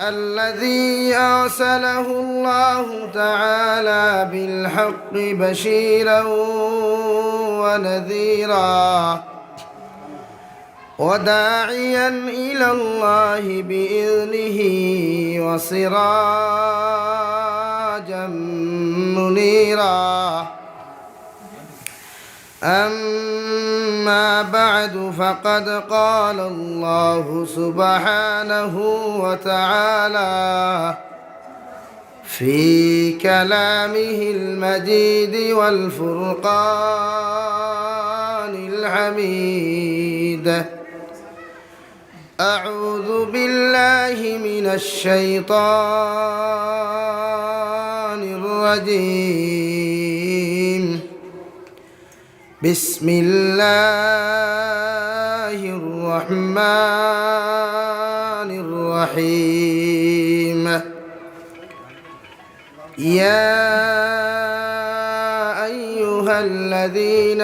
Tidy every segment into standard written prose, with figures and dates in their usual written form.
الذي أرسله الله تعالى بالحق بشيرا ونذيرا وداعيا إلى الله بإذنه وسراجا منيرا. أما بعد فقد قال الله سبحانه وتعالى في كلامه المجيد والفرقان الحميد: أعوذ بالله من الشيطان الرجيم. بسم الله الرحمن الرحيم. يا أيها الذين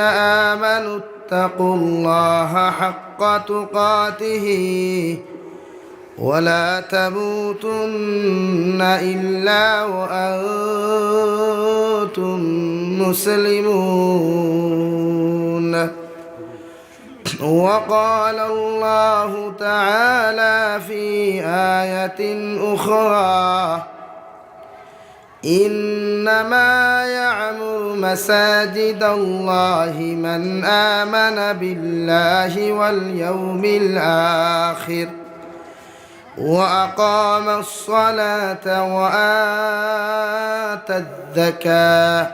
آمنوا اتقوا الله حق تقاته ولا تموتن إلا وأنتم مسلمون. وقال الله تعالى في آية أخرى: إنما يعمر مساجد الله من آمن بالله واليوم الآخر وأقام الصلاة وآتى الزكاة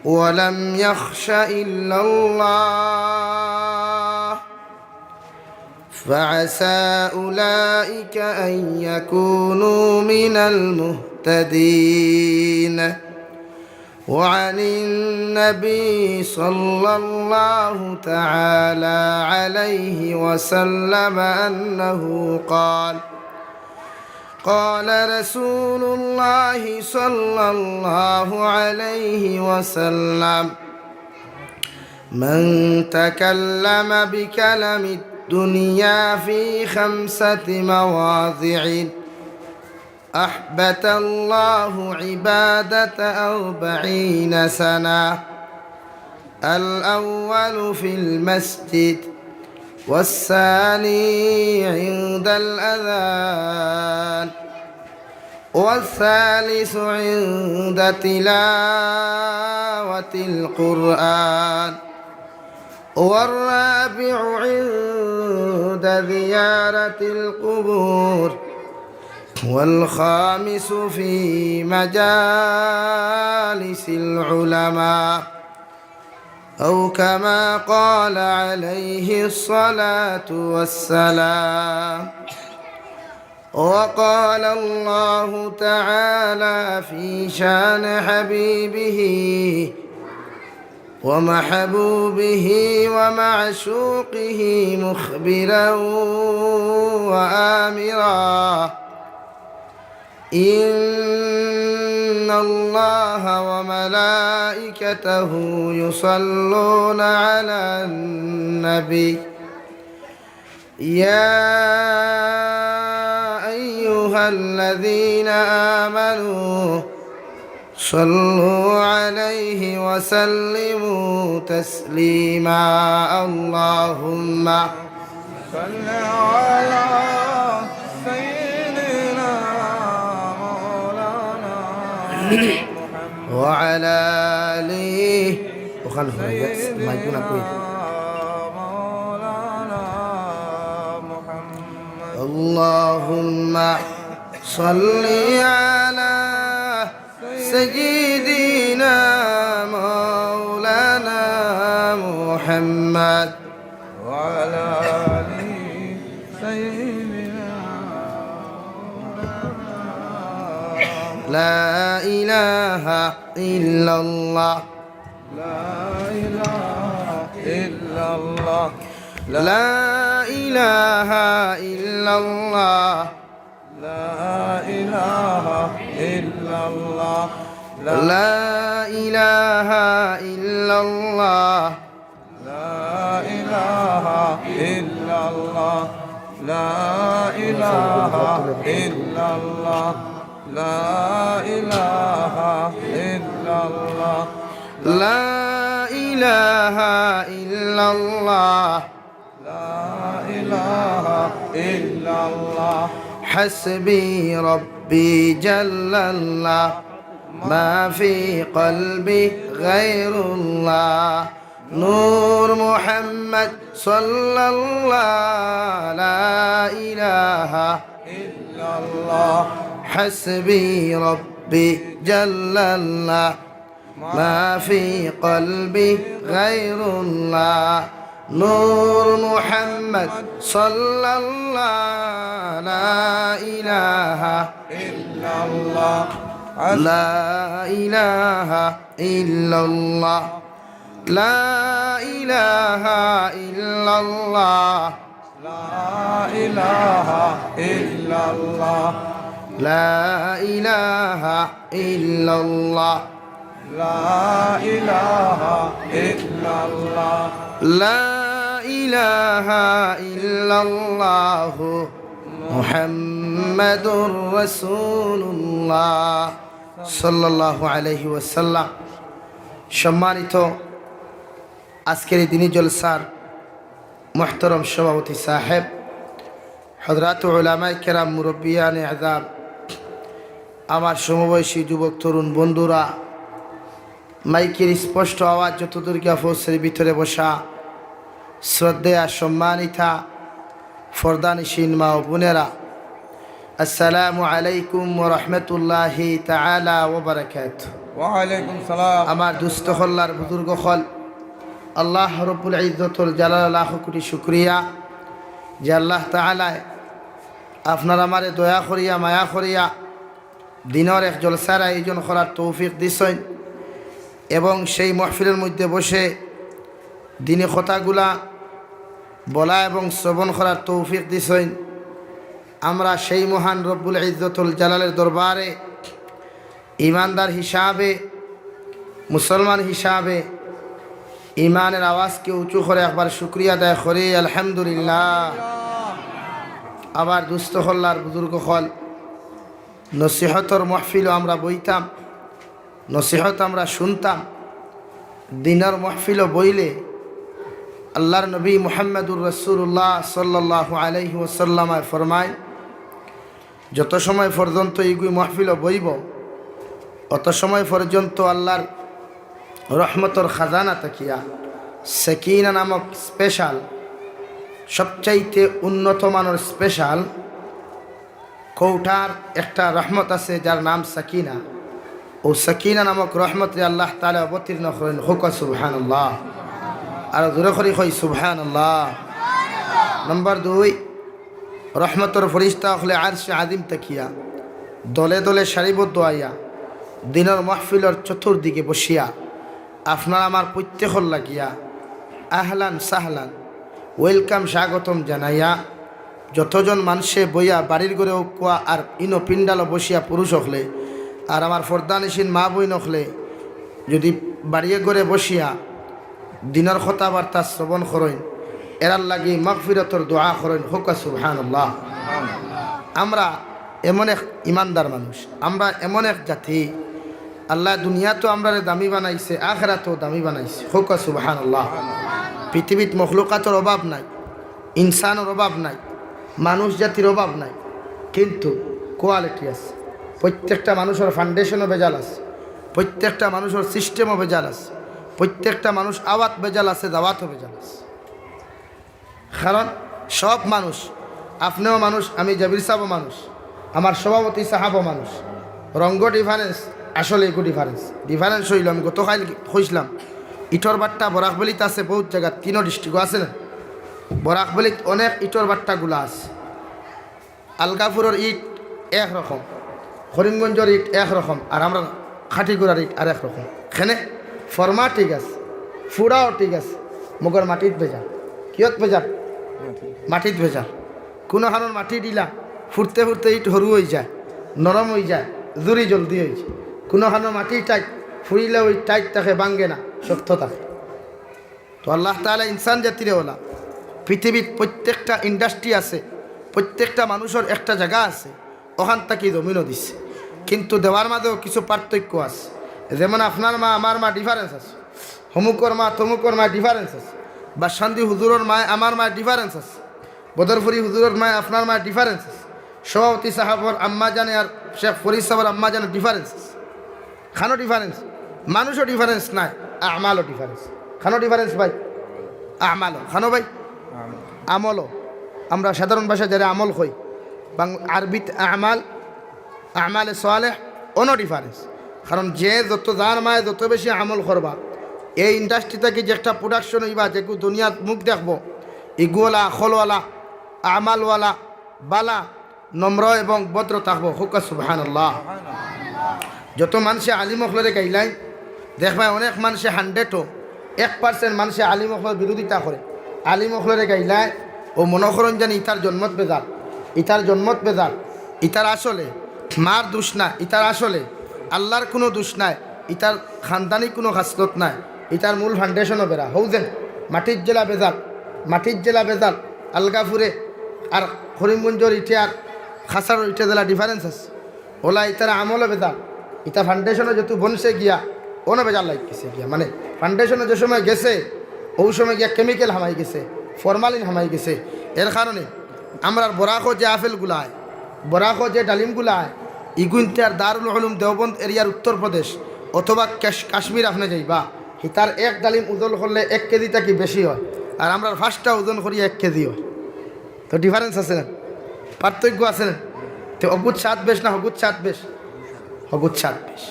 ولم يخش إلا الله فعسى أولئك أن يكونوا من المهتدين. وعن النبي صلى الله تعالى عليه وسلم أنه قال: قال رسول الله صلى الله عليه وسلم: من تكلم بكلم الدنيا في 5 مواضع أحبط الله عبادة 40 سنة: الأول في المسجد، والثاني عند الأذان، والثالث عند تلاوة القرآن، والرابع عند زيارة القبور، والخامس في مجالس العلماء، أو كما قال عليه الصلاة والسلام. وقال الله تعالى في شان حبيبه ومحبوبه ومعشوقه مخبرا وآمرا: إن الله وملائكته يصلون على النبي يا أيها الذين آمنوا صلوا عليه وسلموا تسليما. اللهم صل على سيدنا مولانا وعلى آله وخلفه ما يكون كويس. اللهم صل على سيدنا مولانا محمد وعلى آل سيدنا. لا إله إلا الله، لا إله إلا الله، لا إله إلا الله، لا إله إلا الله، لا إله إلا الله، لا إله إلا الله، لا إله إلا الله لا إله إلا الله لا إله إلا الله لا إله إلا الله حسبي ربي جل الله ما في قلبي غير الله نور محمد صلى الله لا إله إلا الله حسبي ربي جل الله ما في قلبي غير الله نور محمد صلى الله لا إله إلا الله لا إله إلا الله لا إله إلا الله لا إله إلا الله لا إله إلا الله لا إله إلا الله لا إله إلا الله محمد رسول الله صلى الله عليه وسلم সম্মানিত আজকের এই দিনী জলসার মুহতারম সভাপতি সাহেব হযরত উলামায়ে কেরাম মুরব্বিয়ানে আযাম আমার সমবয়সী যুবক তরুণ বন্ধুরা মাইকের স্পষ্ট আওয়াজ যতদূর গিয়া পৌঁছের ভিতরে বসা শ্রদ্ধেয়া সম্মানিতা ফরদানিসীন মা ও বোনেরা আসসালামু আলাইকুম ওয়া রাহমাতুল্লাহি তাআলা ওয়া বারাকাতুহু ওয়ালাইকুম সালাম আমার দুস্থ হল্লার বুজুর্গ হল আল্লাহ রব্বুল ইজ্জতুল জালাল লাখ কোটি শুকরিয়া যে আল্লাহ তাআলা আপনার আমারে দয়া করিয়া মায়া করিয়া দিনের এক জলসার আয়োজন করার তৌফিক দিছেন এবং সেই মাহফিলের মধ্যে বসে দিনী কথাগুলা বলা এবং শ্রবণ করার তৌফিক দিছেন আমরা সেই মহান রব্বুল ইজ্জতুল জালালের দরবারে ইমানদার হিসাবে মুসলমান হিসাবে ইমানের আওয়াজকে উঁচু করে একবার শুকরিয়া আদায় করে আলহামদুলিল্লাহ। আবার দুস্থ হল্লার বুজুর্গ হল নসিহতর মাহফিলও আমরা বইতাম, নসিহত আমরা শুনতাম। দিনের মাহফিলও বইলে আল্লাহর নবী মুহাম্মদুর রাসূলুল্লাহ সাল্লাল্লাহু আলাইহি ওয়াসাল্লাম ফরমায়, যত সময় পর্যন্ত এইগুই মাহফিলও বইব অত সময় পর্যন্ত আল্লাহর রহমতর খাজানা তাকিয়া সাকিনা নামক স্পেশাল সবচাইতে উন্নত মানের স্পেশাল কৌটার একটা রহমত আছে যার নাম সাকিনা। ও সাকিনা নামক রহমতে আল্লাহ তাআলা অবতীর্ণ করেন। হুক সুবহানাল্লাহ, আর জোরে করে কই সুবহানাল্লাহ। নম্বর 2, রহমতর ফরিস্তা হলে আরশে আযিম তাকিয়া দলে দলে সারিবদ্ধ আইয়া দিনের মাহফিলের চতুর্দিকে বসিয়া আপনার আমার প্রত্যেকর লাগিয়া আহলান সাহলান ওয়েলকাম স্বাগতম জানাইয়া যতজন মানুষে বইয়া বাড়ির ঘরে কোয়া আর ইনো পিন্ডালো বসিয়া পুরুষ হলে আর আমার ফরদানিসীন মা বই নখলে যদি বাড়িয়ে ঘরে বসিয়া দিনের কথাবার্তা শ্রবণ করেন এরার লাগি মাগফিরাতর দোয়া করেন। হুক সুবহানাল্লাহ। আমরা এমন এক ইমানদার মানুষ, আমরা এমন এক জাতি, আল্লাহ দুনিয়া তো আমরা দামি বানাইছে, আখিরাতও দামি বানাইছে। হুক সুবহানাল্লাহ। পৃথিবীত মখলুকাতের অভাব নাই, ইনসানের অভাব নাই, মানুষ জাতির অভাব নাই, কিন্তু কোয়ালিটি আছে। প্রত্যেকটা মানুষের ফাউন্ডেশনও বেজাল আছে, প্রত্যেকটা মানুষের সিস্টেমও বেজাল আছে, প্রত্যেকটা মানুষ আওয়াত বেজাল আছে, দাওয়াতও বেজাল আছে। কারণ সব মানুষ, আপনিও মানুষ, আমি জাবির সাহেবও মানুষ, আমার সভাপতি সাহাবও মানুষ। রঙ্গ ডিফারেন্স, আসলে একটু ডিফারেন্স হইল। আমি গতকাল খুঁজলাম ইটর বাট্টা বরাকবলিত আছে বহুত জায়গা, 3 ডিস্ট্রিক্ট আছে না। বরাকবলিত অনেক ইটর বাট্টাগুলো আছে। আলগাপুরের ইট একরকম, করিমগঞ্জের ইট একরকম, আর আমরা খাটিগুড়ার ইট আর একরকম। এখানে ফর্মা ঠিক আছে, ফুড়াও ঠিক আছে, মগর মাটিত ভেজা। কিয়ত ভেজা? মাটিত ভেজা। কোনো হানোর মাটি দিলা ফুটতে ফুটতে ইট সরু হয়ে যায়, নরম হয়ে যায়, জুড়ি জলদি হয়ে যায়। কোনো হানোর মাটি টাইট ফুরিলে ওই টাইট থাকে, ভাঙ্গে না, শক্ত থাকে। তো আল্লাহ তাআলা ইনসান জাতিরে ওলা পৃথিবীর প্রত্যেকটা ইন্ডাস্ট্রি আছে, প্রত্যেকটা মানুষের একটা জায়গা আছে, ওখান থেকে জমিনও দিছে, কিন্তু দেওয়ার মাঝেও কিছু পার্থক্য আছে। যেমন আপনার মা আমার মা ডিফারেন্স আছে, হমুকর মা তমুকর মা ডিফারেন্স আছে, বাসান্দি হুজুরের মায় আমার মায়ের ডিফারেন্স আছে, বদরপুরি হুজুরের মায় আপনার মায়ের ডিফারেন্স আছে, সভাপতি সাহাবর আম্মা জানে আর শেখ ফরিদ সাহেবের আম্মা জানে ডিফারেন্স আছে। খানো ডিফারেন্স, মানুষও ডিফারেন্স নাই, আমালও ডিফারেন্স। খানো ডিফারেন্স ভাই, আমালও খানো ভাই, আমলও। আমরা সাধারণ ভাষায় যারা আমল হই, আরবিত আমাল, আমালে সোয়ালেহ, অনো ডিফারেন্স। কারণ যে যত যার মায়ে যত বেশি আমল করবা, এই ইন্ডাস্ট্রি থেকে যে একটা প্রোডাকশন হইবা, যেগুলো দুনিয়ার মুখ দেখবো, ইগুওয়ালা আখলওয়ালা আমালওয়ালা বালা নম্র এবং ভদ্র থাকবো। হুকা সুবহানাল্লাহ। যত মানুষে আলিম অখলরে গাইলাই দেখবা, অনেক মানুষে 100% মানুষে আলিম অখলের বিরোধিতা করে। আলিম অখলরে গাইলাই ও মনোকরণ জানি ইতার জন্মত বেজাল, ইতার জন্মত বেজাল, ইতার আসলে মার দোষ না, ইতার আসলে আল্লাহর কোনো দোষ নাই, ইতার খানদানি কোনো খাসলত নাই, ইতার মূল ফাউন্ডেশনও বেড়া হৌজেন মাটির জেলা বেজাল, মাটির জেলা বেজাল আলগাপুরে আর করিমগঞ্জর ইটে আর খাসার ইটে জেলা ডিফারেন্স আছে। ওলা ইতার আমলও বেজাল, ইতা ফাউন্ডেশনও যেহেতু বনসে গিয়া ওনো বেজাল লাগছে গিয়া, মানে ফাউন্ডেশনে যে সময় গেছে ওই সময় গিয়া কেমিক্যাল হামাই গেছে, ফরমালিন হামাই গেছে। এর কারণে আমরা বরাকো যে আপেলগুলা হয়, বরাকো যে ডালিমগুলা হয়, ইগুনতে আর দারুল উলুম দেওবন্দ এরিয়ার উত্তরপ্রদেশ অথবা কাশ্মীর আপনি যাইবা, তার এক ডালিম ওজন করলে 1 কেজি থেকে বেশি হয়, আর আমরা ফার্স্টটা ওজন করি 1 কেজি হয়। তো ডিফারেন্স আছে না, পার্থক্য আছে না? তো অগুত স্বাদ বেশ না হগুত স্বাদ বেশ? হগুত স্বাদ বেশ।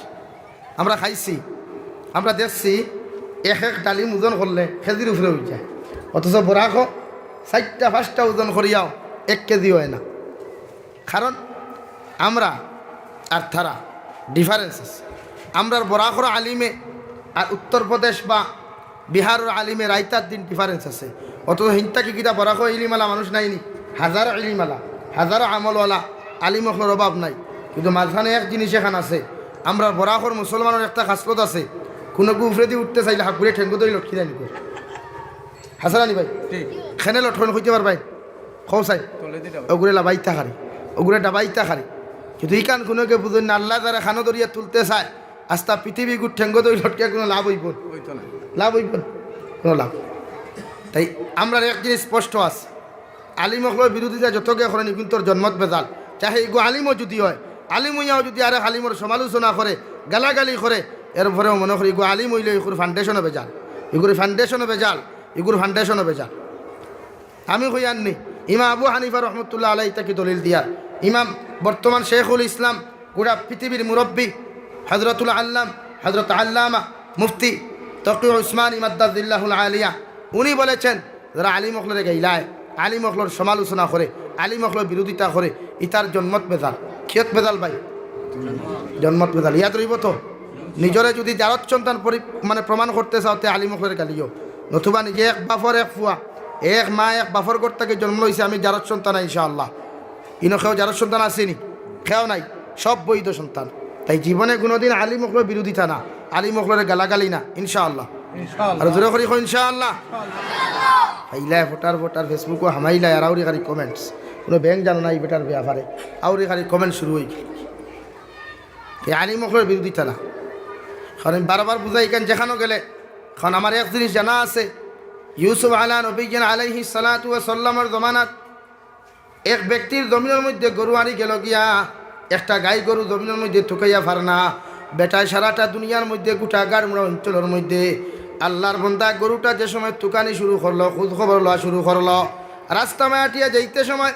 আমরা খাইছি, আমরা দেখছি এক ডালিম ওজন করলে কেজির উপরে হয়ে যায়, অথচ বরাকো 4টা 5টা ওজন করিয়াও 1 কেজি হয় না। কারণ আমরা আর তারা ডিফারেন্স আছে। আমরার বরাকর আলিমে আর উত্তরপ্রদেশ বা বিহারের আলিমে রাইতার দিন ডিফারেন্স আছে। অথচ হিংতাকে কিতা বরাকর ইলিমালা মানুষ নাইনি, হাজারো ইলিমালা, হাজারো আমলওয়ালা আলিম অখলোর অভাব নাই। কিন্তু মাঝখানে এক জিনিস এখান আছে, আমরা বরাকর মুসলমানের একটা খাসলত আছে, কোনো গুফরে দিয়ে উঠতে চাইলে হাকুরে ঠেঙ্গো ধরে লটকি দেয়নি করে হাসানি ভাই, খেনে লটখন হইতে পারবাই খৌ চাই ওগুলো লাবাইতা খারি, ওগুলো ডাবাইতা খারি। কিন্তু এই কান কোনোকে বুঝুন না, আল্লাহ যারা খানো দরিয়া তুলতে চায় আস্তা পৃথিবী গুট ঠেঙ্গো দই লটকে কোনো লাভ হইব, লাভ হইব কোনো লাভ। তাই আমরা এক জিনিস স্পষ্ট আছে, আলিম অখলোর বিরোধিতা যতকে করেন কিন্তু জন্মত বেজাল। চাহে এগো আলিমও যদি হয়, আলিম হইয়াও যদি আরে আলিমর সমালোচনা করে, গালাগালি করে, এরপরেও মনে করি এগো আলিম হইলে এগুর ফাউন্ডেশনও বেজাল, এগুর ফাউন্ডেশনও বেজাল, এগুর ফাউন্ডেশনও বেজাল। আমি কই আননি ইমাম আবু হানিফা রহমতুল্লাহ আলাই তাকে দলিল দিয়া, ইমাম বর্তমান শেখুল ইসলাম গোটা পৃথিবীর মুরব্বী হজরতুল আল্লাম হজরত আল্লামা মুফতি তকি উসমান ইমাদ্দাজিল্লাহুল আলিয়া, উনি বলেছেন যারা আলিম অখলরে গাইলায়, আলিম অখলোর সমালোচনা করে, আলিম অখলোর বিরোধিতা করে, ইতার জন্মত বেজাল। কিয়ত বেজাল ভাই? জন্মত বেজাল। ইয়াদ রইব তো নিজরে যদি জারত সন্তান মানে প্রমাণ করতে চাও তে আলিম অখলরে গালিও, নতুবা নিজে এক বাফর এক ফুয়া, এক মা এক বাফর ঘর থেকে জন্ম হয়েছে, আমি জারত সন্তান ইনশাআল্লাহ। ইনো খেয়েও জারত সন্তান আসেনি, খেয়াও নাই, সব বৈধ সন্তান। তাই জীবনে কোনোদিন আলিম অখলোর বিরোধিতা না, আলিম অখলোরে গালাগালি না, ইনশাআল্লাহ। আর জোরে করি ইনশাআল্লাহ। হাইলাই ভোটার ভোটার ফেসবুকও হামাইলাই আর আউরি খালি কমেন্টস, কোনো ব্যাংক জানো না এই বেটার ব্যাপারে, আউরি খালি কমেন্ট শুরু হয়ে গেল। এই আলিম অখলোর বিরোধিতা না, কারণ আমি বারবার বুঝাই কেন যেখানে গেলে। কারণ আমার এক জিনিস জানা আছে, ইউসুফ আলা নবীন আলাইহিস সালাতু ওয়াস সালামের জমানাত এক ব্যক্তির জমিনের মধ্যে গরু আনি গেল গিয়া, একটা গাই গরু জমিনের মধ্যে ঠুকাইয়া ফার না, বেটায় সারাটা দুনিয়ার মধ্যে গোটা গাড়মুড়া অঞ্চলের মধ্যে আল্লাহর বন্দা গরুটা যে সময় তুকানি শুরু করলো, খোঁজ খবর লওয়া শুরু করলো, রাস্তা মাটিয়া যাইতে সময়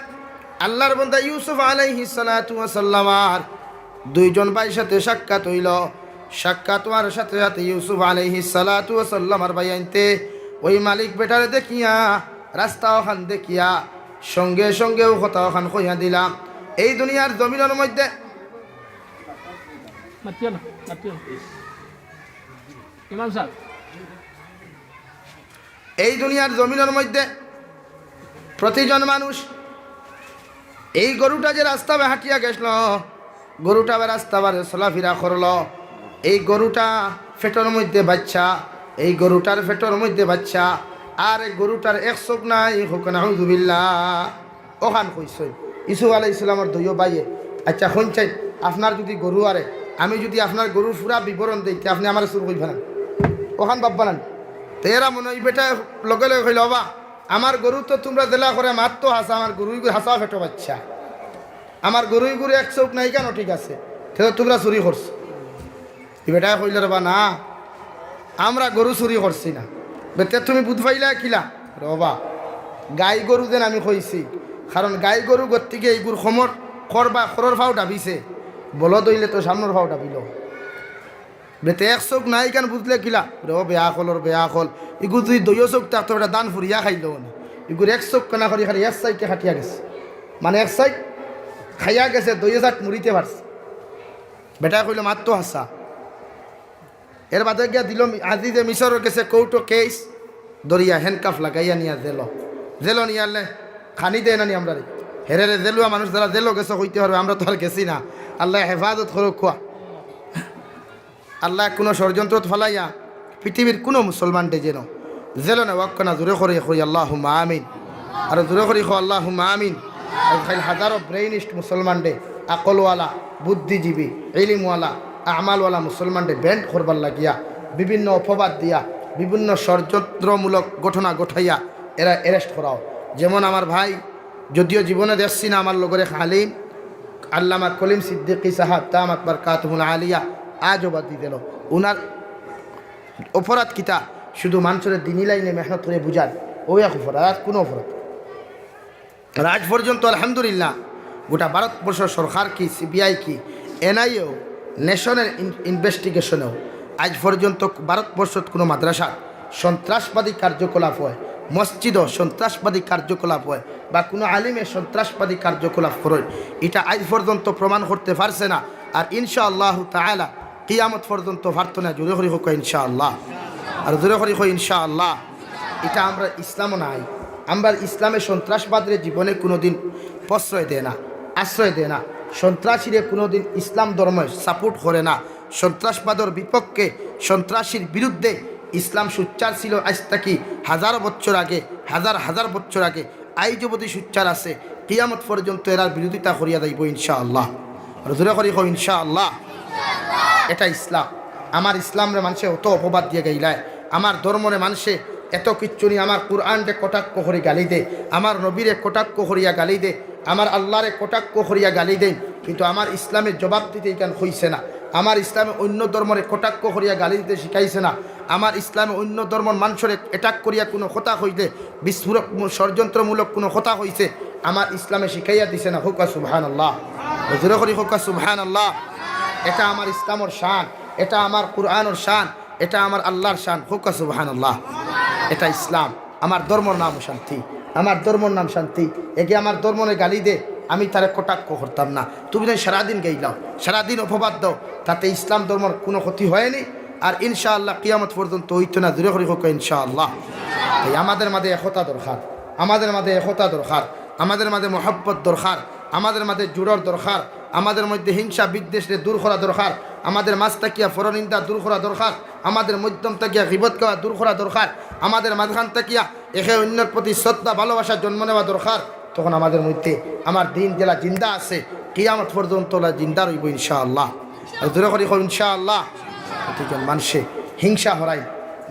আল্লাহর বন্দা ইউসুফ আলাইহিস সালাতু ওয়াস সালামার 2জন ভাইয়ের সাথে সাক্ষাৎ হইল। সাক্ষাৎ হওয়ার সাথে সাথে ইউসুফ আলাইহিস সালাতু ওয়াস সালামার ভাই আনতে ওই মালিক বেটারে দেখিয়া, রাস্তা ওখান দেখিয়া সঙ্গে সঙ্গেও কথা ওখান কইয়া দিলাম, এই দুনিয়ার জমিনের মধ্যে এই দুনিয়ার জমিনের মধ্যে প্রতিজন মানুষ এই গরুটা যে রাস্তা হাঁটিয়া গেছিল, গরুটা রাস্তা বারে চলাফেরা করলো, এই গরুটা ফেটোর মধ্যে বাচ্চা, এই গরুটার ফেটোর মধ্যে বাচ্চা, আর এই গরুটার এক চোখ নাই, হোক নাউযুবিল্লাহ। ওখান কইসই ইসুফ আলাইহিস সালামের দুইও বাইয়ে আচ্ছা শুনছেন আপনার যদি গরু আরে আমি যদি আপনার গরুর পুরা বিবরণ দিই আপনি আমার শুরু করবেন ওখান ভাববা না তো এরা মনে হয় বেটা লগে লগে কইল বাবা আমার গরু তো তোমরা জেলা করে মার তো হাসা আমার গরুই হাসা ফেটো বাচ্চা আমার গরুই গরু এক চোখ নাই কেন ঠিক আছে তো তোমরা চুরি করছো বেটা কইল রে বা না আমরা গরু চুরি করছি না বেতে তুমি বুধ পাইলা কিলা রবা গাই গরু যেন আমি কইছি কারণ গাই গরু গতিকে এইগুর সমর করবা খরর ফাও ডাবিছে বলদ হইলে তো সামনের ফাও ডাবিল বেতে এক চোখ নাই কেন বুঝলে কিলা রে বেয়া কলর বেয়া কল ইগু যদি দইও চোখ থাকতো এটা দান ফুরিয়া খাইল ইগুর এক চোখ কেনা করি খালি এক সাইডকে খাটিয়া গেছে মানে এক সাইড খাইয়া গেছে দইও চাট মুড়িতে পারছে বেটা কইল মাত্র হাসা এর বাদে গিয়া দিল আজি যে মিশরের গেছে কৌটো কেস দরিয়া হ্যান্ডকাফ লাগাইয়া নিয়া জেলো নিয়ে আনলে খানি দেয় না নি আমরা হেরে রে জেলুয়া মানুষ যারা জেলো গেছে হইতে পারবে আমরা তো আর গেছি না আল্লাহ হেফাজত করো খোয়া আল্লাহ কোনো ষড়যন্ত্র ফেলাইয়া পৃথিবীর কোনো মুসলমান ডে যেন জেলো না ওয়াক্কানা জোরে করে করি আল্লাহ আমিন আর জোরে করি খো আল্লাহ আমিন খাইল হাজারো ব্রেইনিস্ট মুসলমান ডে আকলওয়ালা বুদ্ধিজীবী ইলিমওয়ালা আমালওয়ালা মুসলমান ডে ব্যান্ড করবার লাগিয়া বিভিন্ন অপবাদ দিয়া বিভিন্ন ষড়যন্ত্রমূলক ঘটনা ঘটাইয়া এরা অ্যারেস্ট করাও যেমন আমার ভাই যদিও জীবনে দেখছি না আমার লগরে খালিম আল্লামা কলিম সিদ্দিকী সাহাব দামাত বারকাতুহুল আলিয়া আজও বাদ দিল ওনার অপরাধ কিতা শুধু মানুষের দিনই লাইনে মেহনত করে বুঝান ওই এক অপরাধ আর কোনো অপরাধ আজ পর্যন্ত আলহামদুলিল্লাহ গোটা ভারতবর্ষ সরকার কি সিবিআই কি এনআইএও ন্যাশনাল ইনভেস্টিগেশনেও আজ পর্যন্ত ভারতবর্ষত কোনো মাদ্রাসা সন্ত্রাসবাদী কার্যকলাপ হয় মসজিদও সন্ত্রাসবাদী কার্যকলাপ হয় বা কোনো আলিমে সন্ত্রাসবাদী কার্যকলাপ করে এটা আজ পর্যন্ত প্রমাণ করতে পারছে না আর ইনশাআল্লাহ তাআলা কিয়ামত পর্যন্ত পারত না জোরে করি হোক ইনশাআল্লাহ আর জোরে করি হোক ইনশাআল্লাহ এটা আমরা ইসলামও নাই আমরা ইসলামে সন্ত্রাসবাদের জীবনে কোনো দিন প্রশ্রয় দেয় না আশ্রয় দেয় না সন্ত্রাসীরে কোনো দিন ইসলাম ধর্ম সাপোর্ট করে না সন্ত্রাসবাদের বিপক্ষে সন্ত্রাসীর বিরুদ্ধে ইসলাম সুচ্চার ছিল আজ থেকে হাজার বছর আগে হাজার বছর আগে আইজ অবধি সুচ্চার আছে কিয়ামত পর্যন্ত এরার বিরোধিতা করিয়া যাইব ইনশাআল্লাহ রজুরে করি হোক ইনশাআল্লাহ এটা ইসলাম আমার ইসলামরে মানুষে অত অপবাদ দিয়ে গাইলায় আমার ধর্মরে মানুষে এত কিচ্ছু নি আমার কুরআনরে কটাক্ষ করে গালি দে আমার নবীরে কটাক্ষ করিয়া গালি দে আমার আল্লাহরে কটাক্ষ করিয়া গালি দেন কিন্তু আমার ইসলামের জবাব দিতে কেন হইছে না আমার ইসলামে অন্য ধর্মরে কটাক্ষ করিয়া গালি দিতে শিখাইছে না আমার ইসলামে অন্য ধর্মর মানুষরে অ্যাটাক করিয়া কোনো কথা হইতে বিস্ফোরক ষড়যন্ত্রমূলক কোনো কথা হইছে আমার ইসলামে শিখাইয়া দিছে না হুকা সুবহানাল্লাহ হুজুরে করি হুকা সুবহানাল্লাহ এটা আমার ইসলামর শান এটা আমার কুরআনের শান এটা আমার আল্লাহর শান হুকা সুবহানাল্লাহ এটা ইসলাম আমার ধর্মর নাম শান্তি আমার ধর্মর নাম শান্তি একে আমার ধর্মনে গালি দে আমি তারে কটাক্ষ করতাম না তুমি তো সারাদিন গাইলাও সারাদিন অপবাদ দাও তাতে ইসলাম ধর্মর কোনো ক্ষতি হয়নি আর ইনশাআল্লাহ কিয়ামত পর্যন্ত হইতো না দূরে করে হোক ইনশাআল্লাহ এই আমাদের মাঝে একতা দরকার আমাদের মাঝে একতা দরকার আমাদের মাঝে মহব্বত দরকার আমাদের মাঝে জুড়র দরকার আমাদের মধ্যে হিংসা বিদ্বেষে দূর করা দরকার আমাদের মাঝ তাকিয়া ফরনিন্দা দূর করা দরকার আমাদের মধ্যম তাকিয়া গীবত করা দূর করা দরকার আমাদের মাঝখান তাকিয়া একে অন্যের প্রতি শ্রদ্ধা ভালোবাসা জন্ম নেওয়া দরকার তখন আমাদের মধ্যে আমার দিন জেলা জিন্দা আছে কিয়ামত পর্যন্ত জিন্দা রইব ইনশাআল্লাহ আর দূরে করি ইনশাআল্লাহ প্রতিজন মানুষে হিংসা হরাই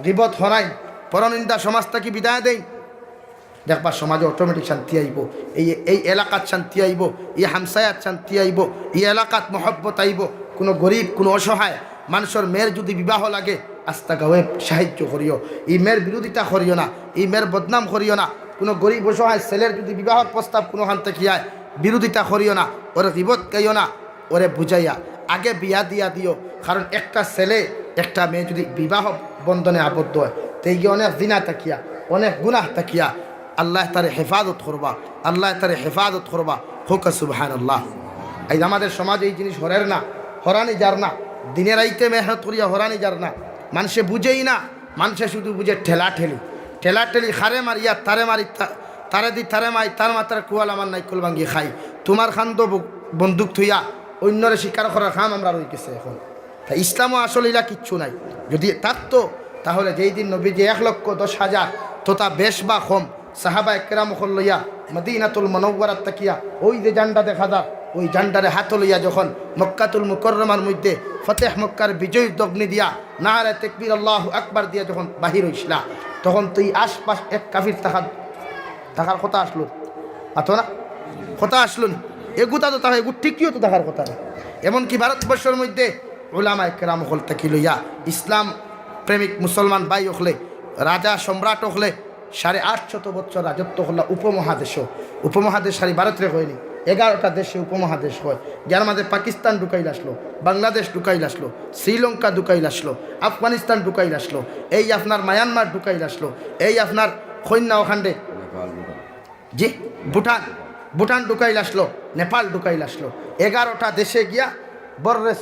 গীবত হরাই পরনিন্দা সমাজ থেকে বিদায় দেয় দেখবা সমাজে অটোমেটিক শান্তি আইব এই এলাকাত শান্তি আইব এই হামসায়াত শান্তি আইব এই এলাকাত মহব্বত আইব কোনো গরিব কোনো অসহায় মানুষের মেয়ের যদি বিবাহ লাগে আস্তা গাঁয়ে সাহায্য করিও এই মেয়ের বিরোধিতা করিও না এই মেয়ের বদনাম করিও না কোনো গরিব অসহায় ছেলের যদি বিবাহর প্রস্তাব কোনোখান থেকে আয় বিরোধিতা করিও না ওরে গীবত গাইও না ওরে বুঝাইয়া আগে বিয়া দিয়া দিও কারণ একটা ছেলে একটা মেয়ে যদি বিবাহ বন্ধনে আবদ্ধ হয় তাই গিয়ে অনেক জিনা তাকিয়া অনেক গুনাহ তাকিয়া আল্লাহ তারে হেফাজত করবা আল্লাহ তারে হেফাজত করবা হোক সুবহানাল্লাহ এই আমাদের সমাজে এই জিনিস হরের না হরানি যার না দিনের আইতে মেহনত করিয়া হরানি যার না মানুষে বুঝেই না মানুষে শুধু বুঝে ঠেলাঠেলি খারে মারিয়া তারে মারি তারে দি তারে মাই তার মাথার কুয়াল আমার নাইকল ভাঙ্গি খাই তোমার খান্দ বন্দুক থইয়া অন্যরে স্বীকার করার খাম আমরা রয়ে গেছে এখন তাই ইসলামও আসলে ইলা কিচ্ছু নাই যদি থাকতো তাহলে যেই দিন নবী যে 1,10,000 তথা বেশ বা কম সাহাবা একরাম হল লইয়া মদিনাতুল মুনাওয়ারাত তাকিয়া ওই যে জান্ডা দেখা যায় ওই জান্ডারে হাত লইয়া যখন মক্কাতুল মুকাররমার মধ্যে ফতেহ মক্কার বিজয় দগ্নি দিয়া নারে তাকবীর আল্লাহু আকবার দিয়া যখন বাহির হইছিলা তখন তুই আশপাশ এক কাফির থাকার কথা আসলো আতো না কথা আসলো না এগুতা তো তাহলে এগু ঠিকইও তো থাকার কথা না এমনকি ভারতবর্ষের মধ্যে উলামা একরাম হল তাকি লইয়া ইসলাম প্রেমিক মুসলমান বাই হলে রাজা সম্রাট হলে 850 বছর রাজত্ব হল উপমহাদেশ সারি ভারতের হয়নি 11টা দেশে উপমহাদেশ হয় যার মাঝে পাকিস্তান ঢুকাইল আসলো বাংলাদেশ ঢুকাইল আসলো শ্রীলঙ্কা ঢুকাইল আসলো আফগানিস্তান ঢুকাইল আসলো এই আপনার মায়ানমার ঢুকাইল আসলো এই আপনার খৈন্যা ওখানে জি ভুটান ঢুকাইল আসলো নেপাল ঢুকাইল আসলো 11টা দেশে গিয়া বর্রে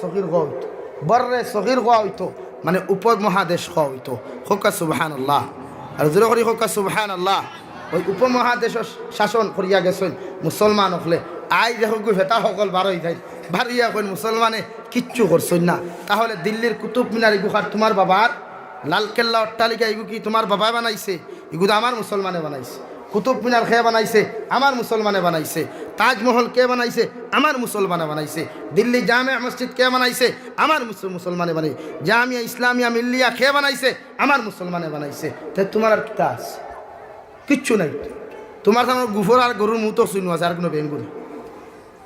সগির হওয়া হইতো মানে উপমহাদেশ হওয়া হইতো হোকা সুবহানাল্লাহ আর জোরে করি হোকা সুবহানাল্লাহ ওই উপমহাদেশ শাসন করিয়া গেছেন মুসলমান হলে আই দেখো ভেতা সকল বারোই যায় বাড়িয়া কইন মুসলমানে কিচ্ছু করছেন না তাহলে দিল্লির কুতুব মিনার এগুখার তোমার বাবার লালকেল্লা অট্টালিকা এগু কি তোমার বাবা বানাইছে এগুলো আমার মুসলমানে বানাইছে কুতুব মিনার খেয়ে বানাইছে আমার মুসলমানে বানাইছে তাজমহল কে বানাইছে আমার মুসলমানে বানাইছে দিল্লি জামে মসজিদ কে বানাইছে আমার মুসলমানে বানাই জামিয়া ইসলামিয়া মিল্লিয়া কে বানাইছে আমার মুসলমানে বানাইছে তাই তোমার আর কিতা আছে কিচ্ছু নাই তোমার আমার গুফর আর গরুর মুতো শুনু আছে আর কোনো বেঙ্গুনি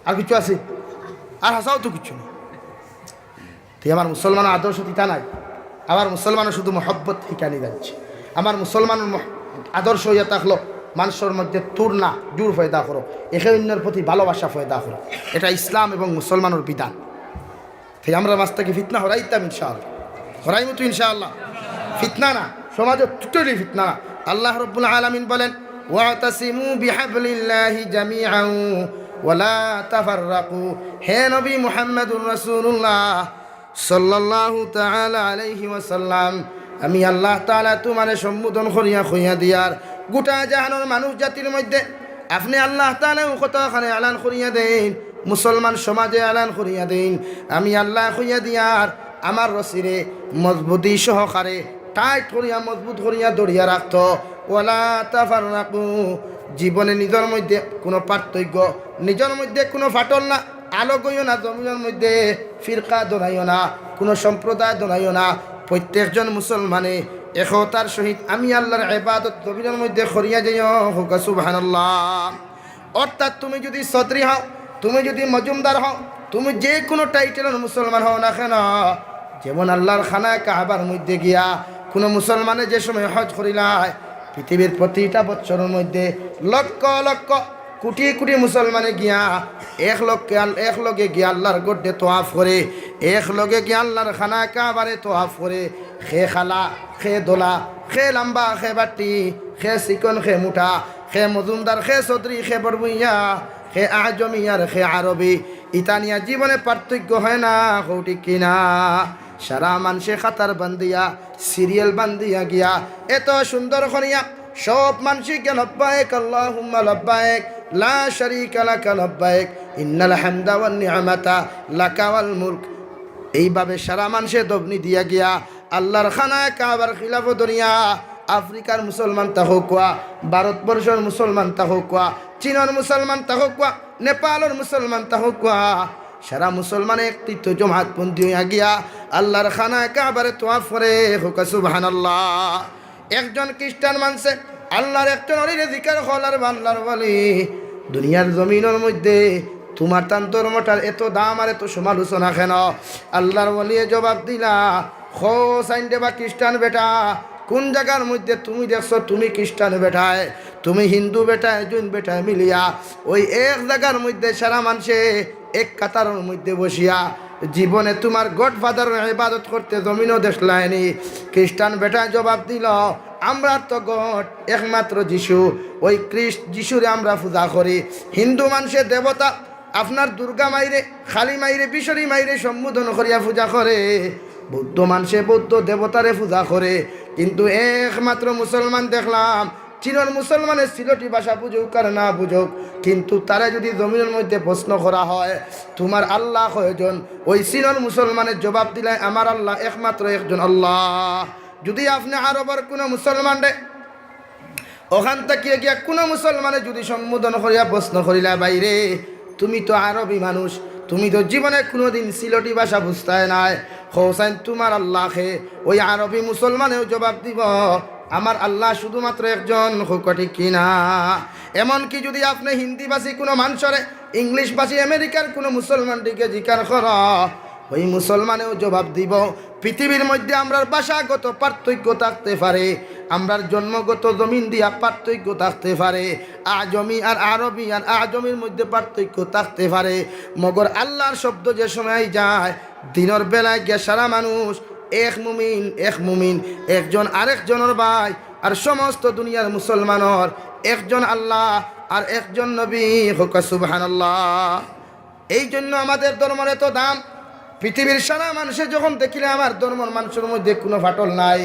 আর কিছু আছে আর হাসাও তো কিছু নেই তুই আমার মুসলমানের আদর্শ তিতা নাই আমার মুসলমানের শুধু মহব্বত ঠিকানি যাচ্ছে আমার মুসলমানের আদর্শ হইয়া থাকলো মানুষের মধ্যে তুর না জোর ফয়দা করো একে অন্যের প্রতি ভালোবাসা ফয়দা করো এটা ইসলাম এবং মুসলমানের বিধান তাই আমরা মাছ থেকে ফিতনা হরাইতাম ইনশাআল্লাহ হরাইমু তো ইনশাআল্লাহ ফিতনা না সমাজে টোটালি ফিতনা না আল্লাহ রাব্বুল আলামিন বলেন ওয়াতাসিমু বিহাবলিল্লাহি জামিআন ওয়ালা তাফাররাকু হে নবী মুহাম্মদুর রাসূলুল্লাহ সাল্লাল্লাহু তাআলা আলাইহি ওয়াসাল্লাম আমি আল্লাহ তাআলা তোমারে সম্বোধন করিয়া কইয়া দিয়ার গোটা জাহানের মানুষ জাতির মধ্যে আপনি আল্লাহ তাআলা কতখানে এলান করিয়া দেন মুসলমান সমাজে এলান করিয়া দেন আমি আল্লাহ কইয়া দিয়ার আমার রসিরে মজবুতি সহকারে টাইট করিয়া মজবুত করিয়া দড়িয়া রাখত ওয়ালা তাফাররাকু জীবনে নিজের মধ্যে কোনো পার্থক্য নিজের মধ্যে কোনো ফাটল না আলো গইও না জমিনের মধ্যে ফিরকা দোনাইও না কোনো সম্প্রদায় দোনাইও না প্রত্যেকজন মুসলমানে একতার সহিত আমি আল্লাহর ইবাদত জমিনের মধ্যে করিয়া যাইও হোক সুবহানাল্লাহ অর্থাৎ তুমি যদি সদরি হও তুমি যদি মজুমদার হও তুমি যে কোনো টাইটেলের মুসলমান হও না কেন যেমন আল্লাহর খানায় কাবার মধ্যে গিয়া কোনো মুসলমানে যে সময় হজ করিলায় পৃথিবীর প্রতিটা বছরের মধ্যে লক্ষ লক্ষ কোটি কোটি মুসলমানে গিয়া এক লগে গিয়া আল্লাহর গড্ডে তোয়াফ করে এক লগে গিয়া আল্লাহর খানায় কাবারে তোয়াফ করে খে খালা খে দোলা খে লম্বা খে বাটি খে চিকন খে মুঠা খে মজুমদার খে চৌধুরী খে বরবুইয়া খে আজমিয়ার খে আরবি ইতানিয়া জীবনে পার্থক্য হয় না কৌটি কিনা সারা মানুষে খাতার বান্দিয়া সিরিয়াল বান্দিয়া গিয়া এত সুন্দর করিয়া সব মানুষকে লব্বায়েক আল্লাহুম্মা লব্বায়েক লা শারীকা লাকা লব্বায়েক ইন্নাল হামদা ওয়ান নি'মাতা লাকা ওয়াল মুলক এইভাবে সারা মানুষে দবনি দিয়া গিয়া আল্লাহর খানায় কাবার খিলাফ দুনিয়া আফ্রিকার মুসলমান তা হোক ভারতবর্ষের মুসলমান তা হোক চীনের মুসলমান তা হোক নেপালের মুসলমান তা হোক সারা মুসলমান একত্রিত জমাত বন্দী হইয়া গিয়া আল্লাহর খানায় কাবারে তোয়াফ করে হোক সুবহানাল্লাহ একজন খ্রিস্টান মানছে আল্লাহর একজন অলিরে জিকার হলার বান্দার বলি দুনিয়ার জমিনের মধ্যে তোমার তান ধর্মটার এত দাম আর এত সমালোচনা কেন আল্লাহর বলিয়ে জবাব দিলা খো সাইন্ডে বা খ্রিস্টান বেটা কোন জায়গার মধ্যে তুমি দেখছো তুমি খ্রিস্টান বেটায় তুমি হিন্দু বেটায় জৈন বেটায় মিলিয়া ওই এক জায়গার মধ্যে সারা মানুষে এক কাতারের মধ্যে বসিয়া জীবনে তোমার গডফাদার ইবাদত করতে জমিনও দেখলায়নি খ্রিস্টান বেটায় জবাব দিল আমরা তো গড একমাত্র যিশু ওই যিশুরে আমরা পূজা করি হিন্দু মানুষের দেবতা আপনার দুর্গা মাইরে খালি মাইরে বিশরি মাইরে সম্বোধন করিয়া পূজা করে বৌদ্ধ মানুষে বৌদ্ধ দেবতারে পূজা করে কিন্তু একমাত্র মুসলমান দেখলাম চীনের মুসলমানের সিলটি ভাষা বুঝুক আর না বুঝুক কিন্তু তারা যদি জমিনের মধ্যে প্রশ্ন করা হয় তোমার আল্লাহ কয়জন ওই চীনের মুসলমানের জবাব দিলে আমার আল্লাহ একমাত্র একজন আল্লাহ যদি আপনি আরবের কোনো মুসলমান রে ওখান থেকে গিয়া কোনো মুসলমানে যদি সম্বোধন করিয়া প্রশ্ন করিলা বাইরে তুমি তো আরবি মানুষ, তুমি তো জীবনে কোনোদিন সিলটি ভাষা বুঝতে নাই, হোসাইন তোমার আল্লাহকে ওই আরবি মুসলমানেও জবাব দিব আমার আল্লাহ শুধুমাত্র একজন, ঠিক কিনা? এমনকি যদি আপনি হিন্দিভাষী কোনো মানুষরে ইংলিশভাষী আমেরিকার কোনো মুসলমানটিকে জিজ্ঞাসা কর, ওই মুসলমানেও জবাব দিব পৃথিবীর মধ্যে আমরার ভাষাগত পার্থক্য থাকতে পারে, আমরার জন্মগত জমিন দিয়া পার্থক্য থাকতে পারে, আজমি আর আরবি আর আজমির মধ্যে পার্থক্য থাকতে পারে, মগর আল্লাহর শব্দ যে সময় যায় দিনের বেলায় গিয়ে সারা মানুষ এক মুমিন একজন আরেকজনের ভাই, আর সমস্ত দুনিয়ার মুসলমানের একজন আল্লাহ আর একজন নবী, হোক সুবহানাল্লাহ। এই জন্য আমাদের ধর্মের এত দাম। পৃথিবীর সারা মানুষের যখন দেখিলে আমার ধর্মের মানুষের মধ্যে কোনো ফাটল নাই,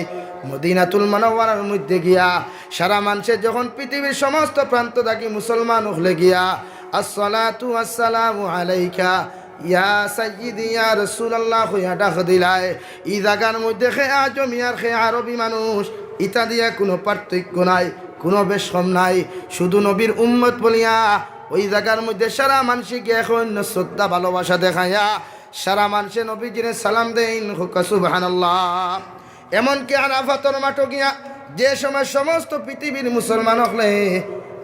মদিনাতুল মুনাওয়ারার মধ্যে গিয়া সারা মানুষের যখন পৃথিবীর সমস্ত প্রান্ত থাকি মুসলমান হলে গিয়া আসসালাতু আসসালামু আলাইকা ইয়া সাইয়্যিদি ইয়া রাসূলুল্লাহ হইয়া ডাক দিলায়, এই জায়গার মধ্যে খে আজমি আর খে আরবি মানুষ ইতা দিয়া কোনো পার্থক্য নাই, কোনো বেশম নাই, শুধু নবীর উম্মত বলিয়া ওই জায়গার মধ্যে সারা মানুষকে এখন শ্রদ্ধা ভালোবাসা দেখাইয়া সারা মানুষে নবীজিরে সালাম দেন, হুক সুবহানাল্লাহ। এমনকি আরাফাতের মাঠে গিয়া যে সময় সমস্ত পৃথিবীর মুসলমান হলে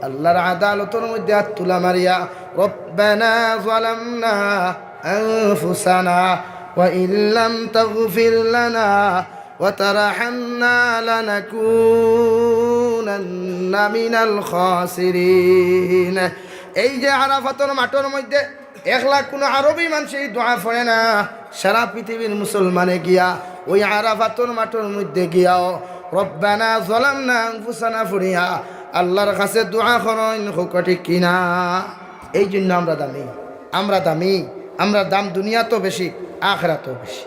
আল্লাহর আদালতের মধ্যে হাত তুলা মারিয়া রব্বানা যালামনা আনফুসানা ওয়া ইল্লাম তাগফির লানা ওয়া তারহামনা লানাকুনান্না মিনাল খাসিরিন। এই যে আরাফাতের মাঠের মধ্যে 1,00,000 কোনো আরবি মানুষ এই দোয়া পড়ে না, সারা পৃথিবীর মুসলমানে গিয়া ওই আরাফাতের মাঠের মধ্যে গিয়াও রব্বানা যালামনা আনফুসানা ফুরিয়া আল্লাহর কাছে দোয়া করেন, হোক ঠিক কিনা? এই জন্য আমরা দামি, আমরা দাম দুনিয়া তো বেশি, আখিরাতও বেশি।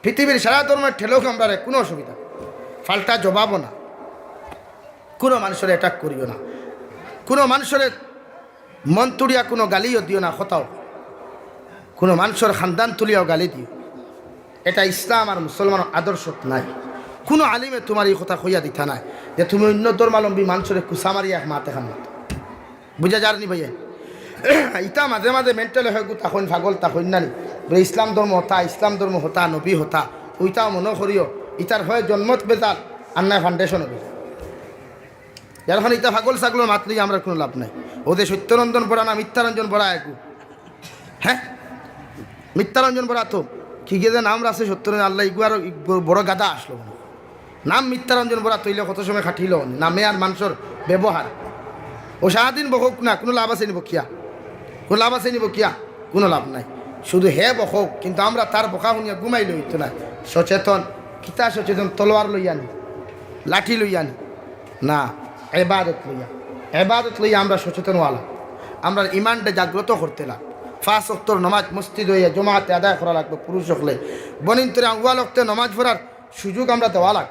পৃথিবীর সারা ধর্মের ঠেলেও আমরা কোনো অসুবিধা, ফাল্টা জবাবও না, কোনো মানুষের অ্যাটাক করিও না, কোনো মানুষের মন তুলিয়া কোনো গালিও দিও না, হতাও কোনো মানুষের খানদান তুলিয়াও গালি দিও, এটা ইসলাম আর মুসলমানের আদর্শ নাই। কোনো আলিমে তোমার এই কথা কইয়া দিতা নাই যে তুমি অন্য ধর্মালম্বী মানুষের কুসা মারিয়া এক মাতে খান মাত, বুঝা যারনি ভাইয়া? ইটা মাঝে মাঝে মেন্টাল হয়ে গো তখন পাগল তখন নানি বলে ইসলাম ধর্ম হতা নবী হতা, ওইটাও মনে করিও ইটার হয়ে জন্মত বেজাল আর নাই ফাউন্ডেশনও বেজাল। যখন ইটা পাগল ছাগল মাতলি আমরা কোনো লাভ নাই। ওদের সত্যরঞ্জন বড়া না মিথ্যারঞ্জন বড়া একু, হ্যাঁ মিথ্যারঞ্জন বড়া তো কি গিয়ে নাম রাখছে সত্যরঞ্জন, আল্লাহ ইগু আরো বড় গাদা আসলো নাম মিথ্যারঞ্জন বড়া তৈলে কত সময় খাটিল নামে আর মানুষের ব্যবহার। ও সারাদিন বকুক না, কোনো লাভ আছে নি বকিয়া, কোনো লাভ আছে নি বকিয়া, কোনো লাভ নাই। শুধু হে বকক, কিন্তু আমরা তার বকা শুনিয়া ঘুমাই লইত না। সচেতন কিতা সচেতন, তলোয়ার লইয়া নি, লাঠি লইয়া নি না, এবাদত লইয়া আমরা সচেতনওয়ালা, আমরা ইমানটা জাগ্রত করতে লাগ। 5 ওয়াক্তের নমাজ মসজিদ হইয়া জমাতে আদায় করা লাগবে পুরুষ হলে, বনিন্তরে আউয়াল ওয়াক্তে নমাজ পড়ার সুযোগ আমরা দেওয়া লাগ।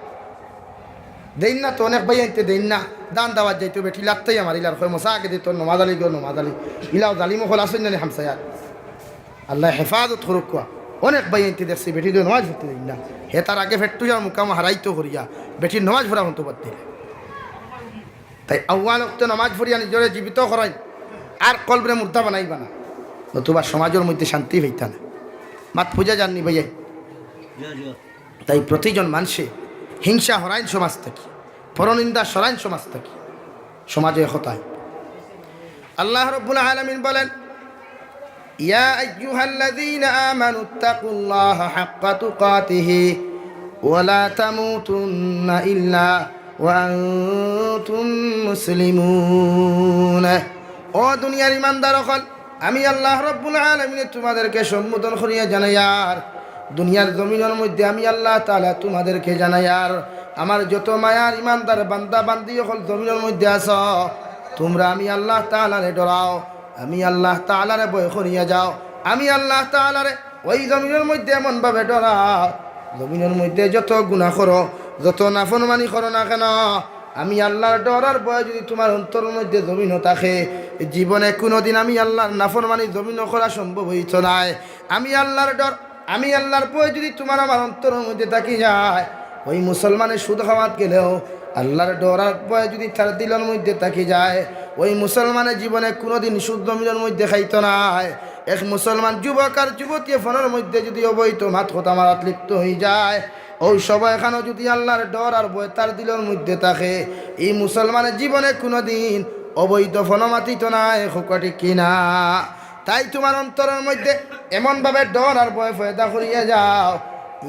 দেন না তো অনেক ভাই আনতে দেন না, দান দাওয়াত যাইতে বেঠি লাগতেই আমার ইলার হয় মশা আগে দিত নমাজ আলী গো নমাজ আলী ইলাও জালিম হল আসেন জানি হামসায়ার আল্লাহ হেফাজত করুক। অনেক ভাই আনতে দেখছি বেটি দিয়ে নমাজ পড়তে দেন না, হে তার আগে ফেট্টু যাওয়ার মুকাম হারাইতো করিয়া বেটির নমাজ পড়া হতো বাদ দিলে। তাই আউয়াল ওয়াক্তে নমাজ পড়িয়া নিজরে জীবিত করাই আর কলবরে মুর্দা বানাইবা না, নতুবা সমাজের মধ্যে শান্তি হইতা না। মাত পূজা জাননি ভাইয়া। তাই প্রতিজন মানুষে হিংসা হরাইন সমাজ থেকে, পরনিন্দা সরাইন সমাজ থেকে, সমাজে হতায়। আল্লাহ রাব্বুল আলামিন বলেন ইয়া আইয়ুহাল্লাযীনা আমানুত্তাকুল্লাহা হাক্কা তুকাতিহি ওয়া লা তামুতুন্না ইল্লা ওয়া আনতুম মুসলিমুন। ও দুনিয়ার ইমানদার হল, আমি আল্লাহ রাব্বুল আলামিন তোমাদেরকে সম্বোধন করিয়া জানাই, আর দুনিয়ার জমিনের মধ্যে আমি আল্লাহ তাআলা তোমাদেরকে জানাই, আর আমার যত মায়ার ইমানদার বান্দা বান্দি হল জমিনের মধ্যে আস, তোমরা আমি আল্লাহ তাআলারে ডরাও, আমি আল্লাহ তাআলারে ভয় করিয়া যাও, আমি আল্লাহ তাআলারে ওই জমিনের মধ্যে এমনভাবে ডরাও, জমিনের মধ্যে যত গুনাহ করো, যত নাফরমানি করো না কেন, আমি আল্লাহর ডরার ভয় যদি তোমার অন্তরের মধ্যে জমিনও থাকে, জীবনে কোনোদিন আমি আল্লাহর নাফরমানি জমিনও করা সম্ভব হইত নাই। আমি আল্লাহর ডর, আমি আল্লাহর ভয় যদি তোমার আমার অন্তরের মধ্যে থাকি যায়, ওই মুসলমানের সুদ খাওয়াত গেলেও আল্লাহর ডরার ভয় যদি তার দিলের মধ্যে থাকি যায়, ওই মুসলমানের জীবনে কোনোদিন শুদ্ধ মিলের মধ্যে খাইতো না। এক মুসলমান যুবক আর যুবতী ফোনের মধ্যে যদি অবৈধ মাত কথা মারাত লিপ্ত হয়ে যায়, ওই সবাই এখানে যদি আল্লাহর ডর আর ভয় তার দিলের মধ্যে থাকে, এই মুসলমানের জীবনে কোনোদিন অবৈধ ফোন মাতিত না। হোকাটি কিনা? তাই তোমার অন্তরের মধ্যে এমনভাবে ডর আর ভয় পয়দা করিয়া যাও,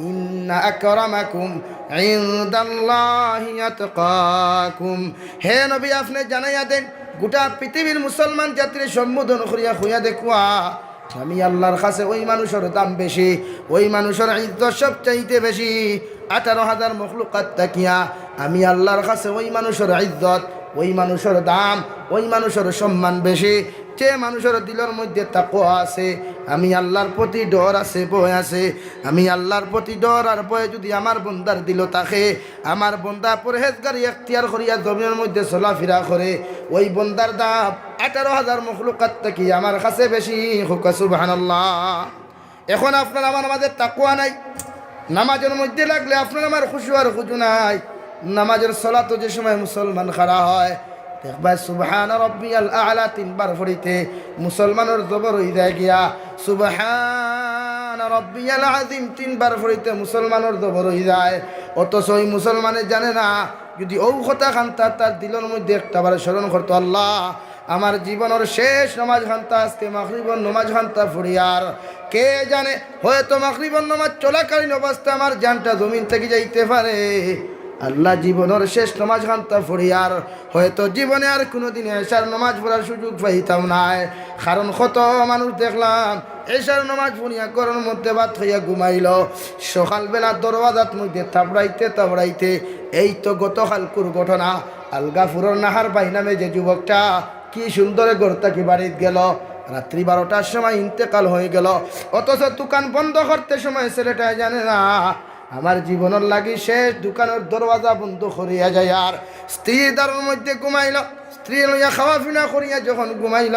ইন্না আকরামাকুম ইনদাল্লাহি আতকাকুম। হে নবী, আপনি জানাইয়া দেন, গোটা পৃথিবীর মুসলমান জাতির সম্বোধন করিয়া হইয়া দেখুয়া, আমি আল্লাহর কাছে ওই মানুষের দাম বেশি, ওই মানুষের ইজ্জত সবচাইতে বেশি। 18,000 মখলুকাত তাকিয়া আমি আল্লাহর কাছে ওই মানুষের ইজ্জত, ওই মানুষের দাম, ওই মানুষের সম্মান বেশি। যে মানুষের দিলের মধ্যে তাকওয়া আছে, আমি আল্লাহর প্রতি ডর আছে, ভয় আছে, আমি আল্লাহর প্রতি ডর আর ভয় যদি আমার বন্দার দিল থাকে, আমার বন্দা পরহেজগারি এখতিয়ার করিয়া জমিনের মধ্যে চলাফেরা করে, ওই বন্দার দাম 18,000 মখলুকাত থেকে আমার কাছে বেশি। হুকা সুবহানাল্লাহ। এখন আপনার আমার মাঝে তাকওয়া নাই, নামাজের মধ্যে লাগলে আপনার আমার খুশি আর খুশু নাই। নামাজের সলাত যে সময় মুসলমান খাড়া হয়, দেখবা সুবহান রব্বিয়াল আ'লা 3 বার পড়িতে মুসলমানের জবর হয়ে যায় গিয়া, সুবহান রব্বিয়াল আযীম 3 বার পড়িতে মুসলমানের জবর হয়ে যায়। অথচ ওই মুসলমানে জানে না, যদি ও কথা খান্তা তার দিলের মধ্যে একটাবার স্মরণ করতো, আল্লাহ আমার জীবনের শেষ নামাজ খান্তা আজকে মাগরিবের নামাজ খান্তা ফুরিয়ার, কে জানে হয়তো মাগরিবের নামাজ চলাকালীন অবস্থায় আমার জানটা জমিন থেকে যাইতে পারে। আল্লাহ জীবনের শেষ নামাজ খান্তা ফুরিয়ার, হয়তো জীবনে আর কোনোদিন এশার নামাজ পড়ার সুযোগ পাইতাম না। কারণ কত মানুষ দেখলাম এশার নামাজ পড়িয়া ঘরের মধ্যে ভাত হইয়া ঘুমাইল, সকালবেলা দরওয়াজাত মধ্যে তাবড়াইতে। এই তো গতকালকুর ঘটনা, আলগাপুরের নাহার বাই নামে যে যুবকটা কি সুন্দর গড়তা কি বাড়িতে গেল, রাত্রি 12টার সময় ইন্তেকাল হয়ে গেল। অথচ দোকান বন্ধ করতে সময় ছেলেটা জানে না আমার জীবনের লাগি শেষ দোকানের দরওয়াজা বন্ধ করিয়া যায়। আর স্ত্রী দারুর মধ্যে ঘুমাইল, স্ত্রী লইয়া খাওয়া পিনা করিয়া যখন ঘুমাইল,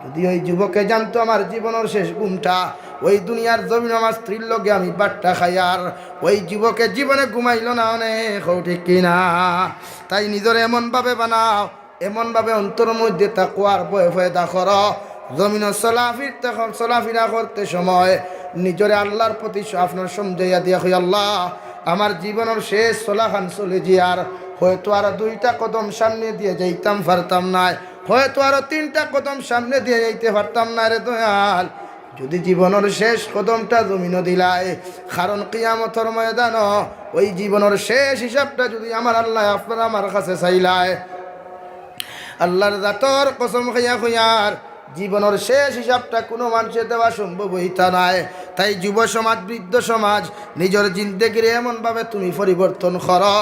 যদি ওই যুবকে জানতো আমার জীবনের শেষ ঘুমটা ওই দুনিয়ার জমিন আমার স্ত্রীর লগে আমি বাট্টা খাই, আর ওই যুবকে জীবনে ঘুমাইল না অনেক, ঠিক কিনা? তাই নিজের এমনভাবে বানাও, এমনভাবে অন্তরের মধ্যে তাকওয়ার ভয় পয়দা করো, জমিন চলাফিরা করতে সময় নিজরে আল্লাহর প্রতি আপনার সমঝাইয়া দিয়া হই, আল্লাহ আমার জীবনের শেষ চলাখান চলে আর হয়তো আর 2টা কদম সামনে দিয়ে যাইতাম পারতাম না, হয়তো আরো 3টা কদম সামনে দিয়ে যাইতে পারতাম না রে দয়াল, যদি জীবনের শেষ কদমটা জমিন দিলাই। কারণ কিয়ামতের ময়দান ওই জীবনের শেষ হিসাবটা যদি আমার আল্লাহ আপনারা আমার কাছে চাইলায়, আল্লাহর জাতর কসম খাইয়া খুইয়ার জীবনের শেষ হিসাবটা কোনো মানুষের দেওয়া সম্ভব হইতা নাই। তাই যুব সমাজ, বৃদ্ধ সমাজ, নিজের জিন্দেগির এমনভাবে তুমি পরিবর্তন করো,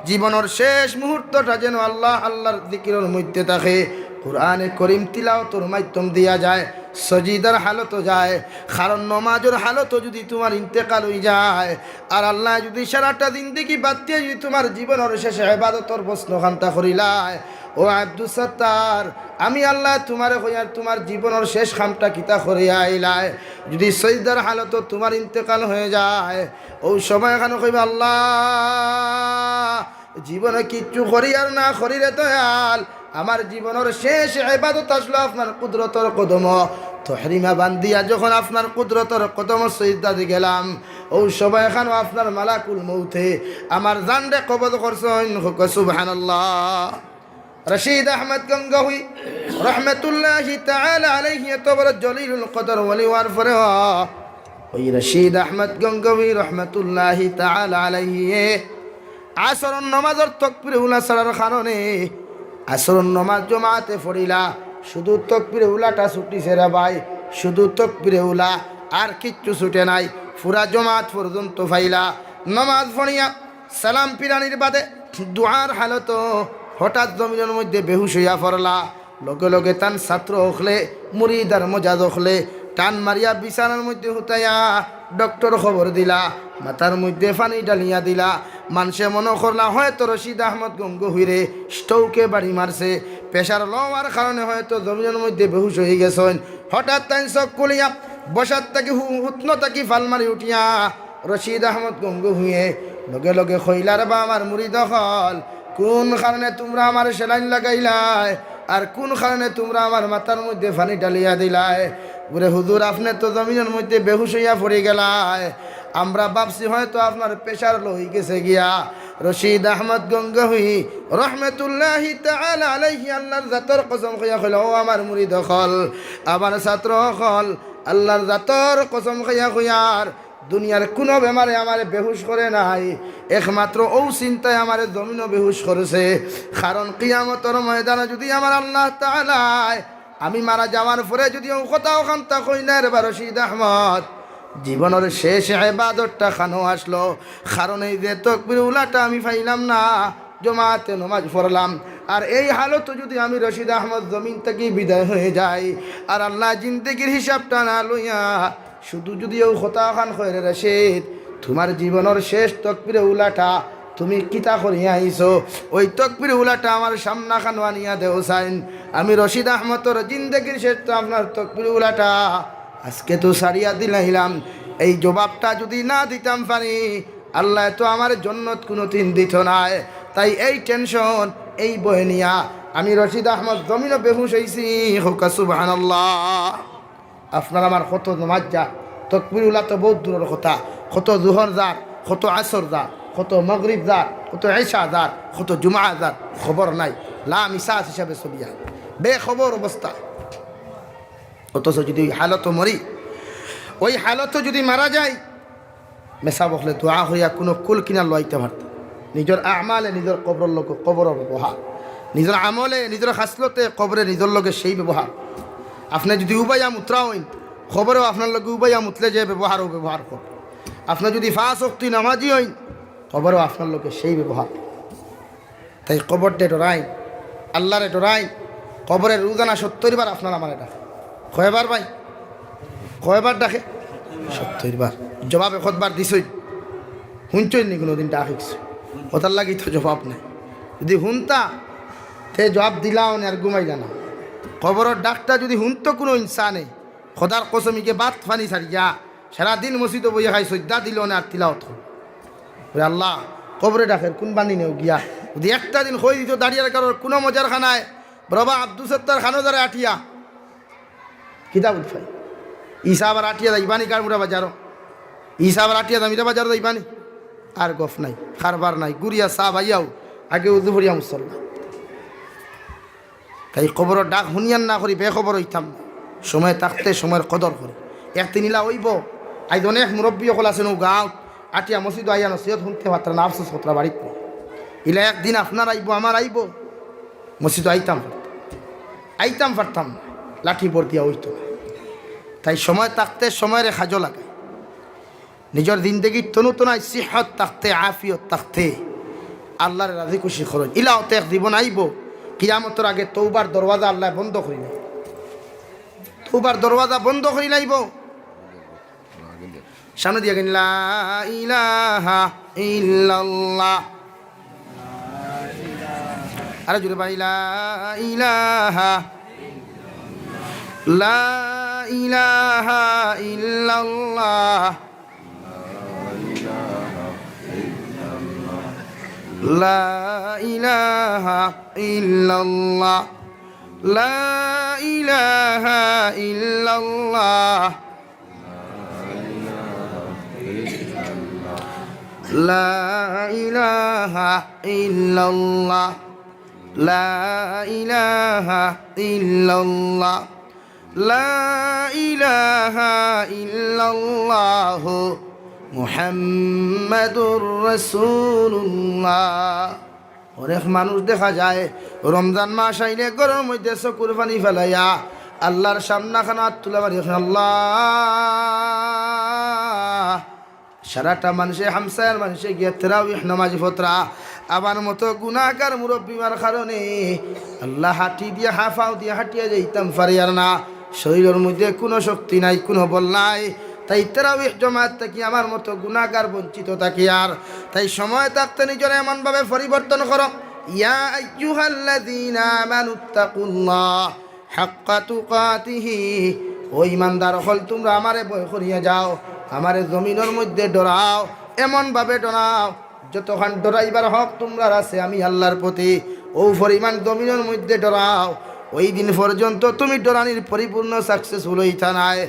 জীবনের শেষ মুহূর্তটা যেন আল্লাহর জিকিরের মধ্যে থাকে। কুরআনে করিম তিলাওয়াতের মাধ্যম দিয়া যায়, সজিদার হালতও যায়। কারণ নমাজের হালতও যদি তোমার ইন্তেকাল হয়ে যায়, আর আল্লাহ যদি সারাটা জিন্দেগি বাদ দিয়ে যদি তোমার জীবনের শেষে ইবাদতর প্রশ্ন খান্তা করিলায়, ও আব্দুল সত্তার, আমি আল্লাহ তোমারে কইয়ার তোমার জীবনের শেষ খামটা কিতা করিয়া আইলায়, যদি সজদার হালত তোমার ইন্তেকাল হয়ে যায়, ও সময় এখানে কইবা আল্লাহ জীবনে কিচ্ছু করি আর না করি রে দয়াল, আমার জীবনের শেষ ইবাদত আসলো আপনার কুদরতর কদম, তহরিমা বান্দিয়া যখন আপনার কুদরতর কদম সজদা দি গেলাম, ও সময় এখানে আপনার মালাকুল মউতে আমার জানরে কবজ করছেন। সুবহানাল্লাহ। রশিদ আহমদ গঙ্গাহুই রহমতুল্লাহি তাআলা আলাইহি এতবড় জলিলুল কদর ওলি ওয়ার পরে ওই রশিদ আহমদ গঙ্গাহুই রহমতুল্লাহি তাআলা আলাইহি আসরের নামাজের তাকবীর উলা ছাড়ার কারণে আসরের নামাজ জামাতে পড়িলা, শুধু তাকবীর উলাটা ছুটিছে রে ভাই, শুধু তাকবীর উলা, আর কিচ্ছু ছুটে নাই। পুরা জামাত পর্যন্ত ফাইলা নামাজ পড়িয়া সালাম পিরানির বাদে দুআর হালত হঠাৎ জমিনের মধ্যে বেহুশ হইয়া পড়লা। লগে লগে তান ছাত্র হলে মুরিদার মজা দখলে টান মারিয়া বিছানার মধ্যে হুতাইয়া ডক্টর খবর দিলা, মাথার মধ্যে পানি ডালিয়া দিলা। মানুষে মনে করলা হয়তো রশিদ আহমদ গঙ্গোহীরে স্ট্রোকে বাড়ি মারছে, প্রেশার লওয়ার কারণে হয়তো জমিনের মধ্যে বেহুশ হয়ে গেছেন। হঠাৎ তাই চোখ খুলিয়া বসার তাকি হুতন তাকি ফাল মারি উঠিয়া রশিদ আহমদ গঙ্গোহীয়ে লগে লগে খইলার বা আমার মুরিদ হল কোন কারণে তোমরা আমার সেলাইন লাগাইলাই আর কোন কারণে তোমরা আমার মাথার মধ্যে পানি ঢালিয়া দিলাই। বলে হুজুর আপনি তো জমিনের মধ্যে বেহুশ হইয়া পড়ে গেলায়, আমরা ভাবছি হয়তো আপনার প্রেশার লো হয়ে গেছে গিয়া। রশিদ আহমদ গঙ্গাহুই রহমতুল্লাহি তাআলা আলাইহি আল্লাহর জাতর কসম খাইয়া কইল, ও আমার মুরিদ হল, আমার ছাত্র হল, আল্লাহর জাতর কসম খাইয়া কইয়ার দুনিয়ার কোনো বেমারে আমারে বেহুশ করে নাই, একমাত্র ও চিন্তায় আমারে জমিনও বেহুশ করেছে। কারণ কিয়ামতের ময়দানে যদি আমার আল্লাহ তাআলা আমি মারা যাওয়ার পরে যদি ও কথা ওখানটা কই না রে রশিদ আহমদ, জীবনের শেষ ইবাদতটা খানো আসলো। কারণ এই যে তাকবীর উলাটা আমি পাইলাম না, জমাতে নামাজ পড়লাম, আর এই হালত যদি আমি রশিদ আহমদ জমিন থেকে বিদায় হয়ে যাই আর আল্লাহ জিন্দেগির হিসাবটা না লইয়া শুধু যদি ও কথা খান কইরে রশিদ তোমার জীবনের শেষ তাকবীর উলাটা তুমি কিতা করিয়া আইছো, ওই তাকবীর উলাটা আমার সামনা খান আনিয়া দেও সাইন। আমি রশিদ আহমদর জিন্দেগির শেষ তো আপনার তাকবীর উলাটা আজকে তো সারিয়া দিলাইলাম। এই জবাবটা যদি না দিতাম পারি আল্লাহ তো আমার জন্নত কোনো দিন দিত নাই। তাই এই টেনশন এই বয়ে নিয়া আমি রশিদ আহমদ জমিনও বেহুশ হইছি। হোকা সুবহানাল্লাহ। আপনার আমার কত নামাজ যা তাকবীর উলা তো বহুত দূরের কথা, কত জোহর যার, কত আসর যার, কত মাগরিব যার, কত ঈশা যার, কত জুমা যার, খবর নাই, লা মিসাস হিসাবে চলিয়া বেখবর অবস্থা। অথচ যদি ওই হালত মরি, ওই হালত যদি মারা যায়, মেসা বকলে দোয়া হইয়া কোনো কুল কিনা লইতে পারত। নিজের আমালে নিজের কবরের লোক কবরের ব্যবহার, নিজের আমলে নিজের খাসলতে কবরে নিজের লোকে সেই ব্যবহার। আপনি যদি উবাইয়া মুত্রা হইন খবরেও আপনার লোক উবাইয়া মুতলে যে ব্যবহারও ব্যবহার কর। আপনি যদি ফাঁস শক্তি নামাজি হইন খবরেও আপনার লোকে সেই ব্যবহার। তাই কবরটা ডরাই, আল্লাহরে ডরাই। কবরের রোজানা 70 বার আপনার আমার ডাকে। কয়বার ভাই? কয়বার ডাকে? 70 বার। জবাবে কতবার দিছই? শুনছই নি কোনোদিন ডাকিস? ওটার লাগি তো জবাব নেই। যদি শুনতা তে জবাব দিলাও না আর ঘুমাই জানা। কবরের ডাকটা যদি শুনতো কোনো ইনসানে, খোদার কসমিকে বাত ফানি ছাড়িয়া সারাদিন মসজিদে বইয়া খাই সজ্জা দিল না আর তিলাওত বলে আল্লাহ কবরে ডাকের কোন বানি নেও গিয়া যদি একটা দিন হয়ে দিত দাঁড়িয়ে কারোর কোনো মজার খানায় বাবা আব্দুল সত্তার খানো যারা আঠিয়া কিতাব উৎফাই ঈসা আবার আঠিয়া যাইবানি কার মুরা বাজারও, ঈসা আবার আঠিয়া দামিরা বাজারও যাইবানি, আর গফ নাই, খারবার নাই, গুড়িয়া চা ভাইয়াও আগে উজু ভরিয়া মুসল্লা। তাই খবরের ডাক শুনিয়ান না করি বেখবর হইতাম না। সময় থাকতে সময়ের কদর করি। একদিন ইলা হইব আইজ অনেক মুরব্বী সকল আছে গাঁও আটিয়া মসজিদ আইয়া নসিহত শুনতে পারতাম না, আফসোস কতরা বাড়িত ইলা একদিন আপনার আইব আমার আইব মসজিদ আইতাম পারতাম না, লাঠি বর দিয়া হইতো না। তাই সময় থাকতে সময়ের খাজো লাগে। নিজের জিন্দগির তনুতনায় সিহত থাকতে আফিয়ত থাকতে আল্লাহর রাজি খুশি করুন। ইলা হতে এক জীবন আইব কিয়ামতের আগে তৌবার দরওয়াজা আল্লাহ বন্ধ করি নাই, তৌবার দরওয়াজা বন্ধ করি লাইব। সামনে দিয়ে গেল লা ইলাহা ইল্লাল্লাহ, আরে জুড়ে ভাই লা ইলাহা লা ইলাহা ইল্লাল্লাহ লা ইলাহা ইল্লাল্লাহ লা ইলাহা ইল্লাল্লাহ লা ইলাহা ইল্লাল্লাহ লা ইলাহা ইল্লাল্লাহ লা ইলাহা ইল্লাল্লাহ মুহাম্মাদুর রাসূলুল্লাহ। অনেক মানুষ দেখা যায় রমজান মাস আইলে ঘরের মধ্যে চকুর পানি ফেলাইয়া আল্লাহর সামনাখানা তুলা মারি আল্লাহ। সারাটা মানুষে হামসায়ার মানুষে গিয়ে তারাবিহ নামাজ ফতরা আমার মতো গুনাহগার মুরব্বিমার কারণে আল্লাহ হাঁটি দিয়ে হাফাও দিয়ে হাঁটিয়া যাইতাম পারি আর না, শরীরের মধ্যে কোনো শক্তি নাই, কোনো বল নাই। তাই তারাবিহ জমাত থাকি আমার মতো গুনাহগার বঞ্চিত থাকি। আর তাই সময় থাকতে নিজের এমনভাবে পরিবর্তন করো, ইয়া আইয়ুহাল্লাযীনা আমানুত্তাকুল্লাহ হাক্কা তুকাতিহি, ও ইমানদার হল তোমরা আমারে ভয় করিয়া যাও, আমারে জমিনের মধ্যে ডরাও, এমনভাবে ডরাও যতক্ষণ ডরাইবার হক তোমরা আছে আমি আল্লাহর প্রতি ও পরিমাণ জমিনের মধ্যে ডরাও, ওই দিন পর্যন্ত তুমি ডরানির পরিপূর্ণ সাকসেসফুল হইতা নাই।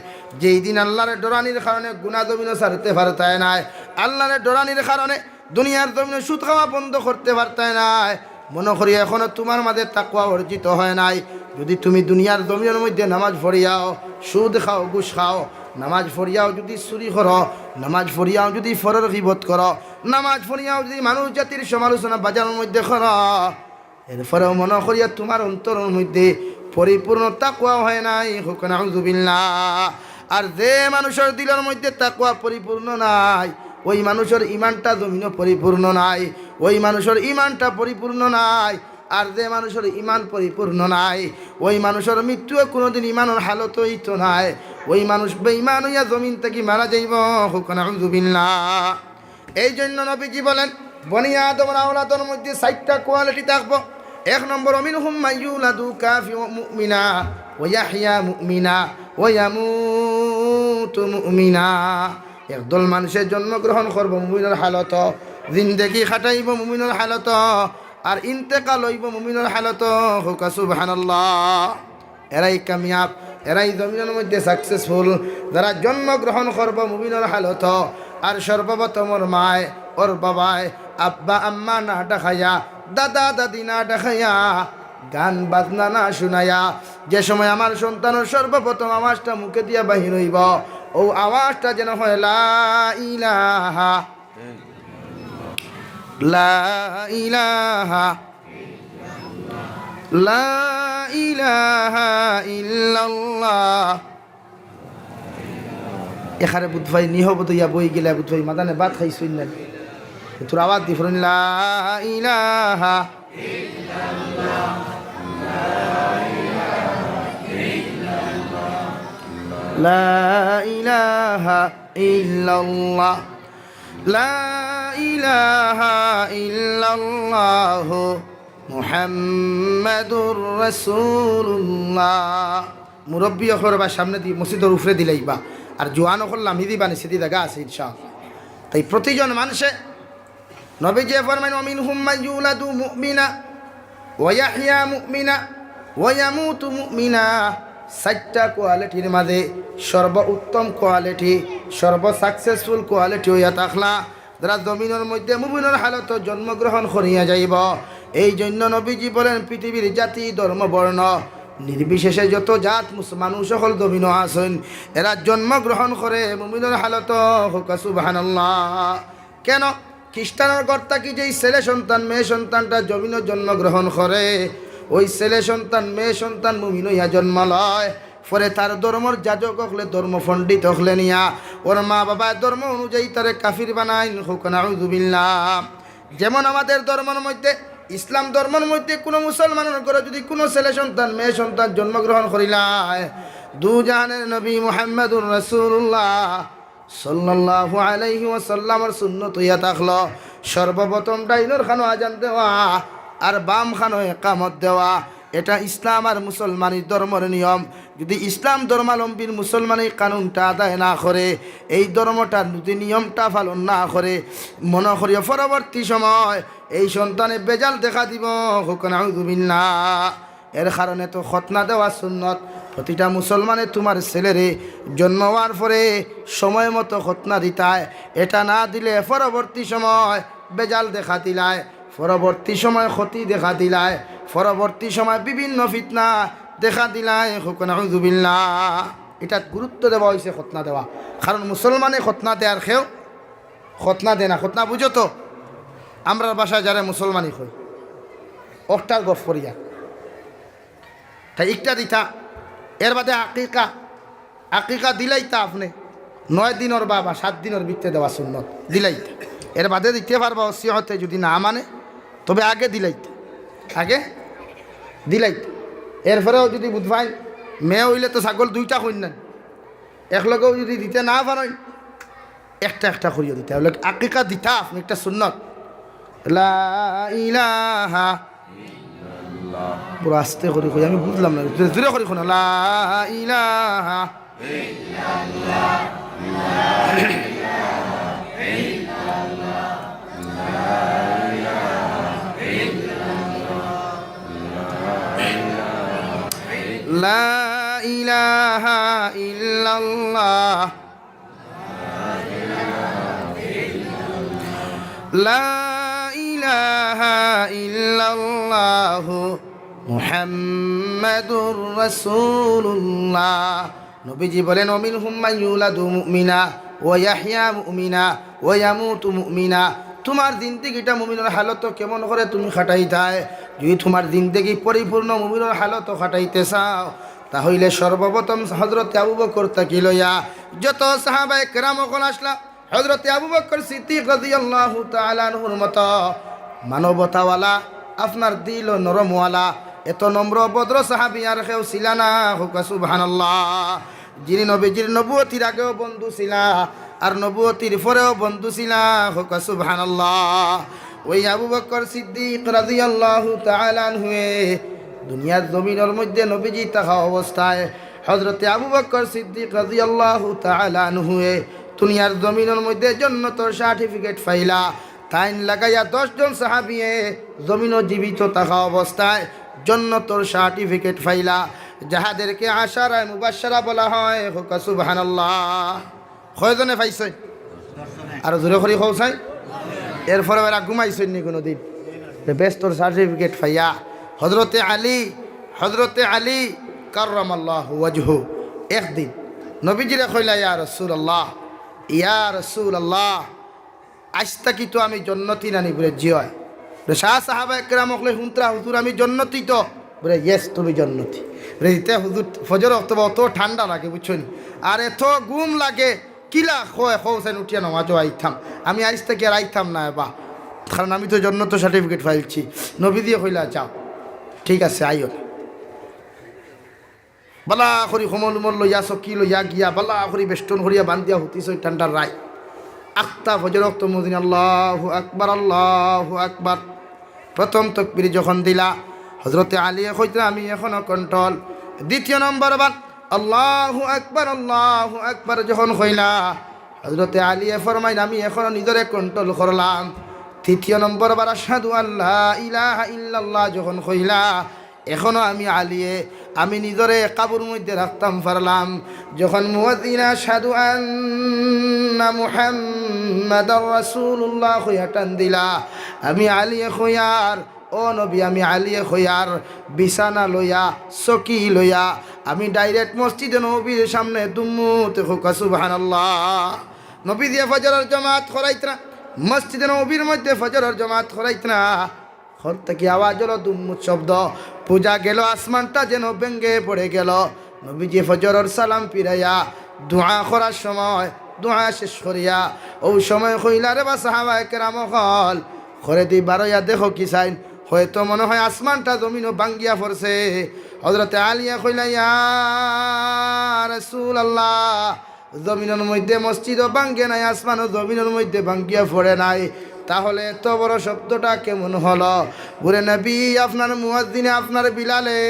যেই দিন আল্লাহর ডরানির কারণে গুনাহ জমিনও ছাড়তে পারতায় নাই, আল্লাহর ডরানির কারণে দুনিয়ার জমিনে সুদ খাওয়া বন্ধ করতে পারতায় নাই। মনে করি এখনো তোমার মাঝে তাকওয়া অর্জিত হয় নাই। যদি তুমি দুনিয়ার জমিনের মধ্যে নামাজ পড়িয়াও, সুদ খাও, ঘুষ খাও, নামাজ পড়িয়াও যদি চুরি করো, নামাজ পড়িয়াও যদি ফরর গীবত করো, নামাজ পড়িয়াও যদি মানুষ জাতির সমালোচনা বাজারের মধ্যে করো, এরপরেও মনে করিয়া তোমার অন্তরের মধ্যে পরিপূর্ণ তাকওয়া হয় নাই, হোক নাউযুবিল্লাহ। আর যে মানুষের দিলের মধ্যে তাকওয়া পরিপূর্ণ নাই, ওই মানুষের ইমানটা জমিনও পরিপূর্ণ নাই, ওই মানুষের ইমানটা পরিপূর্ণ নাই। আর যে মানুষের ইমান পরিপূর্ণ নাই, ওই মানুষের মৃত্যুও কোনোদিন ইমানের হালত হইতো নাই। ওই মানুষ বেঈমান হইয়া জমিন থেকে মারা যাইব, হোক নাউযুবিল্লাহ। এই জন্য নবীজি বলেন বনি আদমের আওলাদের মধ্যে 4টা কোয়ালিটি থাকবো। 1 নম্বর মিনহুম মাইয়ুলাদু কাফিরুম মুমিনা ওয়া ইয়াহইয়া মুমিনা ওয়া ইয়ামুতু মুমিনা। একদল মানুষের জন্মগ্রহণ করব মুমিনের হালত, জিন্দেগি খাটাইব মুমিনের হালত, আর ইন্তেকাল হইব মুমিনের হালত, হোক সুবহানাল্লাহ। এরাই কামিয়াব, এরাই জমিনের মধ্যে সাকসেসফুল, যারা জন্মগ্রহণ করব মুমিনের হালত। আর সর্বপ্রথম ওর মায়, ওর বাবায়, আব্বা আম্মা না ডাকাইয়া, দাদা দাদি না ডাকাইয়া, গান বাজনা না শুনাইয়া, যে সময় আমার সন্তানের সর্বপ্রথম আওয়াজটা মুখে দিয়া বাহির হইব, ও আওয়াজটা যেন হয় লা ইলাহা লা ইলাহা লা ইলাহা ইল্লাল্লাহ। এখানে বুধভাই নিহবত ইয়া বই গেলে বুধভাই মাদানে ভাত খাইছই না, তোর আওয়াজ দি ফরন লা ইলাহা ইল্লাল্লাহ লা ইলাহা ইল্লাল্লাহ লা ইলাহা ইল্লাল্লাহ মুহাম্মাদুর রাসূলুল্লাহ। মুরব্বী অখরবার সামনে দিয়ে মসজিদের উপরে দিলেইবা, আর জোয়ান অখরলাম হিদি বানি সেদি জায়গা আছে ইনশাআল্লাহ। তাই প্রতিজন মানুষে নবীজি ফরমাইন মিনহুম মাইয়ুলাদু মুমিনা ওয়া ইয়াহইয়া মুমিনা ওয়া ইয়ামুতু মুমিনা। 4টা কোয়ালিটির মাঝে সর্বোত্তম কোয়ালিটি, সর্ব সাকসেসফুল কোয়ালিটি হইয়া থাকলা যারা জমিনের মধ্যে মুমিনের হালত জন্মগ্রহণ করিয়া যাইব। এই জন্য নবীজি বলেন পৃথিবীর জাতি ধর্ম বর্ণ নির্বিশেষে যত জাত মানুষ সকল জমিন আসেন, এরা জন্মগ্রহণ করে মুমিনের হালত, হোক সুবহানাল্লাহ। কেন খ্রিস্টানের কর্তা কি যেই ছেলে সন্তান মেয়ে সন্তানটা জমিনে জন্মগ্রহণ করে, ওই ছেলে সন্তান মেয়ে সন্তান মুমিন হইয়া জন্ম লয়, পরে তার ধর্মর যাজক হলে ধর্ম পণ্ডিত হলে নিয়া ওর মা বাবা ধর্ম অনুযায়ী তারে কাফির বানায়, হোক নাউযুবিল্লাহ। যেমন আমাদের ধর্মের মধ্যে, ইসলাম ধর্মের মধ্যে কোনো মুসলমানের ঘরে যদি কোনো ছেলে সন্তান মেয়ে সন্তান জন্মগ্রহণ করিলায়, দু জাহানের নবী মুহাম্মদুর রাসূলুল্লাহ সাল্লাল্লাহু আলাইহি ওয়াসাল্লামের সুন্নত হইয়া থাকলো সর্বপ্রথম ডাইনোর খানো আজান দেওয়া আর বাম খানো একামত দেওয়া। এটা ইসলাম আর মুসলমানের ধর্মের নিয়ম। যদি ইসলাম ধর্মাবলম্বীর মুসলমান এই কানুনটা আদায় না করে, এই ধর্মটা যদি নিয়মটা পালন না করে, মনে করিয়া পরবর্তী সময় এই সন্তানে বেজাল দেখা দিব, হোক নাউযুবিল্লাহ। এর কারণে তো খতনা দেওয়া সুন্নত। প্রতিটা মুসলমানে তোমার ছেলেরে জন্ম হওয়ার পরে সময় মতো খতনা দিতায়, এটা না দিলে পরবর্তী সময় বেজাল দেখা দিলায়, পরবর্তী সময় ক্ষতি দেখা দিলায়, পরবর্তী সময় বিভিন্ন ফিতনা দেখা দিলায়, হোক নাউযুবিল্লাহ। এটা গুরুত্ব দেওয়া হয়েছে খতনা দেওয়া, কারণ মুসলমানে খতনা দেওয়ার খেয়েও খতনা দেয় না। খতনা বুঝো তো, আমরা বাসায় যারা মুসলমানই হই অক্টার গফ করিয়া তাই একটা দিতা। এর বাদে আকিকা, আকিকা দিলাইতা আপনি 9 দিনের বা 7 দিনের ভিতরে দেওয়া সুন্নত দিলাইতা। এর বাদে দিতে পারবা ওসিয়তে, যদি না মানে তবে আগে দিলাইতা, আগে দিলাইতা। এরপরেও যদি বুধবাই মেয়ে হইলে তো ছাগল 2টা কন্যা, একলগেও যদি দিতে না পারেন একটা একটা করিয়া দিতে হবে। আকিকা দিতা আপনি একটা সুন্নত। লা ইলাহা ইল্লাল্লাহ, পুরো আস্তে করে কই, আমি বুঝলাম না, জোরে করে শোনো। লা ইলাহা ইল্লাল্লাহ লা ইলাহা ইল্লাল্লাহ লা লা ইলাহা ইল্লাল্লাহ মুহাম্মাদুর রাসূলুল্লাহ। নবীজি বলেন ওমিনহুম মান ইউলাদু মুমিনা ওয়া ইয়াহইয়া মুমিনা ওয়া ইয়ামুতু মুমিনা। তোমার জিন্দেগিটা মুমিনের হালত কেমন করে তুমি খাটাইতায়? যদি তোমার জিন্দেগি পরিপূর্ণ মুমিনের হালত খাটাইতে চাও, তাহলে সর্বপ্রথম হযরতে আবু বকর তাকি লইয়া যত সাহাবায়ে কেরাম ওখান আসলা, হযরতে আবু বকর সিদ্দিক রাদিয়াল্লাহু তাআলা আনহুর মতো মানবতাওয়ালা, আপনার দিল নরমওয়ালা, এত নম্র ভদ্র সাহাবী আর কেউ ছিল না। হুকা সুবহানাল্লাহ। যিনি নবীজির নবুয়তির আগেও বন্ধু ছিলা আর নবুয়তির পরেও বন্ধু ছিলা। হুকা সুবহানাল্লাহ। ওই আবু বকর সিদ্দিক রাদিয়াল্লাহু তাআলা আনহু দুনিয়ার জমিনের মধ্যে নবীজি থাকা অবস্থায় হযরতে আবু বকর সিদ্দিক রাদিয়াল্লাহু তাআলা আনহু দুনিয়ার জমিনের মধ্যে জান্নাতের সার্টিফিকেট পাইলা। তাইন লাগাইয়া 10 জন সাহাবীয়ে জমিনও জীবিত থাকা অবস্থায় জান্নাতের সার্টিফিকেট পাইলা, যাহাদেরকে আশারায়ে মুবাশশারা বলা হয়। হুকা সুবহানাল্লাহ। কয়জনে পাইছে? আর জোরে করে কওছাই। এরপরে ওরা ঘুমাইছেন নি কোনোদিন? বেস্তর সার্টিফিকেট পাইয়া হযরতে আলী কাররামাল্লাহু ওয়াজহু একদিন নবীজিরে কইলা, ইয়া রাসূলুল্লাহ আজটা কি তো আমি জন্নতি নানি? বলে জি হয়। শাহ সাহাবা একরাম কইলে হুনত্রা হুজুর আমি জন্নতি তো? বলে ইয়েস তুমি জন্নতি। বলে ইতে হুজুর ফজর অত ঠান্ডা লাগে বুঝছেন, আর এত গুম লাগে, কিলা খোসেন উঠিয়া নামাজও আইতাম, আমি আজ থেকে আর আইতাম না বা, কারণ আমি তো জন্নত সার্টিফিকেট পাইছি। নবী দিয়ে কইলা যাও, ঠিক আছে আইও। বালা করি সমল উমল লইয়া চকি লইয়া গিয়া বালা করি বেষ্টন করিয়া বান্ধিয়া হুতিছ ঠান্ডার রায়। আখতা ফজর রক্ত মদিন আল্লাহু আকবার আল্লাহু আকবার। প্রথম তকবীর যখন দিলা হযরতে আলী কইতা আমি এখনো কন্ট্রোল। দ্বিতীয় নম্বর বার আল্লাহু আকবার যখন কইলা হযরতে আলী ফরমাইন আমি এখনো নিজরে কন্ট্রোল করলাম। তৃতীয় নম্বর বার আশহাদু আল্লা ইলাহা ইল্লাল্লাহ যখন কইলা এখনো আমি আলিয়ে আমি নিজরে কাবুর মধ্যে রাখতাম পারলাম। যখন মুয়াজ্জিন আশহাদু আন্না মুহাম্মাদার রাসূলুল্লাহ কইয়া টান দিলা, আমি আলিয়ে কইয়ার ও নবী আমি আলিয়ে কইয়ার বিছানা লইয়া চকি লইয়া আমি ডাইরেক্ট মসজিদে নবীর সামনে দুমুতে হুকা সুবহানাল্লাহ। নবী দিয়ে ফজরের জামাত করাইত না, মসজিদে নবীর মধ্যে ফজরের জামাত করাইত না। ঘর থেকে আওয়াজ হলো দুমুত শব্দ, পূজা গেল, আসমানটা যেন ভেঙ্গে পড়ে গেল। নবীজি ফজরের সালাম ফিরাইয়া দোয়া করার সময় দোয়া শেষ করিয়া ওই সময় কইলা রে বা সাহাবায়ে কেরাম হল ঘরে দি বারইয়া দেখো কি চাইন, হয়তো মনে হয় আসমানটা জমিনও ভাঙ্গিয়া পড়ছে। হযরতে আলিয়া কইলা ইয়া রাসূলুল্লাহ জমিনের মধ্যে মসজিদও ভাঙ্গে নাই, আসমানও জমিনের মধ্যে ভাঙ্গিয়া পড়ে নাই, তাহলে এত বড় শব্দটা কেমন হলো? বলে নবী আপনার মুয়াজ্জিনে আপনার বিলালে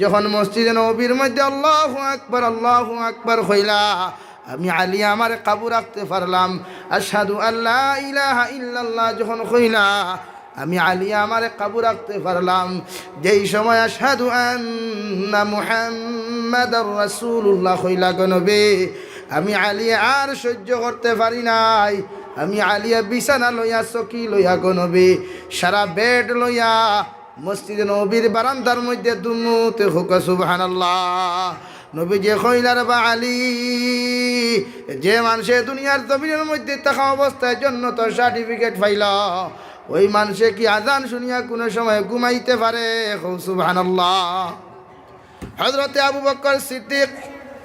যখন মসজিদে নবীর মধ্যে আল্লাহু আকবার কইলা আমি আলী আমার কাবু রাখতে পারলাম। আশহাদু আল্লা ইলাহা ইল্লাল্লাহ যখন কইলা আমি আলী আমার কাবু রাখতে পারলাম। যেই সময় আশহাদু আন্না মুহাম্মাদার রাসূলুল্লাহ কইলা গো নবী আমি আলী আর সহ্য করতে পারি নাই, আমি আলিয়া বিছানা লইয়া চকি লইয়া গো নবী সারা বেড লইয়া মসজিদে নবীর বারান্দার মধ্যে দুমুতে হুকা সুবহানাল্লাহ। নবী যে কইলার বা আলী যে মানুষে দুনিয়ার জমিনের মধ্যে থাকা অবস্থায় জন্য তো সার্টিফিকেট পাইল, ওই মানুষে কি আজান শুনিয়া কোনো সময় ঘুমাইতে পারে? সুবহানাল্লাহ। হযরতে আবু বকর সিদ্দিক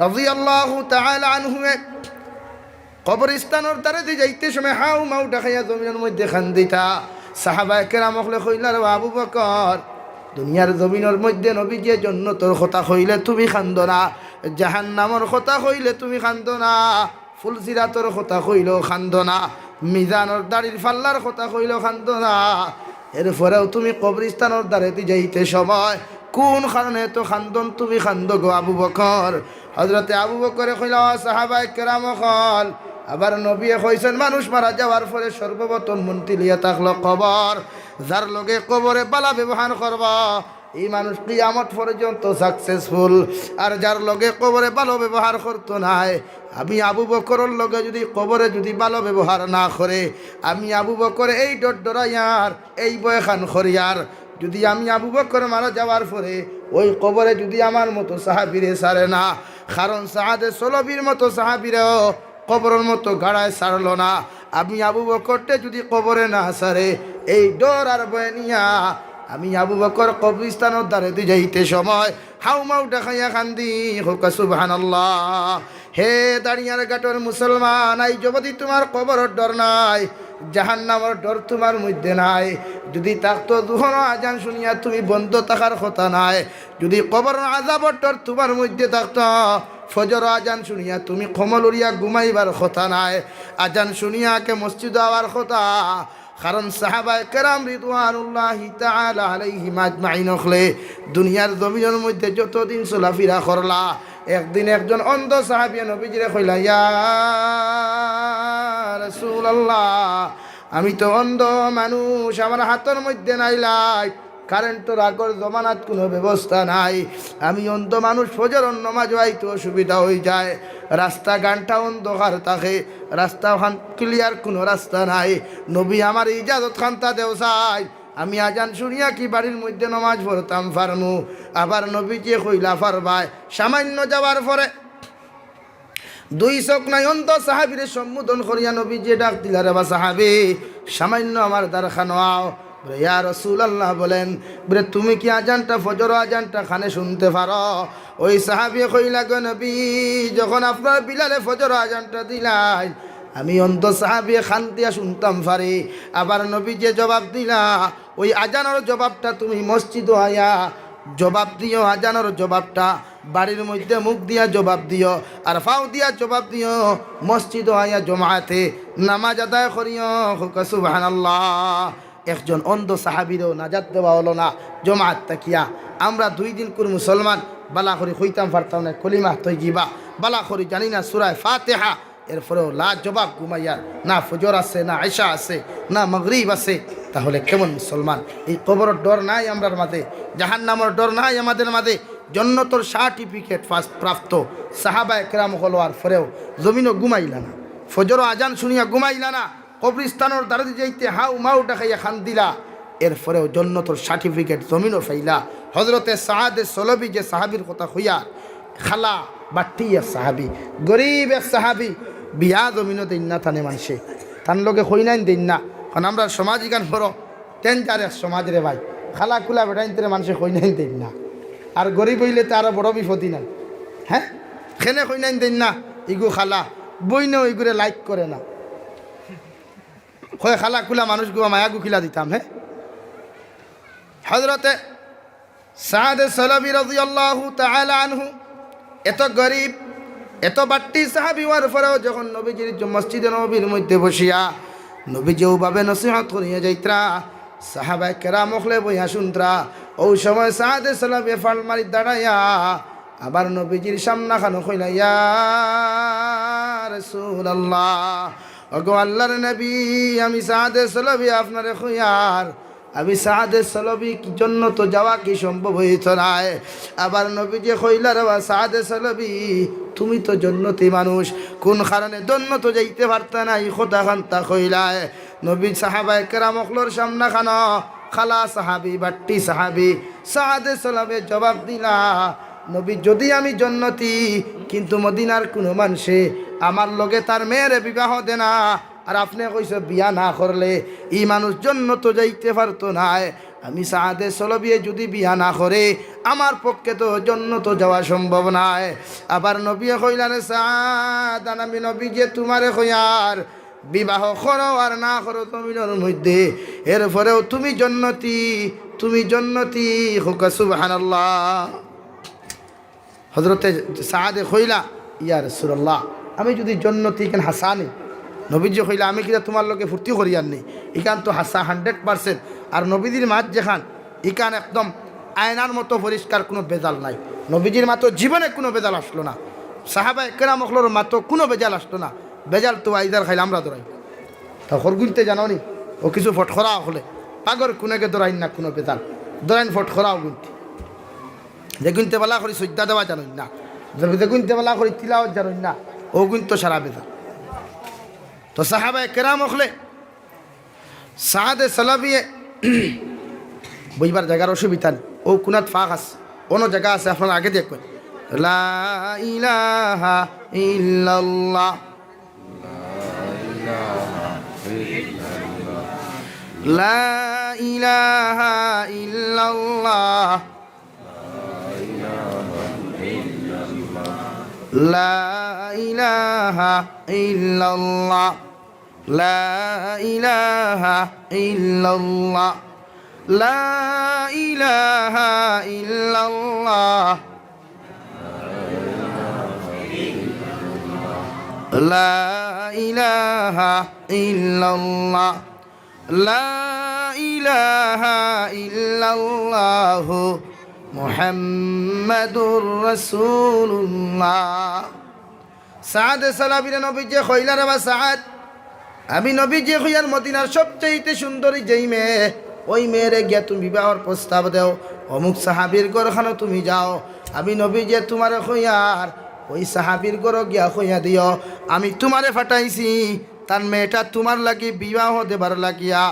রাদিয়াল্লাহু তাআলা আনহু কবরস্থানের দ্বারে দিয়ে যাইতে সময় হাউ মাউ ডাকাইয়া জমিনের মধ্যে খান্দিতা। সাহাবায়ে কেরাম কইলা রে আবু বকর দুনিয়ার জমিনের মধ্যে নবীজি জান্নাতের কথা কইলে তুমি খান্দো না, জাহান্নামের কথা কইলে তুমি খান্দো না, ফুলসিরাতের কথা কইলেও খান্দো না, মিজানের দাড়ির ফাল্লার কথা কইলেও খান্দো না। এরপরেও তুমি কবরস্থানের দ্বারে দিয়ে যাইতে সময় কোন কারণে তো খান্দন তুমি খান্দো গো আবু বকর? হযরতে আবু বকরে কইলা সাহাবায়ে কেরাম হল আবার নবী কইছেন মানুষ মারা যাওয়ার পরে সর্বপ্রথম মন্ত্রী লিয়া থাকলো কবর, যার লগে কবরে বালা ব্যবহার করবা এই মানুষ কিয়ামত পর্যন্ত সাকসেসফুল। আর যার লগে কবরে ভালো ব্যবহার করতো নাই, আমি আবু বকরের লগে যদি কবরে যদি ভালো ব্যবহার না করে, আমি আবু বকর এই ডরাইয়ার এই বয়খান খরিয়ার, যদি আমি আবু বকর মারা যাওয়ার পরে ওই কবরে যদি আমার মতো সাহাবীরে সারে না, কারণ সাহাদে সলবির মতো সাহাবীরাও কবরের মতো গাড়ায় সারলো না, আমি আবু বকরটে যদি কবরে না সারে এই ডর আর বয়ে নিয়া আমি আবু বকর কবরস্থানের দ্বারে দিয়ে যাইতে সময় হাউমাউ দেখাইয়া কান্দি হোকা সুবহানাল্লাহ। হে দাঁড়িয়ার গাটর মুসলমান, এই যদি তোমার কবরের ডর নাই, জাহান্নামের ডর তোমার মধ্যে নাই, যদি থাকতো দুহর আজান শুনিয়া তুমি বন্ধ থাকার কথা নাই, যদি কবর আযাবর ডর তোমার মধ্যে থাকতো ফজর আজান শুনিয়া তুমি কমল উড়িয়া ঘুমাইবার কথা নাই, আজান শুনিয়া কে মসজিদ আওয়ার কথা। কারণ সাহাবায়ে কেরাম রিদওয়ানুল্লাহি তাআলা আলাইহিম আজমাইন হলে দুনিয়ার জমিনের মধ্যে যতদিন চলাফেরা করলা, একদিন একজন অন্ধ সাহাবী নবীজিরে কইলা, ইয়া রাসূলুল্লাহ, আমি তো অন্ধ মানুষ, আমার হাতের মধ্যে নাই লাইট, কারেন্টের আগর জমানাত কোনো ব্যবস্থা নাই, আমি অন্ধ মানুষ, ফজর নামাজ হইতে অসুবিধা হয়ে যায়, রাস্তা গানটা অন্ধকার থাকে, রাস্তা ওখান ক্লিয়ার কোনো রাস্তা নাই, নবী আমার ইজাজত খান্তা দেও চাই, আমি আজান শুনিয়া কি বাড়ির মধ্যে নমাজ পড়তাম ফারমু। আবার নবীজি কইলা ফারবাই। সামান্য যাওয়ার পরে দুই চোখ নাই অন্ত সাহাবীরে সম্বোধন করিয়া নবীজি ডাক দিলা, রে বা সাহাবী, সামান্য আমার দ্বারখানো আও। ইয়া রাসূলুল্লাহ বলেন, বলে তুমি কি আজানটা ফজর আজানটা খানে শুনতে পারো? ওই সাহাবী কইলা, গো নবী, যখন আপনার বিলালে ফজর আজানটা দিলাই আমি অন্ত সাহাবী খান দিয়া শুনতাম পারি। আবার নবী যে জবাব দিলা, ওই আজানের জবাবটা তুমি মসজিদ আয়া জবাব দিও, আজানের জবাবটা বাড়ির মধ্যে মুখ দিয়া জবাব দিও, আর ফাও দিয়া জবাব দিও মসজিদ আয়া জমাতে নামাজ আদায় করিও। সুবহানাল্লাহ। একজন অন্ধ সাহাবীরও নাজাত দেওয়া হলো না জমাত তাকিয়া। আমরা 2 দিন কোন মুসলমান বালা করি হইতাম পারতাম না, কলিমা তৈজিবা বালা করি জানি না, সূরা ফাতিহা, এরপরেও লা জবাব ঘুমাইয়া, না ফজর আছে, না আশা আছে, না মাগরিব আছে, তাহলে কেমন মুসলমান? এই কবরের ডর নাই আমরার মাঝে, জাহান্নামের ডর নাই আমাদের মাঝে। জান্নাতের সার্টিফিকেট প্রাপ্ত সাহাবায়ে কেরাম হলোয়ার পরেও জমিনও ঘুমাইলা না, ফজর আজান শুনিয়া ঘুমাইলা না, কবরস্থানের দ্বারা যাইতে হাউ মাউ ডাকাইয়া খান দিলা, এরপরেও জান্নাতের সার্টিফিকেট জমিনও ফাইলা। হযরতে সাআদ সলবি যে সাহাবীর কথা হইয়া, খালা বাট্টি এক সাহাবী, গরিব এক সাহাবী, বিয়া জমিনও দেন না থানে মানুষে, তার লগে হইনাইন দেন না, কারণ আমরা সমাজ গান বড় টেনজার এক সমাজ রে ভাই, খালা খুলা বেটাইনতে মানুষে হইনাইন দেন না, আর গরিব হইলে তো আরো বড় বিপদই নাই। হ্যাঁ, খেনে হইনাইন দেন না, ইগু খালা বইনেও ইগুরে লাইক করে না, হয় খালা খুলা মানুষগুলো মায়াগু খিলা দিতাম। হ্যাঁ, হযরতে সাআদ সলবি রাদিয়াল্লাহু তাআলা আনহু এত গরিব এত বাট্টি সাহাবী হওয়ার পরেও যখন নবীজির মসজিদে নববীর মধ্যে বসিয়া নবীজি ওভাবে নসিহত করিয়া যাইত্রা, সাহাবায়ে কেরাম হলে বইয়া শুনত্রা, ওই সময় সাআদ সলবি ফাল মারি দাঁড়াইয়া আবার নবীজির সামনাখানো কইলা, ইয়া রাসূলুল্লাহ, ওগো আল্লাহর নবী, আমি সাআদ সলবি আপনারে কইয়ার, আমি সাআদ সলবি কি জন্য তো যাওয়া কি সম্ভব হইত নাই। আবার নবীজি কইলা, রে সাআদ সলবি, তুমি তো জন্নতি মানুষ, কোন কারণে জন্নত যাইতে পারতা না, এই কথা খান্তা কইলায়। নবী সাহাবায়ে কেরাম হলর সামনা খানো খালা সাহাবী বাট্টি সাহাবী সাআদ সলবি জবাব দিলা, নবী, যদি আমি জন্নতি, কিন্তু মদিনার কোনো মানুষে আমার লগে তার মেয়ের বিবাহ দে না, আর আপনি কইছে বিয়া না করলে এই মানুষ জন্নত যাইতে পারতো না। আমি সাআদ সলবি যদি বিয়া না করে আমার পক্ষে তো জন্নত যাওয়া সম্ভব নয়। আবার নবী কইলেন, সাআদ, আমি নবী যে তোমারে কইয়ার বিবাহ করো আর না করো জমিনের মধ্যে, এরপরেও তুমি জন্নতি, তুমি জন্নতি। সুবহানাল্লাহ। হযরতে সাআদে কইলা, ইয়া রাসূলুল্লাহ, আমি যদি জন্নতি কেন হাসানি? নবীজি কইলা, আমি কিনা তোমার লোকে ফুর্তি করিয়ার নেই, ইখান তো হাসা 100%। আর নবীজির মাত যেখান ইখান একদম আয়নার মতো পরিষ্কার, কোনো বেজাল নাই। নবীজির মাতো জীবনে কোনো বেজাল আসলো না, সাহাবায়ে কেরাম হলোর মাতো কোনো বেজাল আসলো না। বেজাল তো আইদার খাইলে আমরা দৌড়াই, তা হরগুনতে জানো নি, ও কিছু ফটখরা হলে পাগর কোনেকে দৌড়াইন না, কোনো বেজাল দৌড়াইন ফটখরাও গুনতে। যেগুনতে বেলা করি সজ্জা দেওয়া জানুন না, যেগুনতে বেলা করি তিলাওয়াত জানুন না, ও কিন্তু সারা বেদা। তো সাহাবায়ে কেরাম হলে সাহাদে সালাবিয়ে বইবার জায়গার অসুবিধা নেই, ও কুনাত ফাঁক আছে, অন্য জায়গা আছে, আপনারা আগে দেখবেন। লা ইলাহা ইল্লাল্লাহ, লা ইলাহা ইল্লাল্লাহ, লা ইলাহা ইল্লাল্লাহ, লা ইলাহা ইল্লাল্লাহ, লা ইলাহা ইল্লাল্লাহ, লা ইলাহা ইল্লাল্লাহ, লা ইলাহা ইল্লাল্লাহ মুহাম্মাদুর রাসূলুল্লাহ। সাদ সালাবিরে নবী যে কইলারে বা সাদ, আমি নবী যে কইয়ার মদিনার সবচেয়ে সুন্দরী যেই মেয়ে, ওই মেয়েরে গিয়া তুমি বিবাহর প্রস্তাব দেও, অমুক সাহাবীর ঘরখানে তুমি যাও, আমি নবী যে তোমারে কইয়ার ওই সাহাবীর ঘর গিয়া কইয়া দিও আমি তোমারে ফাটাইছি, তার মেয়েটা তোমার লাগি বিবাহ দেবার লাগিয়া।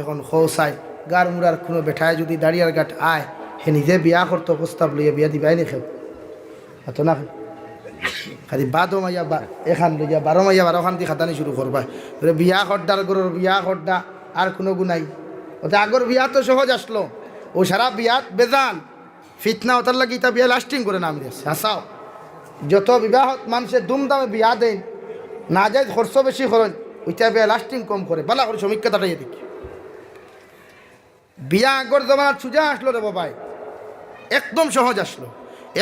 এখন খোসাই গার মুরার কোনো বেঠায় যদি দাঁড়িয়ার গাট আয়, হে নিজে বিয়া করতো প্রস্তাব লইয়া বিয়া দিবাই নি খেও এত না, খালি বাদো মাইয়া এখান লইয়া 12 মাইয়া 12 খান দিয়ে খাতানি শুরু করবা, বিয়া খড্ডার গরুর বিয়া খড্ডা আর কোনো গুনাই। ওতে আগর বিয়া তো সহজ আসলো, ও সারা বিয়াত বেজান ফিতনা, ওটার লাগি তা বিয়া লাস্টিং করে নাম দিয়েছে। হাসাও যত বিবাহত মানুষের দুমদামে বিয়া দেন, না যায় খরচ বেশি খরচ, ওইটা বিয়া লাস্টিং কম করে, বালা করে সমীক্ষাটাই দেখি। বিয়া আগর জমানার সুজা আসলো রে বাবাই, একদম সহজ আসলো।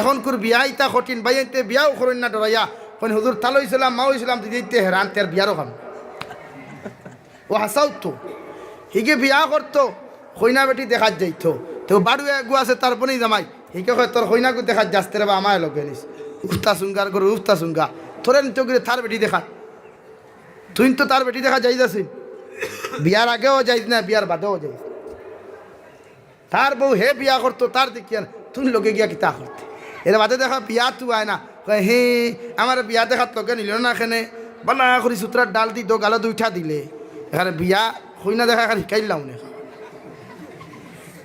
এখন কুর বিয়া ইতা কঠিন, বাইতে বিয়াও করেন না ডরাইয়া, কোন হুজুর তালো ইসলাম মাও ইসলাম দিতে হেরান তার বিয়ারও খান। ও হাসাও তো হিগে বিয়া করতো, কইনা বেটি দেখাত যাইতো, তো বাড়ু একগু আছে তারপরেই জামাই হিকে কয় তোর কইনাকু দেখাত যাস্তে রে বা আমায় লগে নিস, উফতা সুঙ্গার করে উফতা সুঙ্গা তোরেন তো করে তার বেটি দেখা, তুই তো তার বেটি দেখা যাই যাচ্ছিস, বিয়ার আগেও যাইস না বিয়ার বাদেও যাইস। তার বউ হে বিয়া করতো, তার দেখিয়া তুই লোকে গিয়া কিতা করতে, এর বাদে দেখা বিয়া তু আয় না, কয় হে আমার বিয়া দেখাত লোকে নিল না, এখানে বালা করি সুতরার ডাল দি দো গালো দুইটা দিলে, এখানে বিয়া কইনা দেখা এখানে শিকাইলাম না,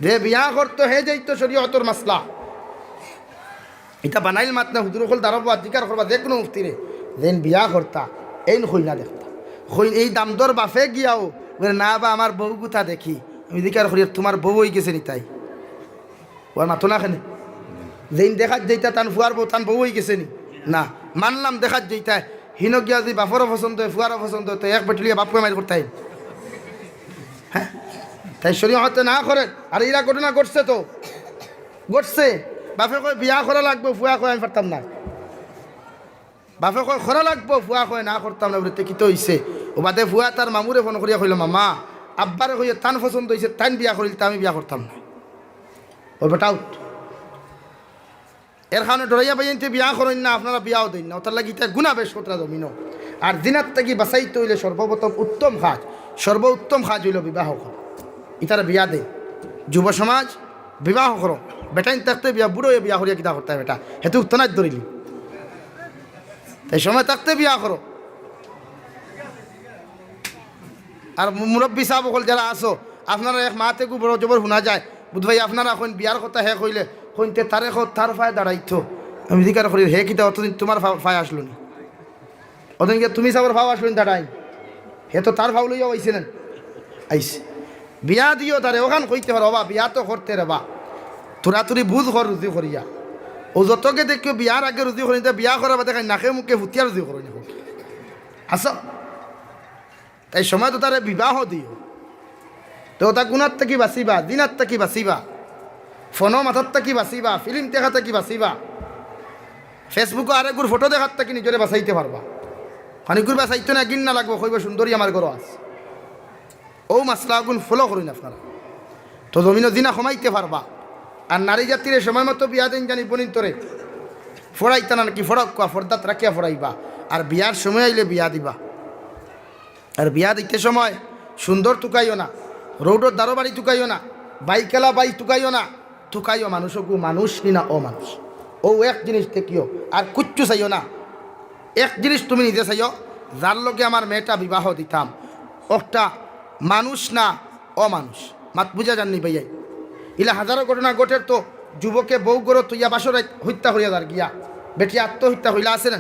যে বিয়া করতো হে যাইতো শরীয়তের মাসলা। এটা বানাইল মাত না, হুজুর হল দাঁড়াবো অধিকার করবা যে কোনো মুফতিরে, যেন বিয়া করতা এই কইনা দেখতা, এই দাম দর বাফে গিয়াও না বা আমার বউ গুথা দেখি আমি দিকার করি তোমার বউ হয়ে গেছে নি, তাই ওর মাথো না খেনে যেন দেখাত যেইটা তান ফুয়ার বউ তান বউ হয়ে গেছে নি, না মানলাম দেখাত যেইটা হিন গিয়া যদি বাপরও পছন্দ হয় ফুয়ারও পছন্দ হয়, তো এক বেটলিয়া বাপকে মারি করতে হ্যাঁ, তাই শরীয়তে না করে। আর এরা ঘটনা ঘটছে তো ঘটছে, বাপে কয় বিয়া করা লাগবো, ফুয়া কয় আমি পারতাম না, বাপে কয় খরা লাগবো, ফুয়া কয় না করতাম না, বলতে কিতো হইছে। ও বাদে ফুয়া তার মামুরে ফোন করিয়া কইল মামা আব্বারে কইয়া তান পছন্দ হয়েছে, তান বিয়া করিল, আমি বিয়া করতাম না, ও বেটা আউট। এর কারণে ডরাইয়া বাইতে বিয়া করেন না, আপনারা বিয়াও দেন না, ওটার লাগি এটা গুণা বেশ কতটা জমিনও। আর দিনার থেকে বাঁচাইতে হইলে সর্বপ্রথম উত্তম কাজ, সর্বোত্তম কাজ হইল বিবাহ করা। ইতারা বিয়া দে, যুব সমাজ বিবাহ করো, বেটাইন থাকতে বিয়া, বুড়ো বিয়া করিয়া কিতা করতে হয় বেটা, হেতু উত্তনায় ধরিলি, তাই সময় থাকতে বিয়া করো। আর মুরব্বী সাহেব হল যারা আসো, আপনারা এক মাতে গু বড় জবর শোনা যায়, বুধ ভাই আপনারা এখন বিয়ার কথা হে কইলে কইতে তারে তার ফায় দাঁড়াইতো, আমি দিকার করি হে কিতা অতদিন তোমার ফায় আসলো নি, অতদিনকে তুমি সাবর ভাও আসলো নি দাঁড়াই, হে তো তার ভাও লইয়াও আইছিলেন, আইসে বিয়া দিও তারে ওখান কইতে পারো বা বিয়া তো করতে রে বা তোরা তুরি বুঝ কর রুজি করিয়া, ও যতকে দেখিও বিয়ার আগে রুজি করি, বিয়া করা বাদে নাকে মুখে ফুটিয়া রুজি করি আস, তাই সময় তো তারে বিবাহ দিও, তো তা গুণার থাকি বাঁচিবা, দিনার থাকি বাঁচিবা, ফোনও মাথার থাকি বাঁচিবা, ফিল্ম দেখা থাকি বাঁচিবা, ফেসবুকে আরেকগুর ফটো দেখার থাকি নিজরে বাঁচাইতে পারবা, অনেকগুর বাঁচাইতে না গিন না লাগবো, কইব সুন্দরী আমার ঘর আছে, ও মাসলা গুণ ফলো করুন আপনারা, তো জমিনও দিনা কমাইতে পারবা। আর নারী জাতির সময় মতো বিয়া দিন জানি বনিন তোরে ফড়াইতা না নাকি ফড়ক ফর্দাত রাখিয়া ফড়াইবা, আর বিয়ার সময় আইলে বিয়া দিবা। আর বিয়া দিতে সময় সুন্দর টুকাইও না, রৌডর দারোবাড়ি টুকাইও না, বাইকেলা বাই টুকাইও না, থুকাইও মানুষকু মানুষ না অমানুষ, ও এক জিনিস দেখিও আর কুচ্ছু চাইও না। এক জিনিস তুমি নিজে চাইও, যার লগে আমার মেয়েটা বিবাহ দিতাম ওটা মানুষ না অমানুষ। মাত বুঝা যাননি ভাইয়াই, ইলা হাজারো ঘটনা ঘটের। তো যুবকে বউ গরো তুইয়া বাসরে হত্যা করিয়া যার গিয়া বেটি আত্মহত্যা হইলা আছে না।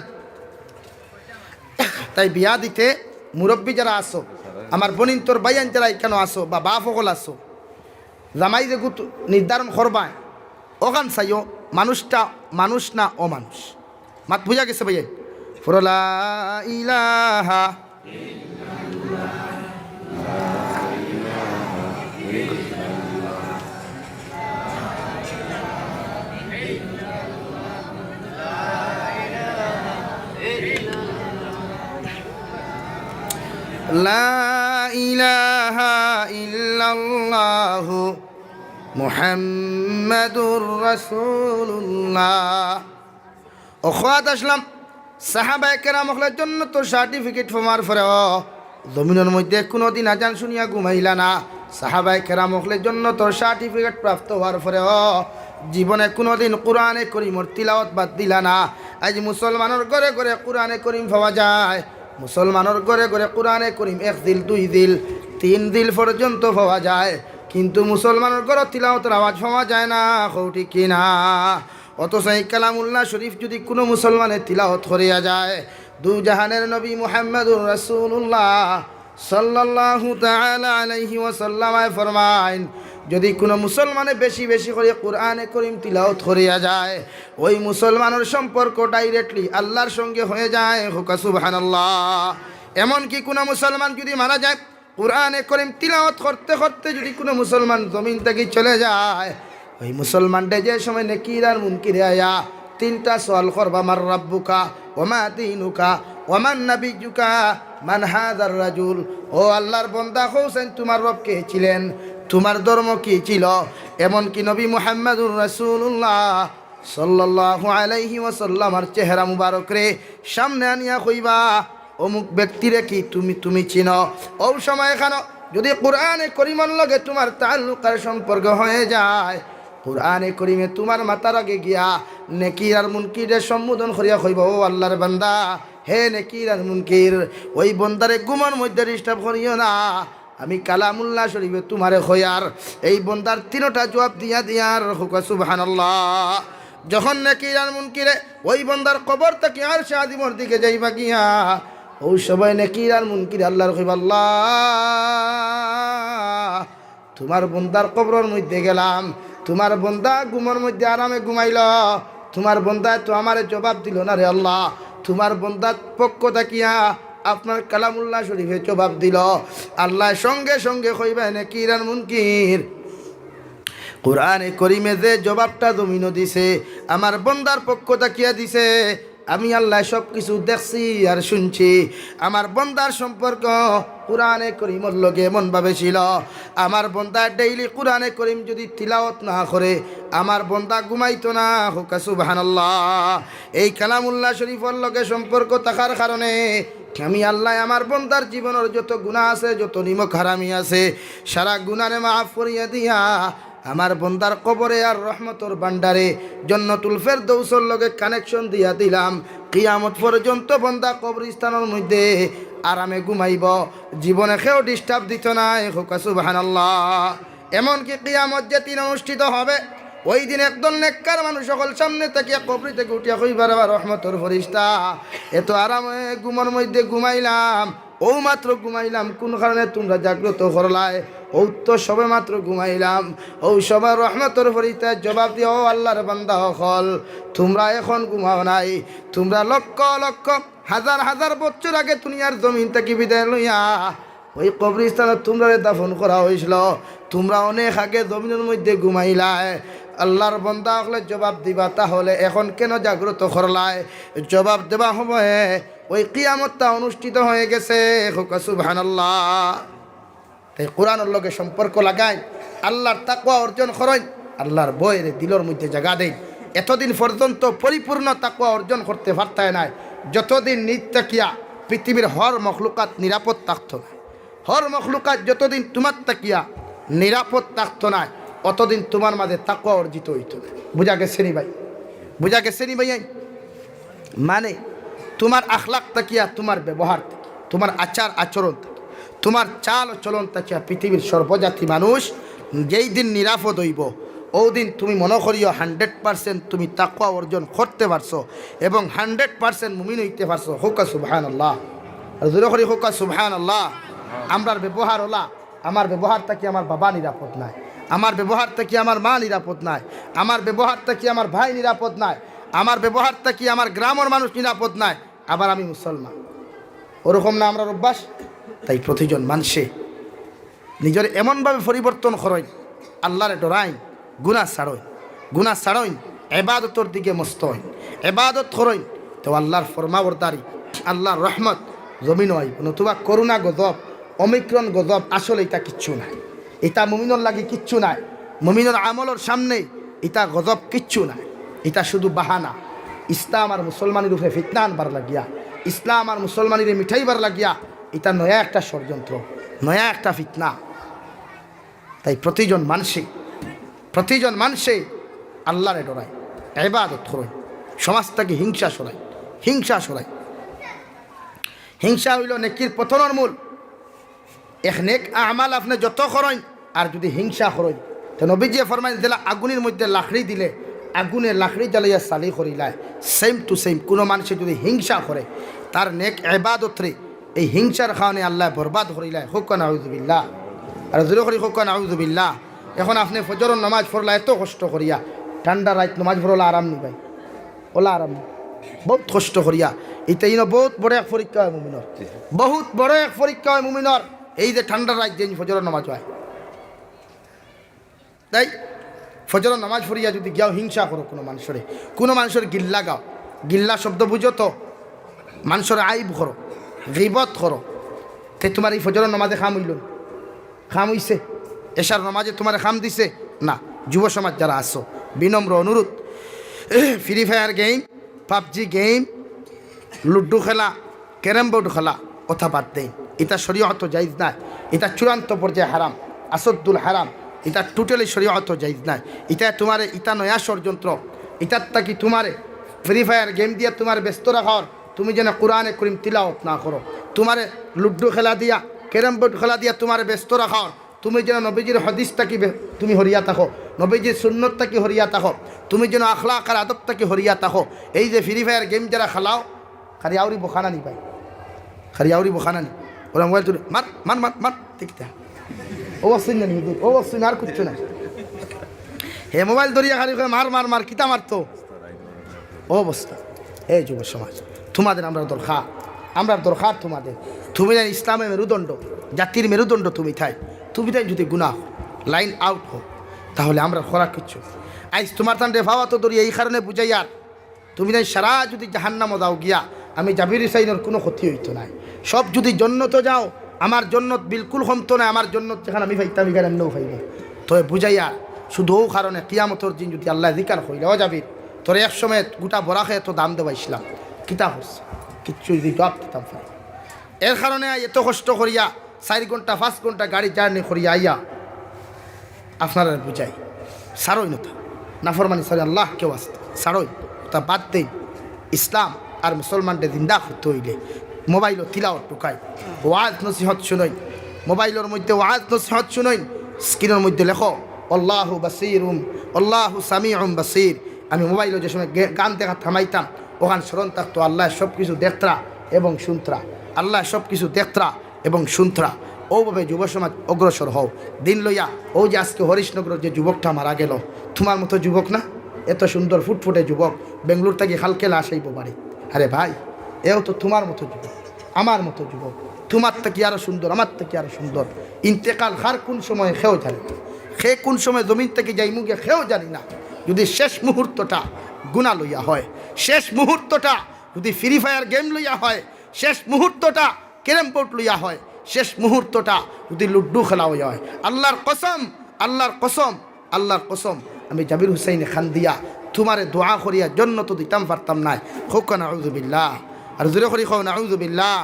তাই বিয়া দিতে মুরব্বী যারা আসো, আমার বোনিন তোর বাইয়ান যারা কেন আসো বা বাপ সকল আসো, জামাই যে গুত নির্ধারণ করবায় ওখান চাইও মানুষটা মানুষ না অমানুষ। মাত বুঝা গেছে ভাইয়াই। ফরলা ইলাহা লা ইলাহা ইল্লাল্লাহু মুহাম্মাদুর রাসূলুল্লাহ। ওখাত আসলাম সাহাবায়ে কেরামদের জন্য তো সার্টিফিকেট ফমার পরে জমিনের মধ্যে কোনো দিন আজান শুনিয়া ঘুমাইলা না। সাহাবায়ে কেরামদের জন্য তো সার্টিফিকেট প্রাপ্ত হওয়ার পরে জীবনে কোনো দিন কোরআনে করিমর তিলাওয়াত বাদ দিলা না। আজ মুসলমানের ঘরে ঘরে কোরআনে করিম পাওয়া যায়, মুসলমানের ঘরে ঘরে কোরআনে করিম 1 দিল 2 দিল 3 দিল পর্যন্ত পাওয়া যায়, কিন্তু মুসলমানের ঘরে তিলাওয়াতের আওয়াজ পাওয়া যায় না। কৌটি কিনা? অথচ এই কালামুল্লাহ শরীফ যদি কোনো মুসলমানের তিলাওয়াত করিয়া যায়, দু জাহানের নবী মুহাম্মদুর রাসূলুল্লাহ সাল্লাল্লাহু তাআলা আলাইহি ওয়াসাল্লাম ফরমাইন, যদি কোনো মুসলমানে বেশি বেশি করে কোরআনে করিম তিলাওয়াত করিয়া যায়, ওই মুসলমানের সম্পর্ক ডাইরেক্টলি আল্লাহর সঙ্গে হয়ে যায়। হুকা সুবহানাল্লাহ। এমনকি কোনো মুসলমান যদি মারা যায়, কোরআনে করিম তিলাওয়াত করতে করতে যদি কোনো মুসলমান জমিন থেকে চলে যায়, ওই মুসলমানটা যে সময় নেকির আর মুনকিরে আয়া 3টা সওয়াল করবা, মার রাব্বুকা ওমা দীনুকা ওমান নাবিয়্যুকা মান হাযার রাজুল। ও আল্লাহর বান্দা, হোসেন তোমার রব কে ছিলেন, তোমার ধর্ম কি ছিল? এমনকি নবী মুহাম্মদুর রাসূলুল্লাহ সাল্লাল্লাহু আলাইহি ওয়াসাল্লামের চেহারা মুবারক রে সামনে আনিয়া কইবা, অমুক ব্যক্তিরে কি তুমি চিনো? ও সময় এখানে যদি কোরআনে করিমের লগে তোমার তাল্লুকার সম্পর্ক হয়ে যায়, কোরআনে করিমে তোমার মাথার আগে গিয়া নেকির আর মুনকিরের সম্বোধন করিয়া কইবা, ও আল্লাহর বান্দা, হে নেকির আর মুনকির, ওই বন্দারে গুমার মধ্যে ডিস্টার্ব করিও না। আমি কালামুল্লাহ শরীফে তোমারে খয়ার এই বন্দার 3টা জবাব দিয়া দিয়ার। হুকা সুবহানাল্লাহ। যখন নেকির আর মুনকিরে ওই বন্দার কবর থেকে আর শাদিমর দিকে যাইবা গিয়া, ওই সবাই নেকির আর মুনকির আল্লাহর কইবা, আল্লাহ তোমার বন্দার কবরের মধ্যে গেলাম, তোমার বন্দা ঘুমের মধ্যে আরামে ঘুমাইল, তোমার বন্দায় তো আমারে জবাব দিল না রে আল্লাহ। তোমার বন্দার পক্ষ থাকিয়া আপনার কালামুল্লাহ শরীফে জবাব দিল। আল্লাহ সঙ্গে সঙ্গে কইবা, নেকির আর মুনকির কোরআনে করিমে যে জবাবটা জমিনও দিছে, আমার বন্দার পক্ষ থাকিয়া দিছে। আমি আল্লাহ সব কিছু দেখছি আর শুনছি। আমার বন্দার সম্পর্ক কোরআনে করিমর লগে এমনভাবে ছিল, আমার বন্দা ডেইলি কোরআনে করিম যদি তিলাওয়াত না করে, আমার বন্দা ঘুমাইতো না। হুকা সুবহানাল্লাহ। এই কালামুল্লাহ শরীফের লগে সম্পর্ক থাকার কারণে আমি আল্লাহ আমার বন্দার জীবনের যত গুনাহ আছে, যত নিমক হারামি আছে, সারা গুনারে মাফ করিয়া দিয়া আমার বন্দার কবরে আর রহমতর ভান্ডারে জান্নাতুল ফেরদৌসের লগে কানেকশন দিয়া দিলাম। কিয়ামত পর্যন্ত বন্দা কবরস্থানের মধ্যে আরামে ঘুমাইব, জীবনে কেউ ডিস্টার্ব দিত না। হুকা সুবহানাল্লাহ। এমনকি কিয়ামত যে দিন অনুষ্ঠিত হবে, ওই দিন একদল নেককার মানুষ সকল সামনে থেকে কবর থেকে উঠিয়া কইবার, রহমতর ফেরেশতা, এত আরামে ঘুমের মধ্যে ঘুমাইলাম, ও মাত্র ঘুমাইলাম, কোন কারণে তোমরা জাগ্রত করলাই? ও তো সবে মাত্র ঘুমাইলাম। ও সবার রহমতর ফেরেশতা জবাব দিয়ে, ও আল্লাহর বান্দা হল, তোমরা এখন ঘুমাও নাই, তোমরা লক্ষ লক্ষ হাজার হাজার বছর আগে দুনিয়ার জমিন থেকে বিদায় লইয়া ওই কবরস্থানে তোমরা দাফন করা হয়েছিল, তোমরা অনেক আগে জমিনের মধ্যে ঘুমাইলাই। আল্লাহর বান্দা হলে জবাব দিবা, তাহলে এখন কেন জাগ্রত করলাই? জবাব দেবা হবে, ওই কিয়ামতটা অনুষ্ঠিত হয়ে গেছে। হুকা সুবহানাল্লাহ। তাই কোরআনের লগে সম্পর্ক লাগাই, আল্লাহর তাকওয়া অর্জন করেন, আল্লাহর বইয়ের দিলের মধ্যে জায়গা দেন। এতদিন পর্যন্ত পরিপূর্ণ তাকওয়া অর্জন করতে পারতায় নাই যতদিন নিত্যাকিয়া পৃথিবীর হর মখলুকাত নিরাপদ থাকত না। হর মখলুকাত যতদিন তোমার তাকিয়া নিরাপদ থাকত না, অতদিন তোমার মাঝে তাকওয়া অর্জিত হইত না। বুঝা গেছে নি ভাই? বুঝা গেছে নি ভাই? মানে তোমার আখলাক তাকিয়া, তোমার ব্যবহার থেকে, তোমার আচার আচরণ থেকে, তোমার চাল ও চলন তাকিয়া পৃথিবীর সর্বজাতি মানুষ যেই দিন নিরাপদ হইব ওই দিন তুমি মনে করিও 100% তুমি তাকওয়া অর্জন করতে পারছো এবং 100% মুমিন হইতে পারছো। হোকা সুবহানাল্লাহ। আর জোরে করি হোকা সুবহানাল্লাহ। আমরার ব্যবহার হলা, আমার ব্যবহার থেকে আমার বাবা নিরাপদ নাই, আমার ব্যবহার থেকে আমার মা নিরাপদ নাই, আমার ব্যবহার থেকে আমার ভাই নিরাপদ নাই, আমার ব্যবহার থেকে আমার গ্রামের মানুষ নিরাপদ নাই, আবার আমি মুসলমান। ওরকম না আমরা অভ্যাস। তাই প্রতিজন মানুষে নিজের এমনভাবে পরিবর্তন করেন, আল্লাহরে ডরাইন, গুনাহ ছাড়ইন, গুনাহ ছাড়ইন, ইবাদতের দিকে মস্ত হইন, ইবাদত করেন, তো আল্লাহর ফরমাবরদারি, আল্লাহর রহমত জমিন হয়। নতুবা করুণা গজব, অমিক্রণ গজব, আসলে এটা কিচ্ছু নাই। এটা মুমিনের লাগি কিচ্ছু নাই। মুমিনের আমলের সামনে এটা গজব কিচ্ছু নাই। এটা শুধু বাহানা। ইসলাম আর মুসলমানের রূপে ফিতনা আনবার লাগিয়া, ইসলাম আর মুসলমানের মিঠাইবার লাগিয়া এটা নয়া একটা ষড়যন্ত্র, নয়া একটা ফিতনা। তাই প্রতিজন মানুষে আল্লাহরে ডরায়, ইবাদত করেন, সমাজ থেকে হিংসা সরায়, হিংসা সরায়। হিংসা হইল নেকির পতনের মূল। এক নেক আমাল আপনি যত করেন আর যদি হিংসা করেন, তো নবীজি ফরমাইন দিলা আগুনের মধ্যে লাকড়ি দিলে আগুনে লাকড়ি জ্বালাইয়া সালি করিলায়, সেম টু সেম কোনো মানুষে যদি হিংসা করে তার নেক ইবাদত রে এই হিংসার কারণে আল্লাহ বরবাদ করিলায়। হোক নাউযুবিল্লাহ। আর জোরে করি হোক নাউযুবিল্লাহ। এখন আপনি ফজরের নামাজ পড়লা এত কষ্ট করিয়া, ঠান্ডা রাত নামাজ পড়লা আরাম নি ভাই, ওলা আরাম নি, বহুত কষ্ট করিয়া। এটা বহুত বড় এক পরীক্ষা হয় মুমিনর, বহুত বড় এক পরীক্ষা হয় মুমিনর। এই যে ঠান্ডা রাত যে ফজরের নামাজ হয়, তাই ফজরের নামাজ পড়িয়া যদি গিয়াও হিংসা করো কোনো মানুষের গিল্লা গাও, গিল্লা শব্দ বুঝো তো, মানুষের আইব করো, গীবত করো, তে তোমার এই ফজরের নামাজে খাম হইল? খাম হইছে? এশার নামাজে তোমার খাম দিছে না? যুব সমাজ যারা আসো, বিনম্র অনুরোধ, free fire game, PUBG game, ludo খেলা, ক্যারাম বোর্ড খেলা কথা বাদ দেন। এটা শরীয়ত জায়েজ নাই, এটা চূড়ান্ত পর্যায়ে হারাম, আসদ্দুল হারাম। এটা টোটালি শরীয়ত জায়েজ নাই। এটা তোমারে এটা নয়া ষড়যন্ত্র। এটার তাকি তোমারে ফ্রি ফায়ার গেম দিয়া তোমার ব্যস্ত রাখার, তুমি যেন কোরআনে করিম তিলাওয়াত না করো, তোমারে লুডু খেলা দিয়া, ক্যারাম বোর্ড খেলা দিয়া তোমার ব্যস্ত রাখার, তুমি যেন নবীজির হদিসটাকে তুমি হরিয়া থাকো, নবীজির সুন্নতটাকে হরিয়া থাকো, তুমি যেন আখলাক আর আদবটাকে হরিয়া থাকো। এই যে ফ্রি ফায়ার গেম যারা খেলাও, খালি আউরি বোখানা নি ভাই, খালি আউরি বোখানা নি। ওরা মোবাইল তুলে মার মার মার মার দেখতে ও বসুন না, ও বসুন আর কিচ্ছু না। হে মোবাইল ধরিয়া খালি মার মার মার কিতা মারতো ও অবস্থা। এই যুব সমাজ তোমাদের আমরা দরকার তোমাদের। তুমি জানি ইসলামের মেরুদণ্ড, জাতির মেরুদণ্ড তুমি তুমি তাই যদি গুনাহ লাইন আউট হোক তাহলে আমরা খোরাক কিচ্ছু। আইস তোমার তান্ডে ভাবা তো ধরি এই কারণে বুঝাই, আর তুমি তাই সারা যদি জাহান্নামে দাও গিয়া আমি জাবির হুসাইনের কোনো ক্ষতি হইতো নাই। সব যদি জন্নত যাও, আমার জন্নত বিলকুল কমতো না, আমার জন্নত যেখানে আমি ভাইতাম এখানে আমিও ভাইব। তো বুঝাইয়া শুধু ও কারণে কিয়ামতর দিন যদি আল্লাহ জিকার হইলে ও যাবি তোর এক সময় গোটা বরা খেয়ে তো দাম দেওয়া ইসলাম কিতা হচ্ছে কিচ্ছু যদি জবাব দিতাম। এর কারণে এত কষ্ট করিয়া 4 ঘন্টা 5 ঘন্টা গাড়ি জার্নি করিয়া আইয়া আপনারা বুঝাই সারই নতা নাফরমানি সারি আল্লাহ কেউ আসতে সারই তা বাদ দেই। ইসলাম আর মুসলমানদের জিন্দা করতে হইলে মোবাইলও তিলাও টুকাই, ওয়াজ নসিহত শুনই, মোবাইলের মধ্যে ওয়াজ নসিহত শুনই, স্ক্রিনের মধ্যে লেখো আল্লাহু বাসীরুম আল্লাহু সামিউম বাসীর। আমি মোবাইলে যে সময় গান দেখা থামাইতাম ওখান স্মরণ থাকতো আল্লাহ সব কিছু দেখতরা এবং শুনতরা, আল্লাহ সব কিছু দেখতরা এবং শুনতরা। ওভাবে যুব সমাজ অগ্রসর হও দিন লইয়া। ও যে আজকে হরিশনগরের যে যুবকটা মারা গেল, তোমার মতো যুবক না, এত সুন্দর ফুটফুটে যুবক, বেঙ্গলোর থেকে হালকেলা আসাইব বাড়ি। আরে ভাই, এও তো তোমার মতো যুবক, আমার মতো যুবক, তোমার থেকে আরো সুন্দর, আমার থেকে আরো সুন্দর। ইন্তেকাল হার কোন সময় খেয়েও জানি না, খেয়ে কোন সময় জমিন থেকে যাই মুখে খেয়েও জানি না। যদি শেষ মুহূর্তটা গুণা লইয়া হয়, শেষ মুহূর্তটা যদি ফ্রি ফায়ার গেম লইয়া হয়, শেষ মুহূর্তটা ক্যারাম বোর্ড লইয়া হয়, শেষ মুহূর্তটা যদি লুড্ডু খেলা হইয়া হয়, আল্লাহর কসম, আল্লাহর কসম, আল্লাহর কসম, আমি জাবির হুসাইন খান দিয়া তোমারে দোয়া করিয়া জন্য তো দিতাম পারতাম নাই। হোক নাউযুবিল্লাহ। আর জোরে করি খাও নাউযুবিল্লাহ।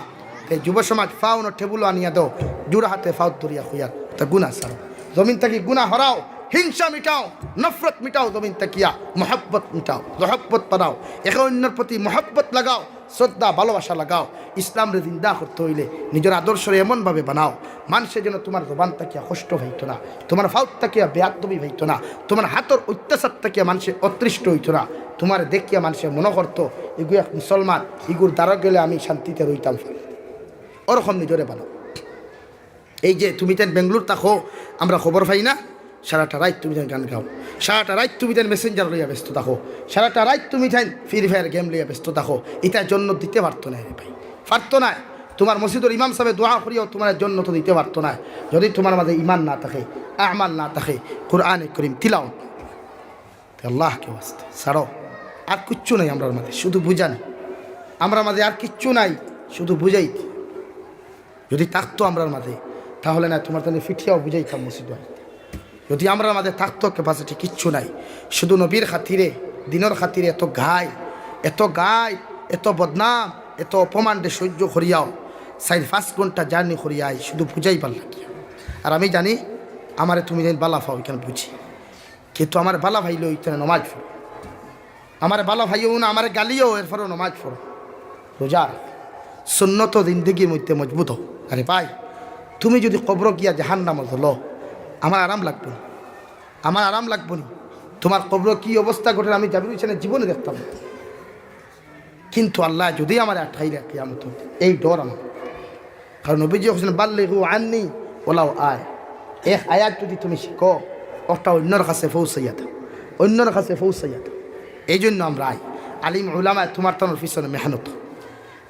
এই যুব সমাজ ফাউন টেবুল আনিয়া দাও, জোড়া হাতে ফাউত ধরিয়া খুইয়া তা গুণা সারো, জমিন থেকে গুণা হরাও, হিংসা মিটাও, নফরত মিটাও, জমিন তাকিয়া মহব্বত মিটাও, মহব্বত বানাও, একে অন্যের প্রতি মহব্বত লাগাও, শ্রদ্ধা ভালোবাসা লাগাও। ইসলামরে জিন্দা করতে হইলে নিজের আদর্শরে এমনভাবে বানাও মানুষে যেন তোমার জবান তাকিয়া কষ্ট হইতো না, তোমার ফাউত তাকিয়া বেয়াদবি হইতো না, তোমার হাতর অত্যাচার তাকিয়া মানুষের অতৃষ্ট হইতো না, তোমার দেখিয়া মানুষের মনে করতো এগু এক মুসলমান, এগুর দ্বারা গেলে আমি শান্তিতে রইতাম। ওরকম নিজরে বানাও। এই যে তুমি তেন বেঙ্গলোর থাকো, আমরা খবর পাই না, সারাটা রাত তুমি তেন গান গাও, সারাটা রাত তুমি তেন মেসেঞ্জার লইয়া ব্যস্ত থাকো, সারাটা রাত তুমি তেন ফ্রি ফায়ার গেম লইয়া ব্যস্ত থাকো। এটার জন্য দিতে পারতো না রে ভাই, পারতো না। তোমার মসজিদের ইমাম সাহেব দোয়া করিয়াও তোমার জন্য তো দিতে পারতো না, যদি তোমার মাঝে ইমান না থাকে, আমাল না থাকে, কুরআনে করিম তিলাওয়াত। আল্লাহকে ওয়াস্তে ছাড়ো, আর কিচ্ছু নাই আমরার মাঝে, শুধু বুঝান। আমরা মাঝে আর কিচ্ছু নাই, শুধু বুঝাইতে। যদি থাকতো আমরার মাঝে তাহলে না তোমার তাহলে ফিঠিয়াও বুঝাইতাম মসজিদ। যদি আমরা মাঝে থাকতো ক্যাপাসিটি কিচ্ছু নাই, শুধু নবীর খাতিরে, দিনের খাতিরে এত গায়, এত গায়, এত বদনাম, এত অপমানকে সহ্য করিয়াও 4-5 ঘন্টা জার্নি করিয়াই শুধু বুঝাই পারলাম। আর আমি জানি আমারে তুমি যেন বালা পাও এখানে বুঝি, কিন্তু আমার বালা ভাইলেও এখানে নমাজ পড়ো, আমার বালা ভাইও না আমার গালিও এরপরেও নমাজ পড়ো, রোজা সুন্নত জিন্দগির মধ্যে মজবুত হো। আরে ভাই তুমি যদি কবর গিয়া জাহান্নামে হলো, আমার আরাম লাগবে না, আমার আরাম লাগবে না। তোমার কবর কী অবস্থা ঘটে আমি জাবির হোসেনের জীবনে দেখতাম, কিন্তু আল্লাহ যদি আমার আঠাই রাখি আমার তো এই ডর আমার। কারণ নবীজি হোসেন বাল্লিগু আননি ওলাও আয়, এক আয়াত যদি তুমি শিখো ওটা অন্যর কাছে পৌঁছাইয়া দাও, অন্যর কাছে পৌঁছাইয়া দাও। এই জন্য আমরা আই আলিম উলামা তোমার তনোর পিছনে মেহনত।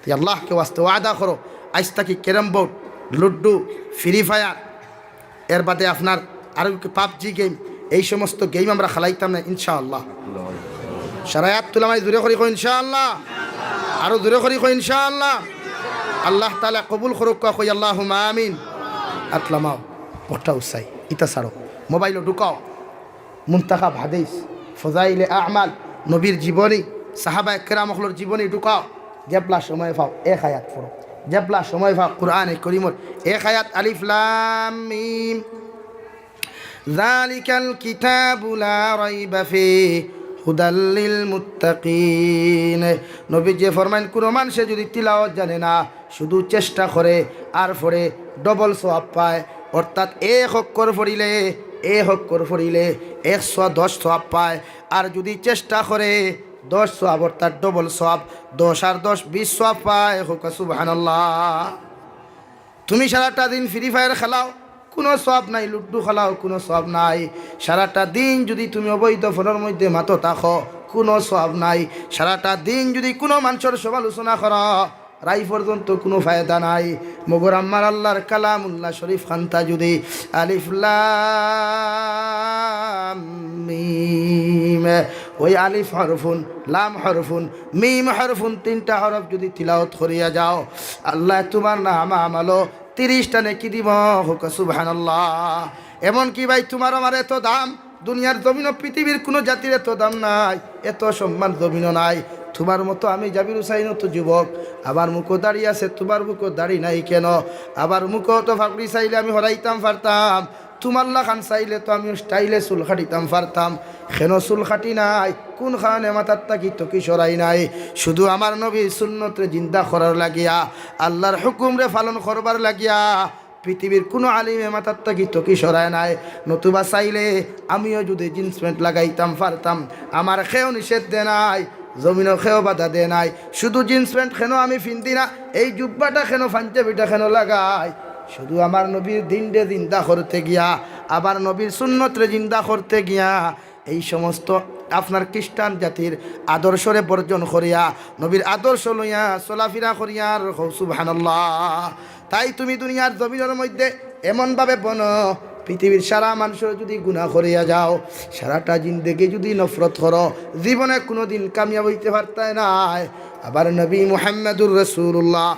তো আল্লাহকে ওয়াস্তে ওয়াদা করো, আজ তাকি ক্যারাম বোর্ড, লুড্ডু, ফ্রি ফায়ার, এর বাদে আপনার আরও পাবজি গেম, এই সমস্ত গেম আমরা খেলাইতাম না ইনশাআল্লাহ। সারায়াত তুলামাই জোরে করি কো ইনশাআল্লাহ, আরও জোরে করি কো ইনশাআল্লাহ। আল্লাহ তাআলা কবুল করুক কই আল্লাহুম্মা আমিন। আতলামাও ওটা উসাই ইতা ছাড়ো, মোবাইলও ঢুকাও মুনতাখাব হাদিস, ফজাইলে আমাল, নবীর জীবনী, সাহাবায়ে কেরামগুলোর জীবনী ঢুকাও। যেবলা সময় পাও এক আয়াত পড়ো, যেবলা সময় পাও কুরআনে কারীমের এক আয়াত আলিফ লাম মিম যালিকাল কিতাবু লা রাইবা ফিহি হুদাল লিল মুত্তাকিন। নবীজি ফরমান কোন মানুষে যদি তিলাওয়াত জানে না, শুধু চেষ্টা করে আর পড়ে ডবল সওয়াব পায়। অর্থাৎ এক অক্ষর পড়িলে 110 সওয়াব পায়, আর যদি চেষ্টা করে 10 সওয়াব অর্থাৎ ডবল সওয়াব, 10 আর 10 20 সওয়াব পায়। হোক সুবহানাল্লাহ। তুমি সারাটা দিন ফ্রি ফায়ার খেলাও, কোনো সওয়াব নাই, লুড্ডু খেলাও, কোনো সওয়াব নাই। সারাটা দিন যদি তুমি অবৈধ ফোনের মধ্যে মাতো থাকো, কোনো সওয়াব নাই। সারাটা দিন যদি কোনো মানুষের সমালোচনা করো, রাই পর্যন্ত কোনো ফায়দা নাই। মগর আম্মার আল্লাহর কালামুল্লাহ শরীফ খান্তা যদি আলিফ লাম মিম, ওই আলিফ হরফুন, লাম হরফুন, মিম হরফুন, 3টা হরফ যদি তিলাওয়াত করিয়া যাও, আল্লাহ তোমার নাম আমালো 30টা নেকি দিব। হোক সুবহানাল্লাহ। এমন কি ভাই তোমার আমার এত দাম, দুনিয়ার জমিন পৃথিবীর কোনো জাতির এত দাম নাই, এত সম্মান জমিনও নাই। তোমার মতো আমি জাবির হুসাইন তো যুবক, আবার মুখো দাড়ি আছে, তোমার মুখো দাড়ি নাই কেন? আবার মুখো তো ফাঁকড়ি চাইলে আমি হরাইতাম পারতাম, তোমার লাখান চাইলে তো আমি স্টাইলে চুল খাটিতাম পারতাম। কেন চুল খাটি নাই? কোন খানে মাথার তাকি তো কি সরাই নাই? শুধু আমার নবীর সুন্নতরে জিন্দা করার লাগিয়া, আল্লাহর হুকুমরে পালন করবার লাগিয়া পৃথিবীর কোনো আলিমে মাথার তাকি তো কি সরায় নাই। নতুবা চাইলে আমিও যদি জিন্স প্যান্ট লাগাইতাম পারতাম, আমার খেয়েও নিষেধ দে নাই, জমিনও খেয়েও বাধা দে নাই। শুধু জিন্স প্যান্ট কেন আমি ফিনতি না, এই জুব্বাটা কেন, পাঞ্জাবিটা কেন লাগাই? শুধু আমার নবীর দিনরে জিন্দা করতে গিয়া, আবার নবীর সুন্নতরে জিন্দা করতে গিয়া এই সমস্ত আপনার খ্রিস্টান জাতির আদর্শরে বর্জন করিয়া নবীর আদর্শ লইয়া চলাফেরা করিয়ার সুবহানাল্লাহ। তাই তুমি দুনিয়ার জমিনের মধ্যে এমনভাবে বনো, পৃথিবীর সারা মানুষের যদি গুনাহ করিয়া যাও, সারাটা জিন্দেগি যদি নফরত করো, জীবনে কোনো দিন কামিয়াব হইতে পারতাই নাই। আবার নবী মুহাম্মদুর রাসূলুল্লাহ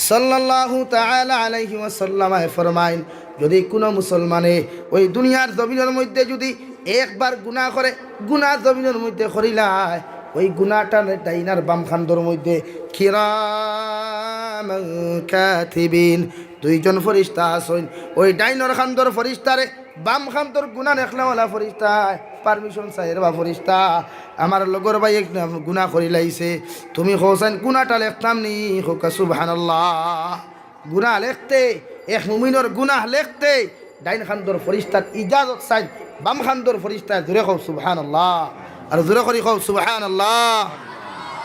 সাল্লাল্লাহু তাআলা আলাইহি ওয়াসাল্লাম ফরমাইন, যদি কোনো মুসলমানে ওই দুনিয়ার জমিনের মধ্যে যদি একবার গুনাহ করে, গুনাহ জমিনের মধ্যে করিলায়, ওই গুনাহটা ডাইনার বাম খান্দর মধ্যে কিরামান কাতিবিন, 2জন ফেরেশতা আছেন, ওই ডাইনার খান্দর ফেরেশতারে বাম খান তোর গুণা নেখলাওয়ালা ফরিস্তা পারমিশন চাইর বা ফরিস্তা আমার লগর ভাই এক গুণা করি লাইছে তুমি হোসেন গুণাটা লেখতাম নি হোকা সুবহানাল্লাহ গুণা লেখতে এক মুমিনের গুণা লেখতে ডাইন খান্দর ফরিস্তার ইজাজত চাই বাম খান্দর ফরিস্তায় জোরে কও সুবহানাল্লাহ আর জোরে করি কও সুবহানাল্লাহ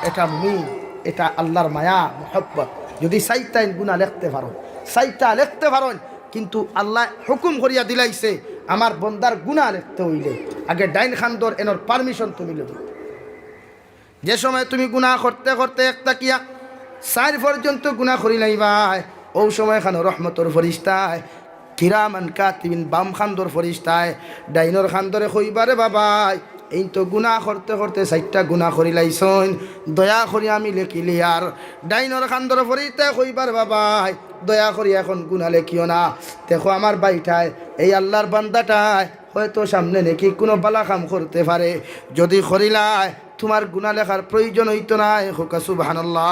এটা মুমিন এটা আল্লাহর মায়া মোহব্বত যদি সাইতাইন গুণা লিখতে পারো সাইতা লিখতে পারো কিন্তু আল্লাহ হুকুম করিয়া দিলাইছে আমার বন্দার গুণা লিখতে হইলে আগে ডাইন খান্দর এনর পারমিশন তুমি লবি যে সময় তুমি গুণা করতে করতে একটা কিয়া 4 পর্যন্ত গুণা করি লাইবাই ও সময় খানো রহমতর ফরিস্তায় কিরামান কাতিবিন বাম খান্দর ফরিস্তায় ডাইনর খান্দরে কইবারে বাবাই এই তো গুণা করতে করতে 4টা গুণা করি লাইছন দয়া করি আমি লেখিলি আর ডাইনর খান্দর ফরিস্তায় কইবার বাবাই দয়া করি এখন গুণা লেখিও না দেখো আমার বাইটায় এই আল্লাহর বান্দাটায় হয়তো সামনে নাকি কোনো বালা কাম করতে পারে যদি করিলায় তোমার গুণা লেখার প্রয়োজন হইতো না হোকা সুবহানাল্লাহ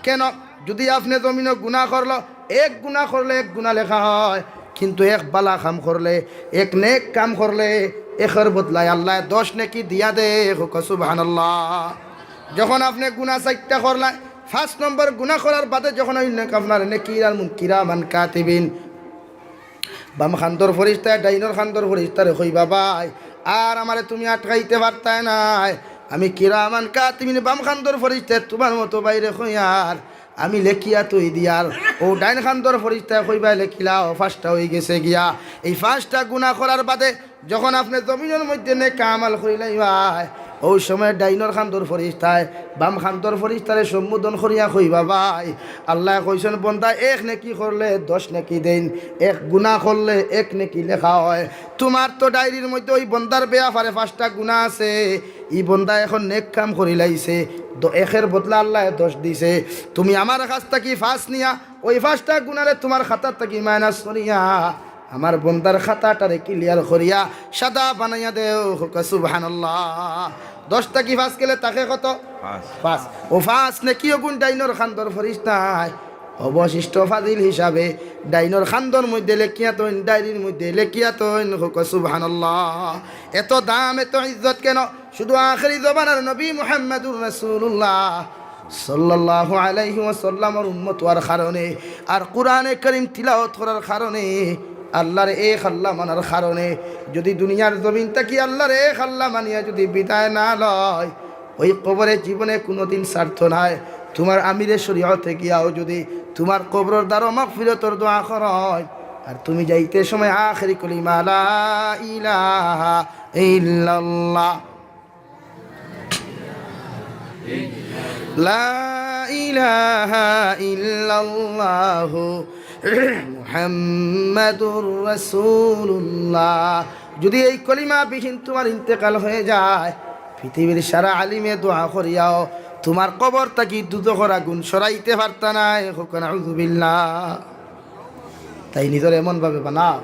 কেন যদি আপনি জমিনে গুণা করলো এক গুণা করলে এক গুণা লেখা হয় কিন্তু এক বালা কাম করলে এক নেক কাম করলে এর বদলায় আল্লাহ 10 নেকি দিয়া দে হোকা সুবহানাল্লাহ যখন আপনি গুণা 4টা করলেন 1 নম্বর গুণা করার বাদে যখন আপনার নেকির আর মুনকিরা মান কাতিবিন বাম খান্দর ফরিস্তা ডাইনর খান্দর ফরিস্তারে কইবা ভাই আর আমারে তুমি আটকাইতে পারতাই নাই আমি কিরামান কাতিবিন বাম খান্দর ফরিস্তা তোমার মতো বাইরে কইয়ার আমি লেখিয়া তুই দিয়ার ও ডাইন খান্দর ফরিস্তা কইবা লেখিলাও 5টা হয়ে গেছে গিয়া এই 5টা গুনাহ করার বাদে যখন আপনি জমিনের মধ্যে নে কামাল করিলাই ভাই ওই সময় ডাইনর খান্দর ফরিস্তায় বাম খান্দর ফরিস্তারে সম্বোধন করিয়া কইবা ভাই আল্লাহ কইছেন বন্দা এক নেকি করলে 10 নেকি দেন এক গুনাহ করলে এক নেকি লেখা হয় তোমার তো ডায়েরির মধ্যে ওই বন্দার বেয়াফারে 5টা গুনাহ আছে ই বন্দা এখন নেক কাম করি লাইছে একের বদলা আল্লাহ 10 দিছে তুমি আমার কাছ থেকে 5 নিয়া ওই 5টা গুনারে তোমার খাতা থেকে মাইনাস করিয়া আমার বন্দার খাতাটারে ক্লিয়ার করিয়া সাদা বানাইয়া দেও হোকা সুবহানাল্লাহ 10 টাকি 5 গেলে তাকে কত 5 ও 5 নে কি গুণ ডাইনর খান্দর ফরিস্তায় অবশিষ্ট ফাজিল হিসাবে ডাইনর খান্দর মধ্যে লেখিয়া তো ডায়েরির মধ্যে লেখিয়া তো হোকা সুবহানাল্লাহ এত দাম এত ইজ্জত কেন শুধু আখেরি জমানার নবী মুহাম্মদুর রাসূলুল্লাহ সাল্লাল্লাহু আলাইহি ওয়াসাল্লামের উম্মত হওয়ার কারণে আর কোরআনে কারীম তিলাওয়াত করার কারণে আল্লাহর এক আল্লাহ মানার কারণে যদি দুনিয়ার জমিন থেকে আল্লাহর এক আল্লাহ মানিয়া যদি বিদায় না লয় ওই কবরে জীবনে কোনোদিন স্বার্থ নাই তোমার আমিরের শরীয়তে গিয়াও যদি তোমার কবরের দ্বারা মাগফিরাতের দোয়া করয় আর তুমি যাইতে সময় আখেরি কলিমা লা ইলাহা ইল্লাল্লাহ লা ইলাহা ইল্লাল্লাহ মুহাম্মাদুর রাসূলুল্লাহ যদি এই কলিমা বিহীন তোমার ইন্তেকাল হয়ে যায় পৃথিবীর সারা আলিমে দোয়া করিয়াও তোমার কবর থেকে দুদখর আগুন সরাইতে পারতা নাই নাউযু বিল্লাহ তাই নিজের এমনভাবে বানাও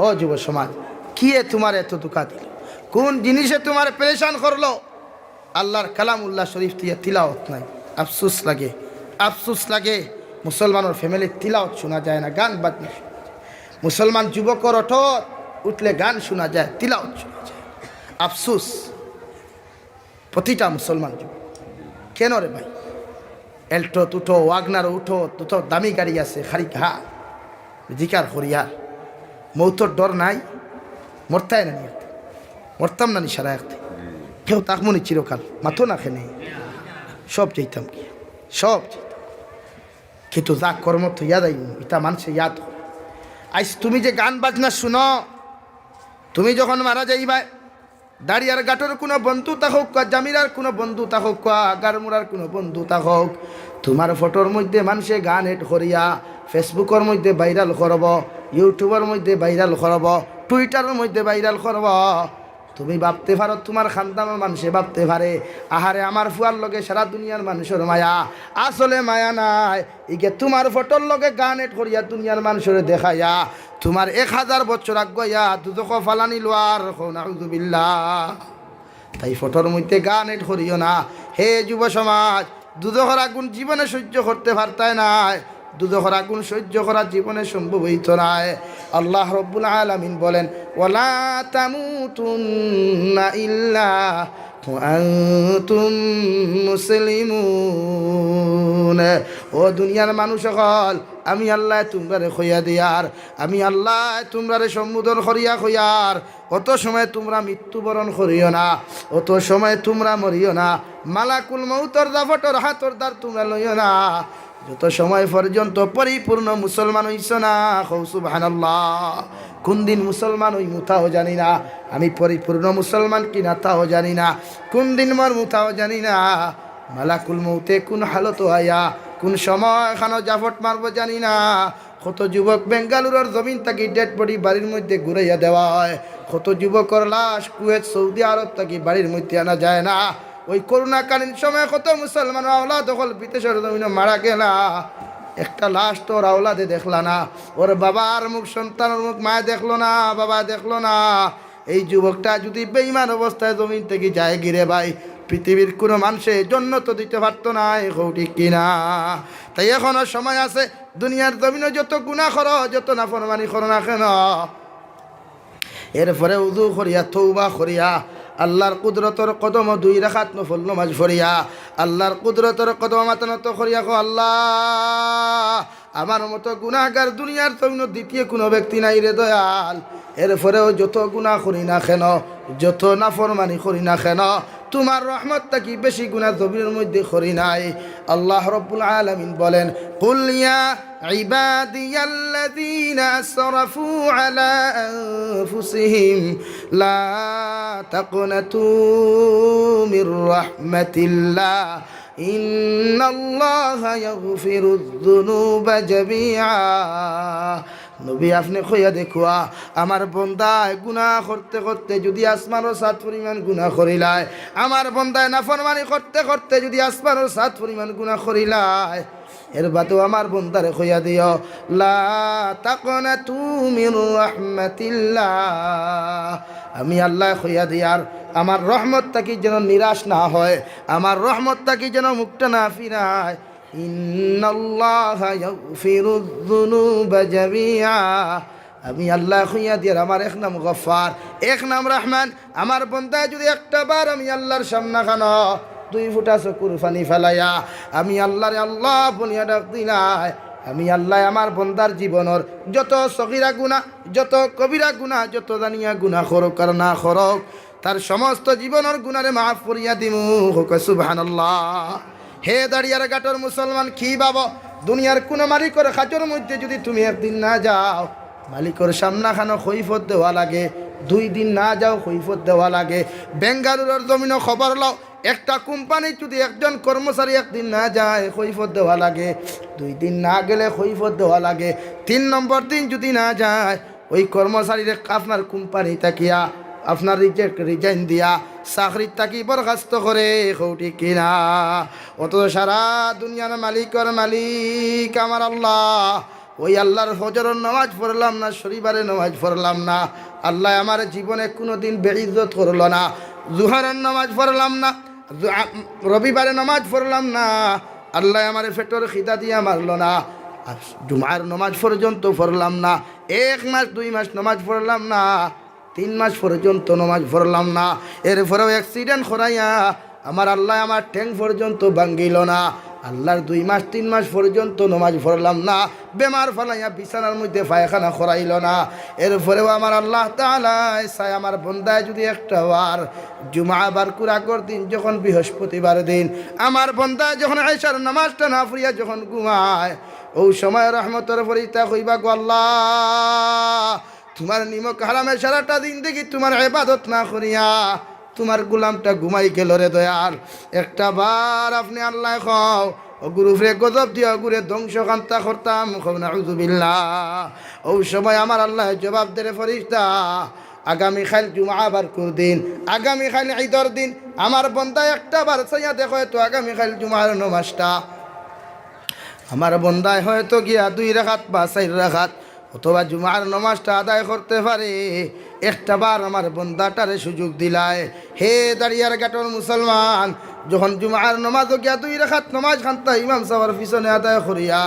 ও যুব সমাজ কি তোমার এত দুঃখা দিল কোন জিনিসে তোমার পেরেশান করলো আল্লাহর কালামুল্লাহ শরীফ দিয়ে তিলাওয়াত নাই আফসোস লাগে মুসলমানের ফ্যামিলির তিলাওয়াত শোনা যায় না গান বাজনা মুসলমান যুবকর ওঠত উঠলে গান শোনা যায় তিলাওয়াত শোনা যায় আফসোস প্রতিটা মুসলমান যুবক কেন রে ভাই এল্টোত উঠো ওয়াগনার উঠো তুতো দামি গাড়ি আছে খারি ঘা জিকার হরিয়ার মৌতর ডর নাই মরতায় না নিয়ে মরতাম না নিশারা একতে কেউ তাকমনি চিরকাল মাথো না খেনে সব চাইতাম কি সব কিন্তু যা কর্ম তো ইয়াদ আইনি এটা মানুষে ইয়াদ আইস তুমি যে গান বাজনা শুনো তুমি যখন মারা যাইবা দাঁড়িয়ার গাটোর কোনো বন্ধু থাকুক জামিরার কোনো বন্ধু থাকুক গারমুরার কোনো বন্ধু থাকুক তোমার ফটোর মধ্যে মানুষে গান এড করিয়া ফেসবুকের মধ্যে ভাইরাল করব ইউটিউবের মধ্যে ভাইরাল করব টুইটারের মধ্যে ভাইরাল করব তুমি ভাবতে পারো তোমার খানদানের মানুষে ভাবতে পারে আহারে আমার ফুয়ার লগে সারা দুনিয়ার মানুষের মায়া আসলে মায়া নাই ইকে তোমার ফটোর লগে গান এড করিয়া দুনিয়ার মানুষের দেখাইয়া তোমার 1000 বছর আগাইয়া দুদক ফালানি লোয়ার নাউযু বিল্লাহ তাই ফটোর মধ্যে গান এড করিও না হে যুব সমাজ দুদকের আগুন জীবনে সহ্য করতে পারতায় নাই দুজখের আগুন সহ্য করা জীবনে সম্ভব হইত না। আল্লাহ রব্বুল আলামিন বলেন ওয়ালা তামুতুন্না ইল্লা আনতুম মুসলিমুন। ও দুনিয়ার মানুষ সকল, আমি আল্লাহ তোমরারে খইয়া দিয়ার, আমি আল্লাহ তোমরারে সম্বোধন করিয়া খইয়ার। অত সময় তোমরা মৃত্যুবরণ করিও না, অত সময় তোমরা মরিও না, মালাকুল মউতর দাফটর হাতর দ্বার তোমরা লইও না, যত সময় পর্যন্ত পরিপূর্ণ মুসলমান হইছ না। কও সুবহানাল্লাহ। কোন দিন মুসলমান হই মুতাও জানি না, আমি পরিপূর্ণ মুসলমান কিনা তাও জানি না, কোন দিন মর মুতাও জানি না, মালাকুল মউতে কোন হালত আয়া কোন সময় খানো জাফট মারবো জানি না। কত যুবক বেঙ্গালুরুর জমিন থাকি ডেড বডি বাড়ির মধ্যে ঘুরাইয়া দেওয়া হয়, কত যুবকর লাশ কুয়েত সৌদি আরব থাকি বাড়ির মধ্যে আনা যায় না। ওই করোনাকালীন সময় কত মুসলমান আওলা দখল বিদেশের জমিনে মারা গেলা, একটা লাশ তো ওর আওলাদে দেখলা না, ওর বাবার মুখ সন্তানের মুখ মায় দেখলো না, বাবা দেখলো না। এই যুবকটা যদি বেঈমান অবস্থায় জমিন থেকে যায় গিরে ভাই, পৃথিবীর কোনো মানুষে জন্য তো দিতে পারতো না। ঠিক কিনা? তাই এখনো সময় আছে, দুনিয়ার জমিনে যত গুনাহ করো, যত নাফরমানি করো না কেন, এরপরে উযু করিয়া তওবা করিয়া আল্লাহর কুদরতর কদম 2 রাকাত নফল নামাজ পড়িয়া আল্লাহর কুদরতর কদম মাতানত করিয়া কো আল্লাহ, আমার মতো গুনাহগার দুনিয়ার জমিনে দ্বিতীয় কোনো ব্যক্তি নাই রে দয়াল। এরপরেও যত গুনাহ করি না কেন, যত নাফরমানি করি না কেন, তোমার রহমতটা কি বেশি গুনাহ জমিনের মধ্যে করি নাই। আল্লাহ রব্বুল আলামিন বলেন কুল ইয়া ইবাদিয়াল্লাযীনা আসরাফু আলা আনফুসিহিম লা তাকনাতু মির রাহমাতিল্লাহ ইন্নাল্লাহা ইয়াগফিরুয যুনুবা জামিআ। নবী আপনি কইয়া দেখুয়া, আমার বন্দায় গুনাহ করতে করতে যদি আসমানের 7 পরিমাণ গুনাহ করিলায়, আমার বন্দায় নাফরমানি করতে করতে যদি আসমানের 7 পরিমাণ গুনাহ করিলায়, এর বাদেও আমার বন্দারে কইয়া দিও লা তাকনাতু মির রাহমাতিল্লাহ, আমি আল্লাহ কইয়া দিয়ার আমার রহমতটা কি যেন নিরাশ না হয়, আমার রহমতটা কি যেন মুখটা না ফিরায়। ইন্নাল্লাহা ইয়াগফিরুয যুনুবা জামিআ, আমি আল্লাহ কইয়া দিয়ার আমার এক নাম গফফার, এক নাম রহমান। আমার বন্দায় যদি একটা বার আমি আল্লাহর সামনে খানো 2 ফুটা চকুর পানি ফেলাইয়া আমি আল্লাহরে আল্লাহ বলিয়া ডাক দিলাই, আমি আল্লাহ আমার বন্দার জীবনের যত সগীরা গুনাহ, যত কবিরা গুনাহ, যত জানিয়া গুনাহ করুক আর না করুক, তার সমস্ত জীবনের গুনারে মাফ করিয়া দিমু। সুবহানাল্লাহ। হে দাঁড়িয়ার গাটর মুসলমান, কি ভাবো দুনিয়ার কোনো মালিকর খাজর মধ্যে যদি তুমি একদিন না যাও, মালিকর সামনা খানো কৈফত দেওয়া লাগে, 2 দিন না যাও কৈফত দেওয়া লাগে। বেঙ্গালুরুর জমিনে খবর লও, একটা কোম্পানি যদি একজন কর্মচারী একদিন না যায় কৈফত দেওয়া লাগে, 2 দিন না গেলে কৈফত দেওয়া লাগে, 3 নম্বর দিন যদি না যায় ওই কর্মচারীর আপনার কোম্পানি তাকিয়া আপনার রিজাইন দিয়া চাকরির তাকি বরখাস্ত করে। ঠিক কিনা? অত সারা দুনিয়ার মালিকর মালিক আমার আল্লাহ, ওই আল্লাহর ফজরের নামাজ পড়লাম না, শনিবারে নামাজ পড়লাম না, আল্লাহ আমার জীবনে কোনো দিন বেইজ্জত করলো না। জুহরের নামাজ পড়লাম না, রবিবারে নামাজ পড়লাম না, আল্লাহ আমার ফেটর খিদা দিয়া মারলো না। জুমার নামাজ পর্যন্ত পড়লাম না, 1 মাস 2 মাস নামাজ পড়লাম না, 3 মাস পর্যন্ত নামাজ পড়লাম না। এরপরেও অ্যাক্সিডেন্ট করাইয়া আমার আল্লাহ আমার ঠ্যাং পর্যন্ত ভাঙ্গিল না। আল্লাহর 2 মাস 3 মাস পর্যন্ত নামাজ পড়লাম না, বেমার ফলাইয়া বিছানার মধ্যে পায়খানা করাইল না। এরপরেও আমার আল্লাহ তাআলা চাই আমার বন্দায় যদি একটা বার জুমা বার কুরাকর দিন, যখন বৃহস্পতিবার দিন আমার বন্দায় যখন আয়েশার নামাজটা না পড়িয়া যখন ঘুমায়, ওই সময় রহমতের ফরিস্তা কইবা গো আল্লাহ, তোমার নিমক হারামে সারাটা দিন দেখি তোমার ইবাদত না করিয়া তোমার গোলামটা ঘুমাই গেল রে দয়াল। একটা বার আপনি আল্লাহ খাও ও গুরুফরে গজব দিয়া গুরে ধ্বংস কান্তা করতাম, নাউযুবিল্লাহ। ওই সময় আমার আল্লাহ জবাব দেরে ফরিস্তা, আগামীকাল জুমা বার কুর দিন, আগামীকাল ঈদর দিন, আমার বন্দা একটা বার চাইয়া দেখো তো আগামীকাল জুমার নামাজটা আমার বন্দায় হয়তো গিয়া 2 রাকাত বা 4 রাকাত অথবা জুমার নামাজটা আদায় করতে পারে। একটা বার আমার বন্দাটারে সুযোগ দিলায়। হে দাঁড়িয়ার গাটর মুসলমান, যখন জুমার নামাজও গিয়া 2 রাকাত নামাজ খান্তা ইমাম সাহেবের পিছনে আদায় করিয়া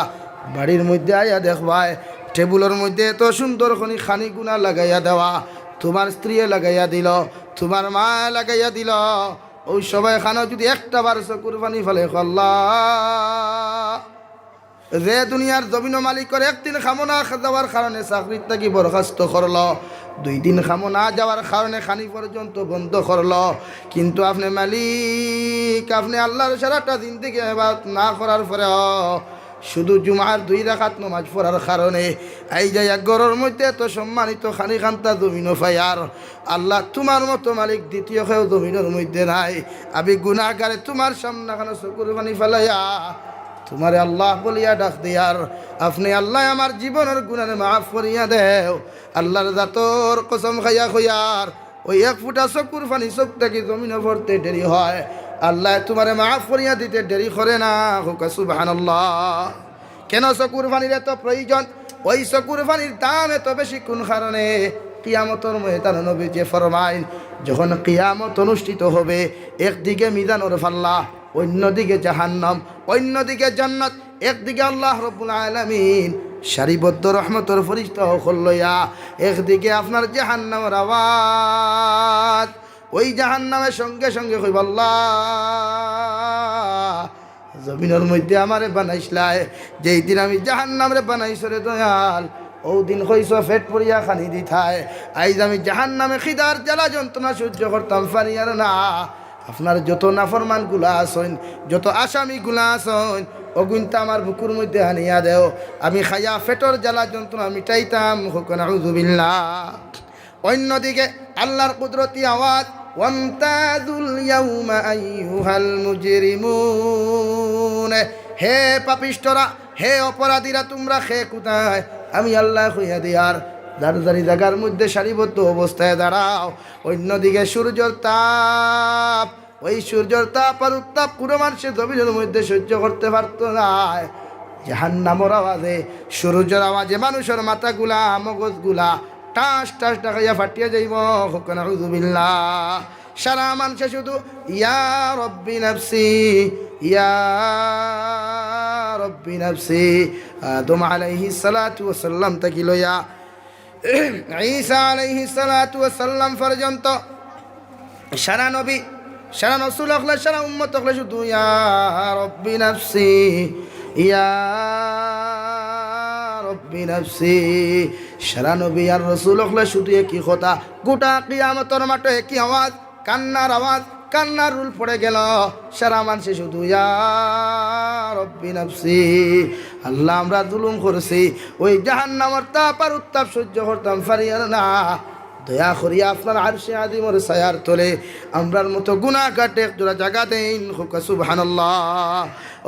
বাড়ির মধ্যে আইয়া দেখবাই টেবুলের মধ্যে এত সুন্দর খনি খানি গুনা লাগাইয়া দেওয়া, তোমার স্ত্রী লাগাইয়া দিল, তোমার মা লাগাইয়া দিল, ওই সবাই খানা যদি একটা বার চকুর পানি ফেলে আল্লাহ, যে দুনিয়ার জমিন মালিক করে একদিন খামো না যাওয়ার কারণে চাকরির থাকি বরখাস্ত করল, 2 দিন খামো না যাওয়ার কারণে খানি পর্যন্ত বন্ধ করল, কিন্তু আপনি মালিক, আপনি আল্লাহর সারাটা দিন থেকে এবার না করার পরে শুধু জুমার 2 রাকাত নামাজ পড়ার কারণে এই যে এক ঘরের মধ্যে এত সম্মানিত খানি খান্তা জমিন ফায়ার, আল্লাহ তোমার মতো মালিক দ্বিতীয় কেউ জমিনের মধ্যে নাই। আমি গুনাহগারে তোমার সামনে খানা চকুর পানি ফেলাইয়া তোমারে আল্লাহ বলিয়া ডাক দিয়ার, আপনি আল্লাহ আমার জীবনের গুনাহ মাফ করিয়া দেও। আল্লাহর জাতর কসম খাইয়া খইয়ার ওই 1 ফুটা চকুর পানি চোখটাকে জমিনে পড়তে দেরি হয়, আল্লাহ তোমারে মাফ করিয়া দিতে দেরি করে না। হুকা সুবহানাল্লাহ। কেন চকুর পানির এত প্রয়োজন? ওই চকুর পানির দাম এত বেশি কোন কারণে? কিয়ামতের ময়দানে নবী যে ফরমাইন, যখন কিয়ামত অনুষ্ঠিত হবে, একদিকে মিজানুর পাল্লা, অন্যদিকে জাহান্নাম, অন্যদিকে জান্নাত, একদিকে আল্লাহ রাব্বুল আলামিন সারিবদ্ধ রহমতের ফেরেশতা লইয়া, একদিকে আপনার জাহান্নামের আওয়াজ। ওই জাহান্নামের সঙ্গে সঙ্গে কইব আল্লাহ, জমিনের মধ্যে আমারে বানাইছলাই, যেই দিন আমি জাহান্নামরে বানাইছ রে দয়াল, ও দিন কইছ পেট পরিয়া খানি দিথায়, আইজ আমি জাহান্নামে খিদার জ্বালা যন্ত্রণা সহ্য করতাম পারি আর না। আপনার যত নাফরমান গুলা আসেন, যত আসামি গুলা আসেন, অগুনটা আমার বুকুর মধ্যে আনিয়া দেও, আমি খাইয়া পেটর জ্বালা যন্ত্রণা মিটাইতাম। হুকুন আউযুবিল্লাহ। অন্যদিকে আল্লাহর কুদরতি আওয়াজ, ওয়ামতাযুল ইয়াউমা আইয়ুহাল মুজরিমুন, হে পাপিষ্ঠরা, হে অপরাধীরা, তোমরা খে কোথায়? আমি আল্লাহ কইয়া দিয়ার দাঁড়ি জায়গার মধ্যে সারিবদ্ধ অবস্থায় দাঁড়াও। অন্যদিকে সূর্যের তাপ, ওই সূর্যের তাপ আর উত্তাপ কোনো মানুষের জমিনের মধ্যে সহ্য করতে পারত না। জাহান্নামের আওয়াজে, সূর্যের আওয়াজে মানুষের মাথাগুলা, মগজগুলা টাস টাস ডাকাইয়া ফাটিয়া যাইব। হুকুন আউযুবিল্লাহ। সারা মানুষে শুধু ইয়া রব্বি নাফসি, ইয়া রব্বি নাফসি। আদম আলাইহিস সালাতু ওয়াস সালাম থেকে লইয়া ঈসা আলাইহিস সালাতু ওয়াস সালাম পর্যন্ত সারা নবী, সারা রাসূল, সারা উম্মত শুধু ইয়া রব্বি নাফসি, ইয়া রব্বি নাফসি। সারা নবী আর রাসূল শুধু একই কথা। গোটা কিয়ামতের মাঠে একই আওয়াজ, কান্নার আওয়াজ, কান্নার রুল পড়ে গেল। সারা মানুষে শুধু ইয়া রব্বি নাফসি। আল্লাহ, আমরা জুলুম করেছি, ওই জাহান্নামের তাপ আর উত্তাপ সহ্য করতাম পারি আর না। দয়া করিয়া আপনার আরশে আযিমের ছায়ার তলে আমরার মতো গুনাহগারকে একজোড়া জায়গা দেন। হুকা সুবহানাল্লাহ।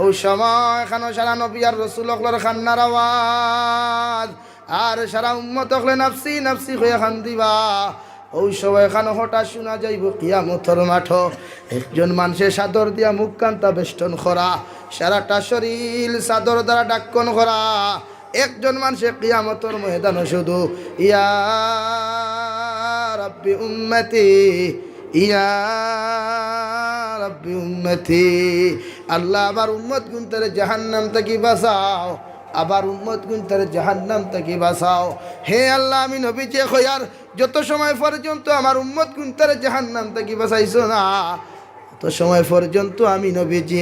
ওই সময় এখানে সারা নবী আর রাসূল কান্নার আওয়াজ, আর সারা উম্মত নাফসি নাফসি হয়ে কান্দিবা। ওই সময় এখানে হঠাৎ শোনা যাইব কিয়ামতের মাঠ, একজন মানুষের চাদর দিয়া মুখ কান্তা বেষ্টন করা, সারাটা শরীর চাদর দ্বারা ডাক্কন করা। একজন মানুষের কিয়ামতের ময়দানে শুধু ইয়া রাব্বি উম্মতি, ইয়া রাব্বি উম্মতি। আল্লাহ, আবার উম্মত গুনতারে জাহান্নাম থেকে বাঁচাও, আবার উম্মত গুনতারে জাহান্নাম থেকে বাঁচাও। হে আল্লাহ, আমি নবী যে খয়ার যত সময় পর্যন্ত আমার উম্মত গুনতারে জাহান্নাম থেকে বাঁচাইছো না, তো সময় পর্যন্ত আমি নবীজি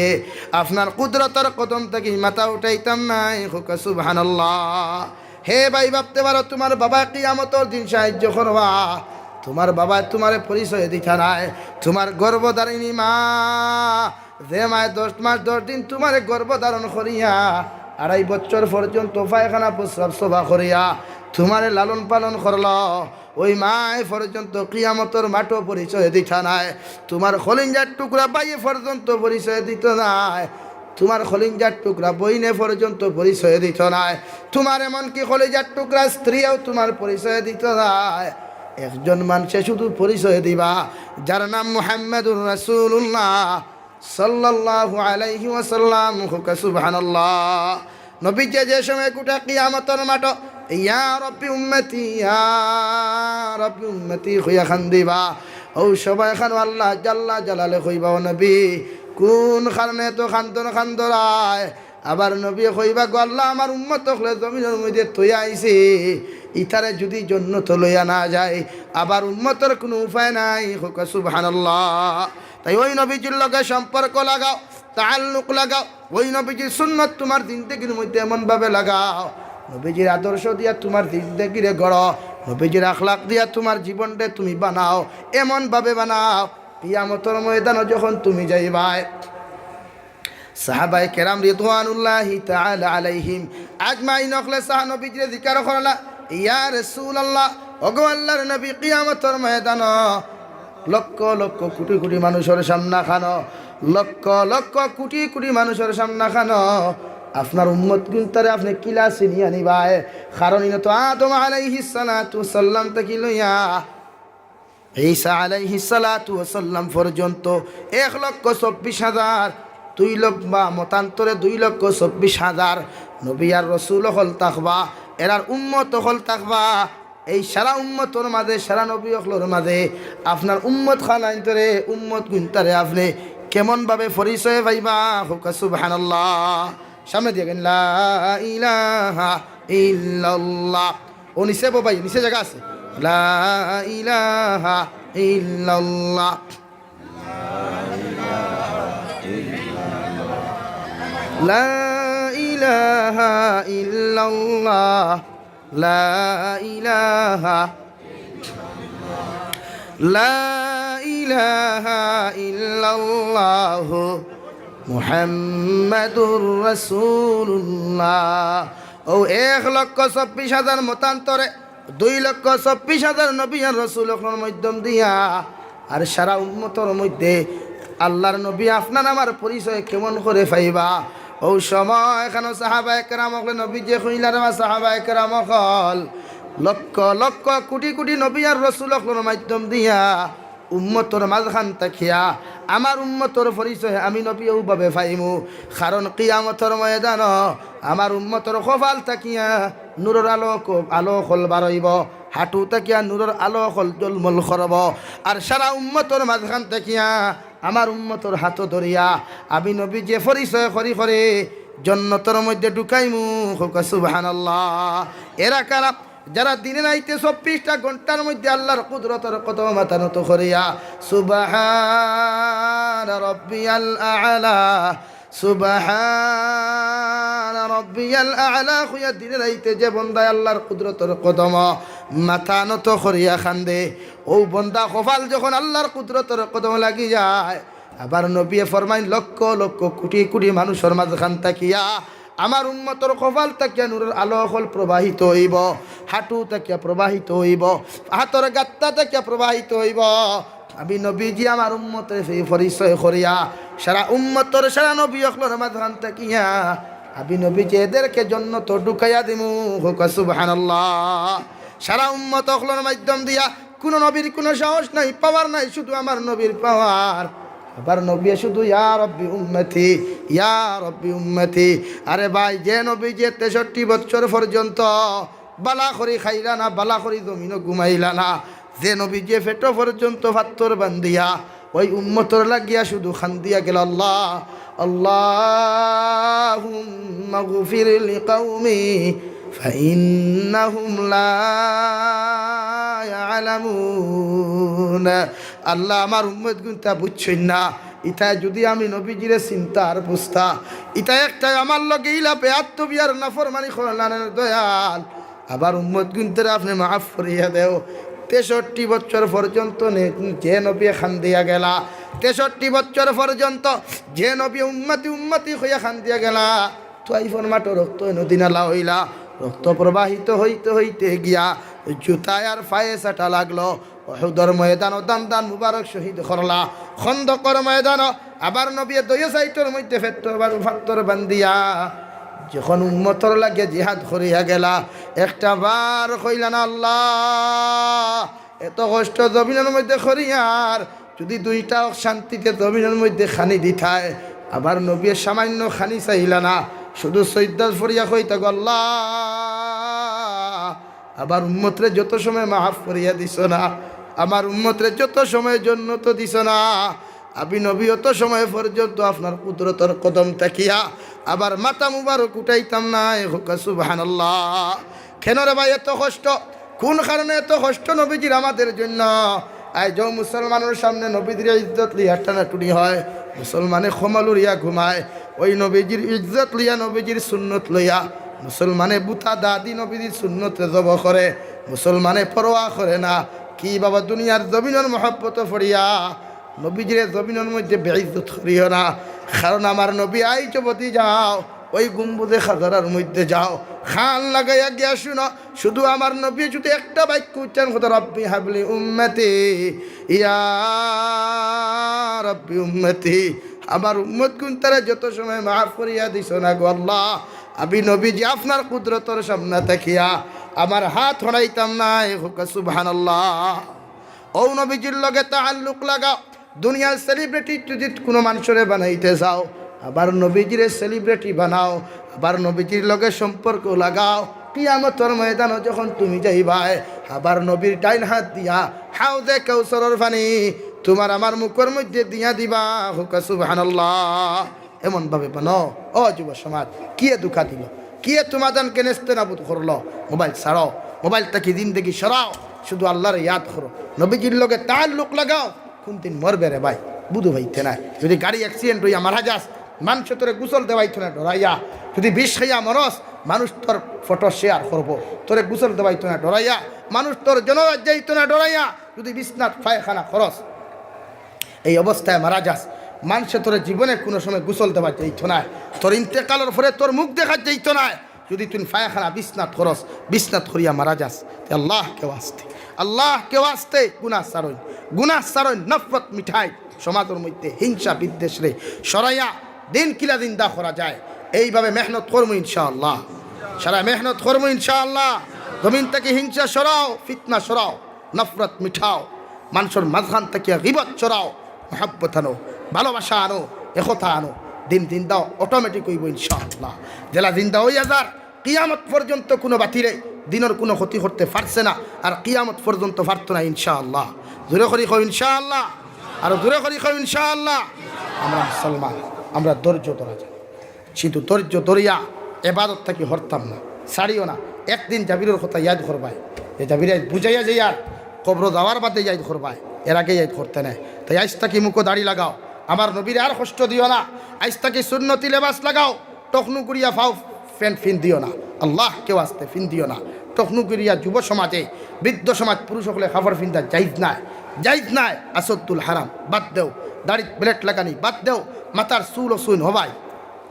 আপনার কুদরতের কদম থেকে মাথা উঠাইতাম নাই। হুকা সুবহানাল্লাহ। হে ভাই, ভাবতে পারো তোমার বাবা কিয়ামতের দিন সাহায্য করবা, তোমার বাবা তোমার পরিচয় দিতা নাই। তোমার গর্ভধারিণী মা, যে মায় 10 মাস 10 দিন তোমার গর্ভধারণ করিয়া 2.5 বছর পর্যন্ত পায়খানা প্রস্রাব সভা করিয়া তোমারে লালন পালন করল, ওই মায় পর্যন্ত কিয়ামতের মাঠও পরিচয় দিতা নাই। তোমার খলিঞ্জার টুকরা বাইয়ে পর্যন্ত পরিচয় দিত নাই। তোমার খলিঞ্জার টুকরা বইনে পর্যন্ত পরিচয় দিত নাই। তোমার এমনকি খলিঞ্জার টুকরা স্ত্রীও তোমার পরিচয় দিত নাই। একজন মানুষে শুধু পরিচয় দিবা, যার নাম মুহাম্মাদুর রাসূলুল্লাহ সাল্লাল্লাহু আলাইহি ওয়াসাল্লাম। হুকা সুবহানাল্লাহ। নবী যে সময় গোটা কিয়ামতের মাঠ ইয়া রব্বি উম্মতি, ইয়া রব্বি উম্মতি হইয়া খান্দিবা, ও সবাই খান আল্লাহ জাল্লা জালালে কইবা, ও নবী কোন কারণে তো খান্দন খান্দরায়? আবার নবী কইবা গো আল্লাহ আমার উম্মত হলে জমিনের মধ্যে তৈয়া আইছে ইতারে যদি জন্নত লইয়া না যায় আবার উম্মতের কোনো উপায় নাই হোক সুবহানাল্লাহ। তাই ওই নবীজির লগে সম্পর্ক লাগাও, তাআল্লুক লাগাও, ওই নবীজির সুন্নত তোমার জিন্দেগির মধ্যে এমনভাবে লাগাও, নবীজির আদর্শ দিয়া তোমার জিন্দেগিরে গড়ো, নবীজির আখলাক দিয়া তোমার জীবনটা তুমি বানাও, এমনভাবে বানাও কিয়ামতের ময়দানে যখন তুমি যাইবাই সাহাবায়ে কেরাম রিদওয়ানুল্লাহি তাআলা আলাইহিম আজমাইন হলে সাহানবীজিরে জিকির করলা ইয়া রাসূলুল্লাহ ওগো আল্লাহর নবী কিয়ামতের ময়দানে লক্ষ লক্ষ কোটি কোটি মানুষের সামনে খানো, লক্ষ লক্ষ কোটি কোটি মানুষের সামনে খানো আপনার উম্মত গুনতারে আপনি কিলা চিনিয়া নিবাই, কারণ ইনো তো আদম আলাইহিস সালাতু ওয়াসাল্লাম থেকে লইয়া ঈসা আলাইহিস সালাতু ওয়াসাল্লাম পর্যন্ত 1,24,000 2 লক্ষ বা মতান্তরে 2,24,000 নবী আর রাসূল হল তাকবা, এরার উম্মত হল তাকবা। এই সারা উম্মতর মাঝে সারা নবী হলর মাঝে আপনার উম্মত খানাইন্তরে উম্মত গুনতারে আপনি কেমনভাবে পরিচয় পাইবা হোক সুবহানাল্লাহ। সামনে দিয়ে গেন লা ইলাহা ইল্লাল্লাহ। ও নিচে বাবাই নিচে জায়গা আছে লা ইলাহা ইল্লাল্লাহ লা ইলাহা ইল্লাল্লাহ লা ইলাহা লা ইলাহা ইল্লাল্লাহ মুহাম্মাদুর রাসূলুল্লাহ। ও 1,24,000 মতান্তরে 2,24,000 নবী আর রাসূলের মাধ্যম দিয়া আর সারা উম্মতের মধ্যে আল্লাহর নবী আপনার আমার পরিচয় কেমন করে পাইবা। ও সময় এখানে সাহাবায়ে কেরাম হলে নবী যে কইলার সাহাবায়ে কেরাম হল লক্ষ লক্ষ কোটি কোটি নবী আর রাসূলের মাধ্যম দিয়া উম্মতর মাঝখান তাকিয়া আমার উম্মতর পরিচয় আমি নবী ওভাবে পাইমু, কারণ কিয়ামতের ময়দান আমার উম্মতর কপাল তাকিয়া নূরের আলো হল বারইব, হাঁটু তাকিয়া নূরের আলো হল জলমল করব, আর সারা উম্মতর মাঝখান তাকিয়া আমার উম্মতর হাত ধরিয়া আমি নবী যে পরিচয় করি করে জন্নতর মধ্যে ঢুকাইমু হোক সুবহানাল্লাহ। এরা কারা? যারা দিনে নাইতে 24টা ঘন্টার মধ্যে আল্লাহর কুদরতের কদম মাথা নত করিয়া সুবহান রাব্বিয়াল আ'লা সুবহান রাব্বিয়াল আ'লা খুয়া দিনে নাইতে যে বন্দায় আল্লাহর কুদরতের কদম মাথা নত করিয়া খান্দে, ও বন্দা কপাল যখন আল্লাহর কুদরতের কদম লাগি যায় আবার নবী ফরমাইন লক্ষ লক্ষ কোটি কোটি মানুষের মাঝখান তাকিয়া আমার উম্মতর কপাল তাকিয়া নূরের আলো হল প্রবাহিত হইব, হাঁটু তাকিয়া প্রবাহিত হইব, হাতর গাত্তা তাকিয়া প্রবাহিত হইব। আমি নবীজি আমার উম্মতের সেই পরিচয় করিয়া সারা উম্মতর সারা নবী হলর মাঝখান তাকিয়া আমি নবীজি এদেরকে জন্নত ঢুকাইয়া দিমু হোক সুবহানাল্লাহ। সারা উম্মত হলর মাধ্যম দিয়া কোনো নবীর কোনো সাহস নাই, পাওয়ার নাই, শুধু আমার নবীর পাওয়ার। আবার নবী শুধু ইয়া রব্বি উম্মতি ইয়া রব্বি উম্মতি। আরে ভাই যে নবী যে 63 বছর পর্যন্ত বালা করি খাইলা না, বালা করি জমিনও ঘুমাইলা না, যে নবী যে পেটো পর্যন্ত পাত্তর বান্ধিয়া ওই উম্মতর লাগিয়া শুধু খান দিয়া গেল আল্লাহ আল্লাহুম্মা গফির লিকাউমি ফাইন্নাহুম লা ইয়ালামুন। আল্লাহ আমার উম্মত গুনতা বুঝছেন না, ইতায় যদি আমি নবীজিরে চিন্তা আর বুঝতা, ইতায় একটাই আমার লগে ইলাপে আত্মবিয়ার নাফরমানি করলানের দয়াল আবার উম্মত গুনতে আপনি মাফ করিয়া দেও। 63 বছর পর্যন্ত যে নবী খান দিয়া গেলা, 63 বছর পর্যন্ত যে নবী উম্মতি উম্মতি হইয়া খান দিয়া গেলা, তোয়াইফর মাটো রক্ত নদী নালা হইলা, রক্ত প্রবাহিত হইতে হইতে গিয়া জুতায় আর পায়ে চাটা লাগলো। উহুদের ময়দান দান দান মুবারক শহীদ করলা, খন্দকর ময়দান আবার নবী দয়া সাইটের মধ্যে ফাত্তর বান্দিয়া যখন উম্মতর লাগে জিহাদ করিয়া গেলা, একটা বার কইলা না আল্লাহ এত কষ্ট জমিনের মধ্যে করিয়ার যদি দুইটা শান্তিতে জমিনের মধ্যে খানি দিথায়, আবার নবী সামান্য খানি চাইলা না, শুধু সৈদাস ফরিয়া কইতা গো আল্লাহ আবার উম্মতরে যত সময় মাফ করিয়া দিছ না, আমার উম্মতরে যত সময়ের জন্য তো দিছ না, আমি নবী অত সময় পর্যন্ত আপনার কুদরতের কদম তাকিয়া আবার মাথা মুবারক উঠাইতাম না। হুকা সুবহানাল্লাহ। কেন রে ভাই এত কষ্ট? কোন কারণে এত কষ্ট নবীজির আমাদের জন্য? আজ মুসলমানের সামনে নবীজির ইজ্জত লিয়া টানাটুনি হয়, মুসলমানে খমালুরিয়া ঘুমায়। ওই নবীজির ইজ্জত লইয়া, নবীজির সুন্নত লইয়া মুসলমানে বুতা দাদি নবীজির সুন্নতে জব করে, মুসলমানে পরোয়া করে না। কি বাবা দুনিয়ার জমিনের মহব্বত ফরিয়া নবীজির জমিনের মধ্যে বেইজ্জত করিও না। কারণ আমার নবী আই চবতি যাও, ওই গুম্বুদে খাজারার মধ্যে যাও, খান লাগাইয়া গিয়া শুনো, শুধু আমার নবী যদি একটা বাক্য উচ্চারণ করতো, রব্বি হাবলি উম্মতি, ইয়া রব্বি উম্মতি, আমার উম্মত কোন তারা যত সময় মাফ করিয়া দিছ না গো আল্লাহ, আমি নবীজি আপনার কুদরতর সামনে দেখিয়া আমার হাত হরাইতাম না। হুকা সুবহানাল্লাহ। ও নবীজির লগে তাআল্লুক লাগাও। দুনিয়ার সেলিব্রিটি যদি কোনো মানুষরে বানাইতে চাও, আবার নবীজিরে সেলিব্রিটি বানাও, আবার নবীজির লগে সম্পর্ক লাগাও। কিয়ামতের ময়দানে যখন তুমি যাইবাই, আবার নবীর ডাইন হাত দিয়া হাউজে কাউসারের পানি তোমার আমার মুখের মধ্যে দিয়া দিবা। হুকা সুবহানাল্লাহ। এমন ভাবে বানাও। ও যুব সমাজ, কিয়ে দুঃখা দিল, কিয়ে তোমাদেরকে নেস্তে নাবুদ করলো? মোবাইল ছাড়াও, মোবাইলটা কি জিন্দেগি সরাও, শুধু আল্লাহর ইয়াদ করো, নবীজির লগে তাআল্লুক লাগাও। কোন দিন মরবে রে ভাই বুধু ভাইতে নাই। যদি গাড়ি অ্যাক্সিডেন্ট হইয়া মারা যাস, মানুষ তোরে গুসল দেওয়াইতো না ডরাইয়া। যদি বিষ খাইয়া মরস, মানুষ তোর ফটো শেয়ার করবো, তোরে গুসল দেওয়াইতো না ডরাইয়া। মানুষ তোর জনরাজ যাইতো না ডরাইয়া। যদি বিছনাথ পায়খানা খরচ এই অবস্থায় মারা যাস, মানুষে তোর জীবনে কোনো সময় গুসল দেওয়া যাইতো না। তোর ইন্তেকালের পরে তোর মুখ দেখা যাইতো না। যদি তুই পায়খানা বিছনাথ খরচ, বিছনাথ করিয়া মারা যাস, আল্লাহ কেউ আসতে, আল্লাহ কেউ আসতে গুনাহ সারইন, গুনাহ সারইন, নফরত মিঠাই সমাজের মধ্যে হিংসা বিদ্বেষ রে সরাইয়া দিন কিলা দিন দা করা যায়। এইভাবে মেহনত করবো ইনশাআল্লাহ, সারা মেহনত করবো ইনশাআল্লাহ। জমিন থেকে হিংসা সরাও, ফিতনা সরাও, নফরত মিঠাও, মানুষের মাঝখান থেকে গিবত চড়াও, মহাব্বত আনো, ভালোবাসা আনো, একতা আনো। দিন দিন দাও অটোমেটিক হইব ইনশাআল্লাহ। জেলা দিন দাও ওই হাজার কিয়ামত পর্যন্ত কোনো বাতিরে দিনের কোনো ক্ষতি করতে পারছে না, আর কিয়ামত পর্যন্ত পারত না ইনশাআল্লাহ। জোরে করি কই ইনশাআল্লাহ, আর জোরে করি কই ইনশাআল্লাহ। আমরা মুসলমান, আমরা ধৈর্য ধরা যায়, কিন্তু ধৈর্য ধরিয়া এবাদত থাকি হরতাম না, ছাড়িও না। একদিন জাবিরের কথা ইয়াদ করবাই, এ জাবিরে বুঝাইয়া যে আর কবর যাওয়ার বাদে ইয়াদ করবাই, এর আগে ইয়াদ করতে নেয়। তাই আজ থাকি মুখো দাড়ি লাগাও, আমার নবীরে আর কষ্ট দিও না। আজ থাকি সুন্নতি লেবাস লাগাও, টকনু করিয়া ফাও ফ্যান ফিন দিও না, আল্লাহ কেউ আসতে ফিন দিও না। টকনু করিয়া যুব সমাজে, বৃদ্ধ সমাজ, পুরুষ সকলে খাবার ফিনদা জাইজ নাই, জাইজ নাই। আসদ্দুল হারাম বাদ দেও, দাড়ি ব্লেট লাগানি বাদ দেও, মাথার চুল ও চুন হবাই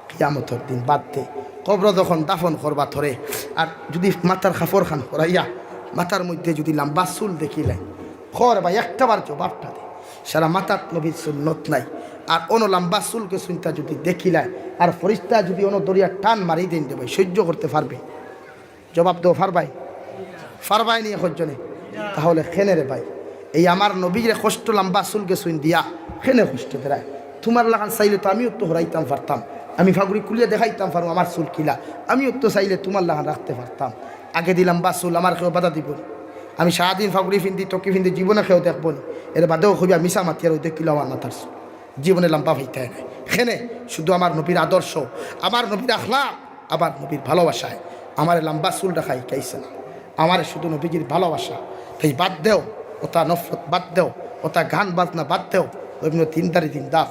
কিয়ামতের দিন বাদ দে। কবর যখন দাফন করবা ধরে, আর যদি মাথার খাফর খান করাইয়া মাথার মধ্যে যদি লম্বা চুল দেখিলে খর বা একটা বার জবাবটা দে, সারা মাথার নবীর সুন্নত নাই। আর অন্য লম্বা চুলকে চিন্তা যদি দেখিলায়, আর ফরিস্তা যদি অন্য দরিয়া টান মারি দিন দেবে, সহ্য করতে পারবে? জবাব দেও পারবাই? পারবাই নিয়ে খোঁজনে? তাহলে খেনে রে ভাই, এই আমার নবীরে কষ্ট লম্বা চুলকে চুন দিয়া খেনে কষ্ট দেয়। তোমার লাগান চাইলে তো আমিও তো হরাইতাম পারতাম, আমি ফাগুড়ি কুলিয়ে দেখাইতাম পারবো আমার চুল কিলা, আমিও তো চাইলে তোমার লাগান রাখতে পারতাম। আগে দিলাম বা চুল, আমার কেউ বাধা দিব? আমি সারাদিন ফাগুড়ি ফিন্দি টকি ফিন্দি জীবনে খেয়েও দেখবো না, এর বাদেও খুবই মিশা মাতি আর দেখিল আমার মাথার চুল জীবনে লম্বা হইতে নাই। এখানে শুধু আমার নবীর আদর্শ, আমার নবীর আখলাক, আমার নবীর ভালোবাসায় আমার লম্বা চুল দেখাই কাইছে না, আমার শুধু নবীজির ভালোবাসা। তাই বাদ দেও ওটা নফরত, বাদ দেও ওটা গান বাজনা, বাদ দেও ওইগুলো তিনদারি দিন দাও,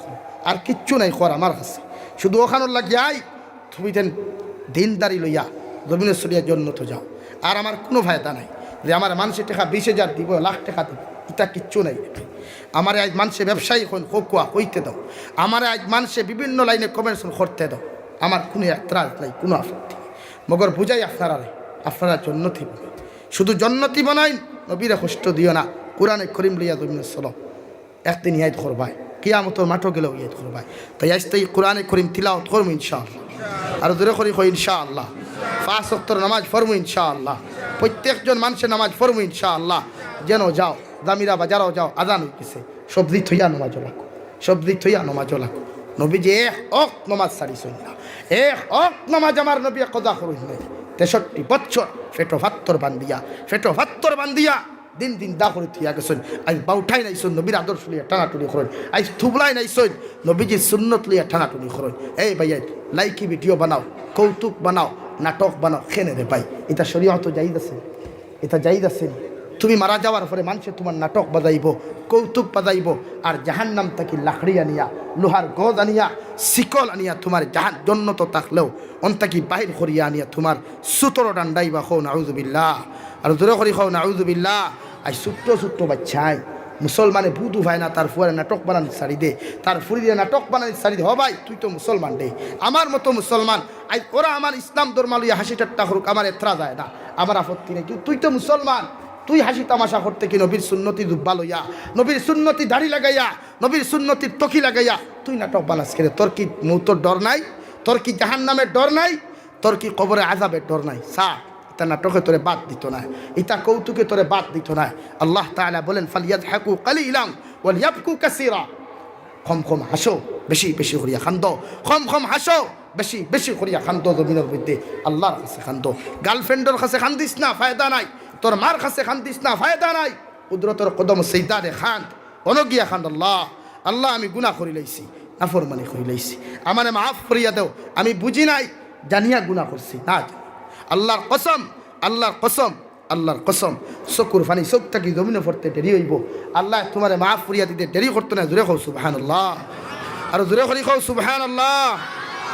আর কিচ্ছু নাই কর আমার কাছে। শুধু ওখানোর লাগিয়ে আই তুমি দেন দিনদারি লইয়া জমিনের সরিয়ার জন্য তো যাও। আর আমার কোনো ফায়দা নাই যে আমার মানুষের টাকা 20,000 দিব, লাখ টাকা দিব, এটা কিচ্ছু নাই। আমার আজ মানুষে ব্যবসায়ী কোয়া কইতে দাও, আমার আজ মানুষে বিভিন্ন লাইনে কমেন্ট করতে দাও, আমার কোনো এতরাজ নাই, কোনো আপত্তি। মগর বুঝাই আপনারা জন্নতি বলে, শুধু জন্নতি বানাই, নবীরে কষ্ট দিও না। কোরআনে করিম লইয়া জমিনের চলো, একদিন ইয়াদ করবাই, কিয়ামতের মাঠও গেলেও ইয়াদ করবাই। তাই আজ তাই কোরআনে করিম তিলাওয়াত করবো ইনশাআল্লাহ, আর দূরে করি কই ইনশাআল্লাহ। 5 ওয়াক্তের নামাজ পড়বো ইনশাআল্লাহ, প্রত্যেকজন মানুষের নামাজ পড়বো ইনশাআল্লাহ। যেন যাও দামিরা বাজারও যাও, আজান হইতেছে, সবজি থইয়া নমাজও লাগো, সবজি থইয়া নমাজও লাগো। নবী যে এক নমাজ ছাড়িছেন না, এক নমাজ আমার নবী কজা করুন 63 বছর ফেটো ভাত্তর বান্ধিয়া দিন দিন দা করে থিয়া গেছেন আজ বাউঠাই নাইছেন নবীর আদর্শ লিয়া টানাটুনি করেন আজ থুবলাই নাইছেন নবীজির সুন্নত লিয়া টানাটুনি করেন এই ভাইয়া লাইকি ভিডিও বানাও কৌতুক বানাও নাটক বানাও খেনে রে ভাই এটা শরীয়ত জায়েজ আছে এটা জায়েজ আছে তুমি মারা যাওয়ার পরে মানুষে তোমার নাটক বাজাইব কৌতুক বাজাইব আর জাহান্নাম থাকি লাকড়ি আনিয়া লোহার গজ আনিয়া শিকল আনিয়া তোমার জাহান জন্নত থাকলেও অন্তাকি বাহির করিয়া আনিয়া তোমার সুতর ডান্ডাইবা খো নাউজুবিল্লাহ আর দূরে করি খাও নাউজুবিল্লাহ আই ছোট্ট ছোট্ট বাচ্চাই মুসলমানে বুধু ভাই না তার ফুয়ারে নাটক বানানি ছাড়ি দে তার ফুরি দিয়ে নাটক বানানি ছাড়ি দে হ ভাই তুই তো মুসলমান দে আমার মতো মুসলমান আই ওরা আমার ইসলাম ধর্ম লইয়া হাসি ঠাট্টা করুক আমার এত্রা যায় না আমার আপত্তি নেই তুই তো মুসলমান তুই হাসি তামাশা করতে কি নবীর সুন্নতি দুব্বা লইয়া নবীর সুন্নতি দাড়ি লাগাইয়া নবীর সুন্নতির তকি লাগাইয়া তুই নাটক বানাস করে তোর কি মৌতর ডর নাই তোর কি জাহান্নামের ডর নাই তোর কি কবরে আযাবের ডর নাই সা এটা নাটকে তোরে বাদ দিত না এটা কৌতুকে তোরে বাদ দিত না আল্লাহ তাআলা বলেন ফালিয়াযহাকু কালিলান ওয়ালিয়াবকু কাসীরা কম কম হাসো বেশি বেশি করিয়া খান্দো কম কম হাসো বেশি বেশি করিয়া খান্দো জমিনের মধ্যে আল্লাহর কাছে খান্দো গার্লফ্রেন্ডের কাছে খান্দিস না ফায়দা নাই তোর মার কাছে খান্দিস না ফায়দা নাই কুদরতের কদম সিজদারে খান অনগিয়া খান আল্লাহ আল্লাহ আমি গুনাহ করি লাইছি নাফরমানি করি লাইছি আমারে মাফ করিয়া দাও আমি বুঝি নাই জানিয়া গুনাহ করছি না আল্লাহর কসম আল্লাহর কসম আল্লাহর কসম চকুর ফানি চোখ থাকি জমিনে পড়তে দেরি হইব আল্লাহ তোমারে মাফ করিয়া দিতে দেরি করতো না জোরে খাও সুবহানাল্লাহ আর জোরে করি খাও সুবহানাল্লাহ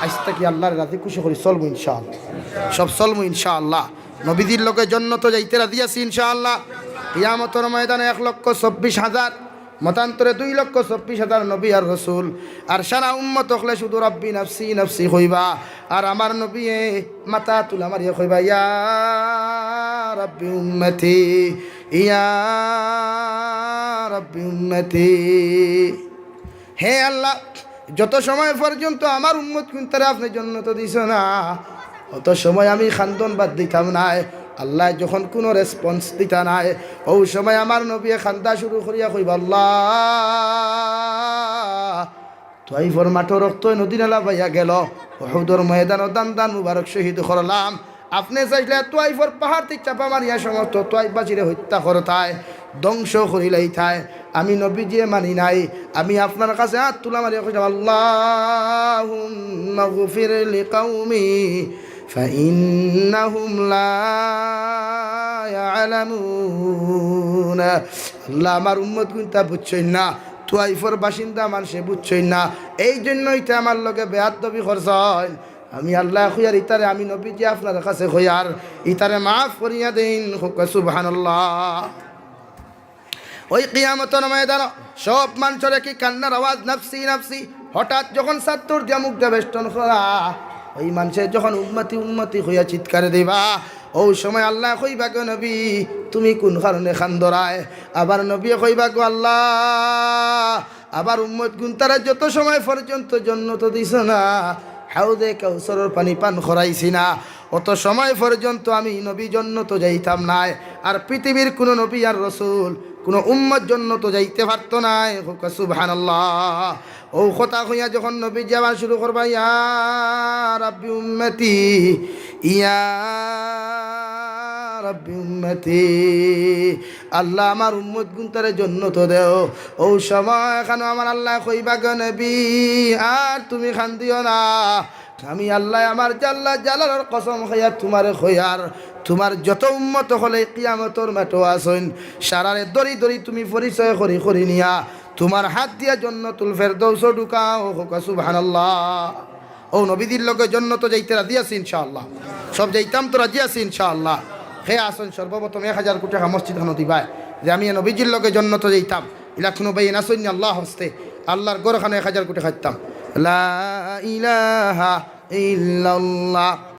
আজ থেকে আল্লাহর রাতে খুশি করি চলবো ইনশাআল্লাহ সব চলবো ইনশাআল্লাহ নবীজির লোকে জন্নত যাইতে রাজি আছি ইনশাআল্লাহ কিয়ামতের ময়দানে 1,24,000 মতান্তরে 2,24,000 নবী আর রসুল আর সারা উম্মত হলে শুধু রব্বি নাফসি নাফসি হইবা আর আমার নবী মাথা তুলা মারিয়া কইবা ইয়া রব্বি উম্মতি ইয়া রব্বি উম্মতি হে আল্লাহ যত সময় পর্যন্ত আমার উম্মত কুনতারে আপনি জন্নত দিছ না অত সময় আমি খান্দন বাদ দিতাম না আল্লাহ যখন কোনো রেসপন্স দিতা নাই ওই সময় আমার নবী খান্দা শুরু করিয়া কইবা আল্লাহ তাইফর মাঠো রক্ত নদী নালা পাইয়া গেল উহুদের ময়দানও দান দান মুবারক শহীদ করলাম আপনি চাইলে তাইফর পাহাড় থেকে চাপা মারিয়া সমস্ত তাইফবাসীরে হত্যা করতায় ধ্বংস করিলাই থায় আমি নবীজি মানি নাই আমি আপনার কাছে হাত তুলা মারিয়া কইলাম আল্লাহুম্মা গফির লিকাউমি فإنهم لا يعلمون আল্লাহ আমার উম্মত গুনতা বুঝছই না তাইফের বাসিন্দা মানুষে বুঝছই না এই জন্যই তো আমার লগে বেয়াদবি করছই আমি আল্লাহ খুয়ার ইতারে আমি নবীজি আপনার কাছে খুয়ার ইতারে মাফ করিয়া দেন সুবহানাল্লাহ ওই কিয়ামতের ময়দান সব মানুষের কি কান্নার আওয়াজ নাফসি নাফসি হঠাৎ যখন সাত্তর দিয়া মুখ বেষ্টন করা ওই মানুষের যখন উম্মতি উম্মতি হইয়া চিৎকার দিবা ওই সময় আল্লাহ কইবা গো নবী তুমি কোন কারণে খান্দরায় আবার নবী কইবা গো আল্লাহ আবার উম্মত গুনতারা যত সময় পর্যন্ত জন্নত দিছ না হাউদে কাউসারের পানি পান করাইছি না অত সময় পর্যন্ত আমি নবী জন্নত যাইতাম না আর পৃথিবীর কোনো নবী আর রসুল কোনো উম্মত জন্নত যাইতে পারত না সুবহানাল্লাহ ও কথা কইয়া যখন নবী যাওয়া শুরু করবা ইয়া রাব্বি উম্মতি ইয়া রাব্বি উম্মতি আল্লাহ আমার উম্মত গুনতারে জন্নত দেও ও সময় এখানে আমার আল্লাহ কইবা গো নবী আর তুমি খান্দিও না আমি আল্লাহ আমার জাল্লা জালালের কসম খাইয়া তোমারে খয়ার তোমার যত উম্মত হলে কিয়ামতের মাঠে আসইন সারারে দড়ি দড়ি তুমি পরিচয় করি করি নিয়া তোমার হাত দিয়া জান্নাতুল ফেরদৌস ঢুকাও সুবহানাল্লাহ ও নবীদের লোকে জান্নাত যাইতে রাজি আছি ইনশাআল্লাহ সব যাইতাম তো রাজি আছি ইনশাআল্লাহ হে আসুন সর্বপ্রথম 1000 কোটি টাকা মসজিদ খানো দিবাই যে আমি নবীজির লোকে জান্নাত যাইতাম ইলাখনো ভাই নাসুন আল্লাহ হস্তে আল্লাহর গোরখানে 1000 কোটি খাইতাম লা ইলাহা ইল্লাল্লাহ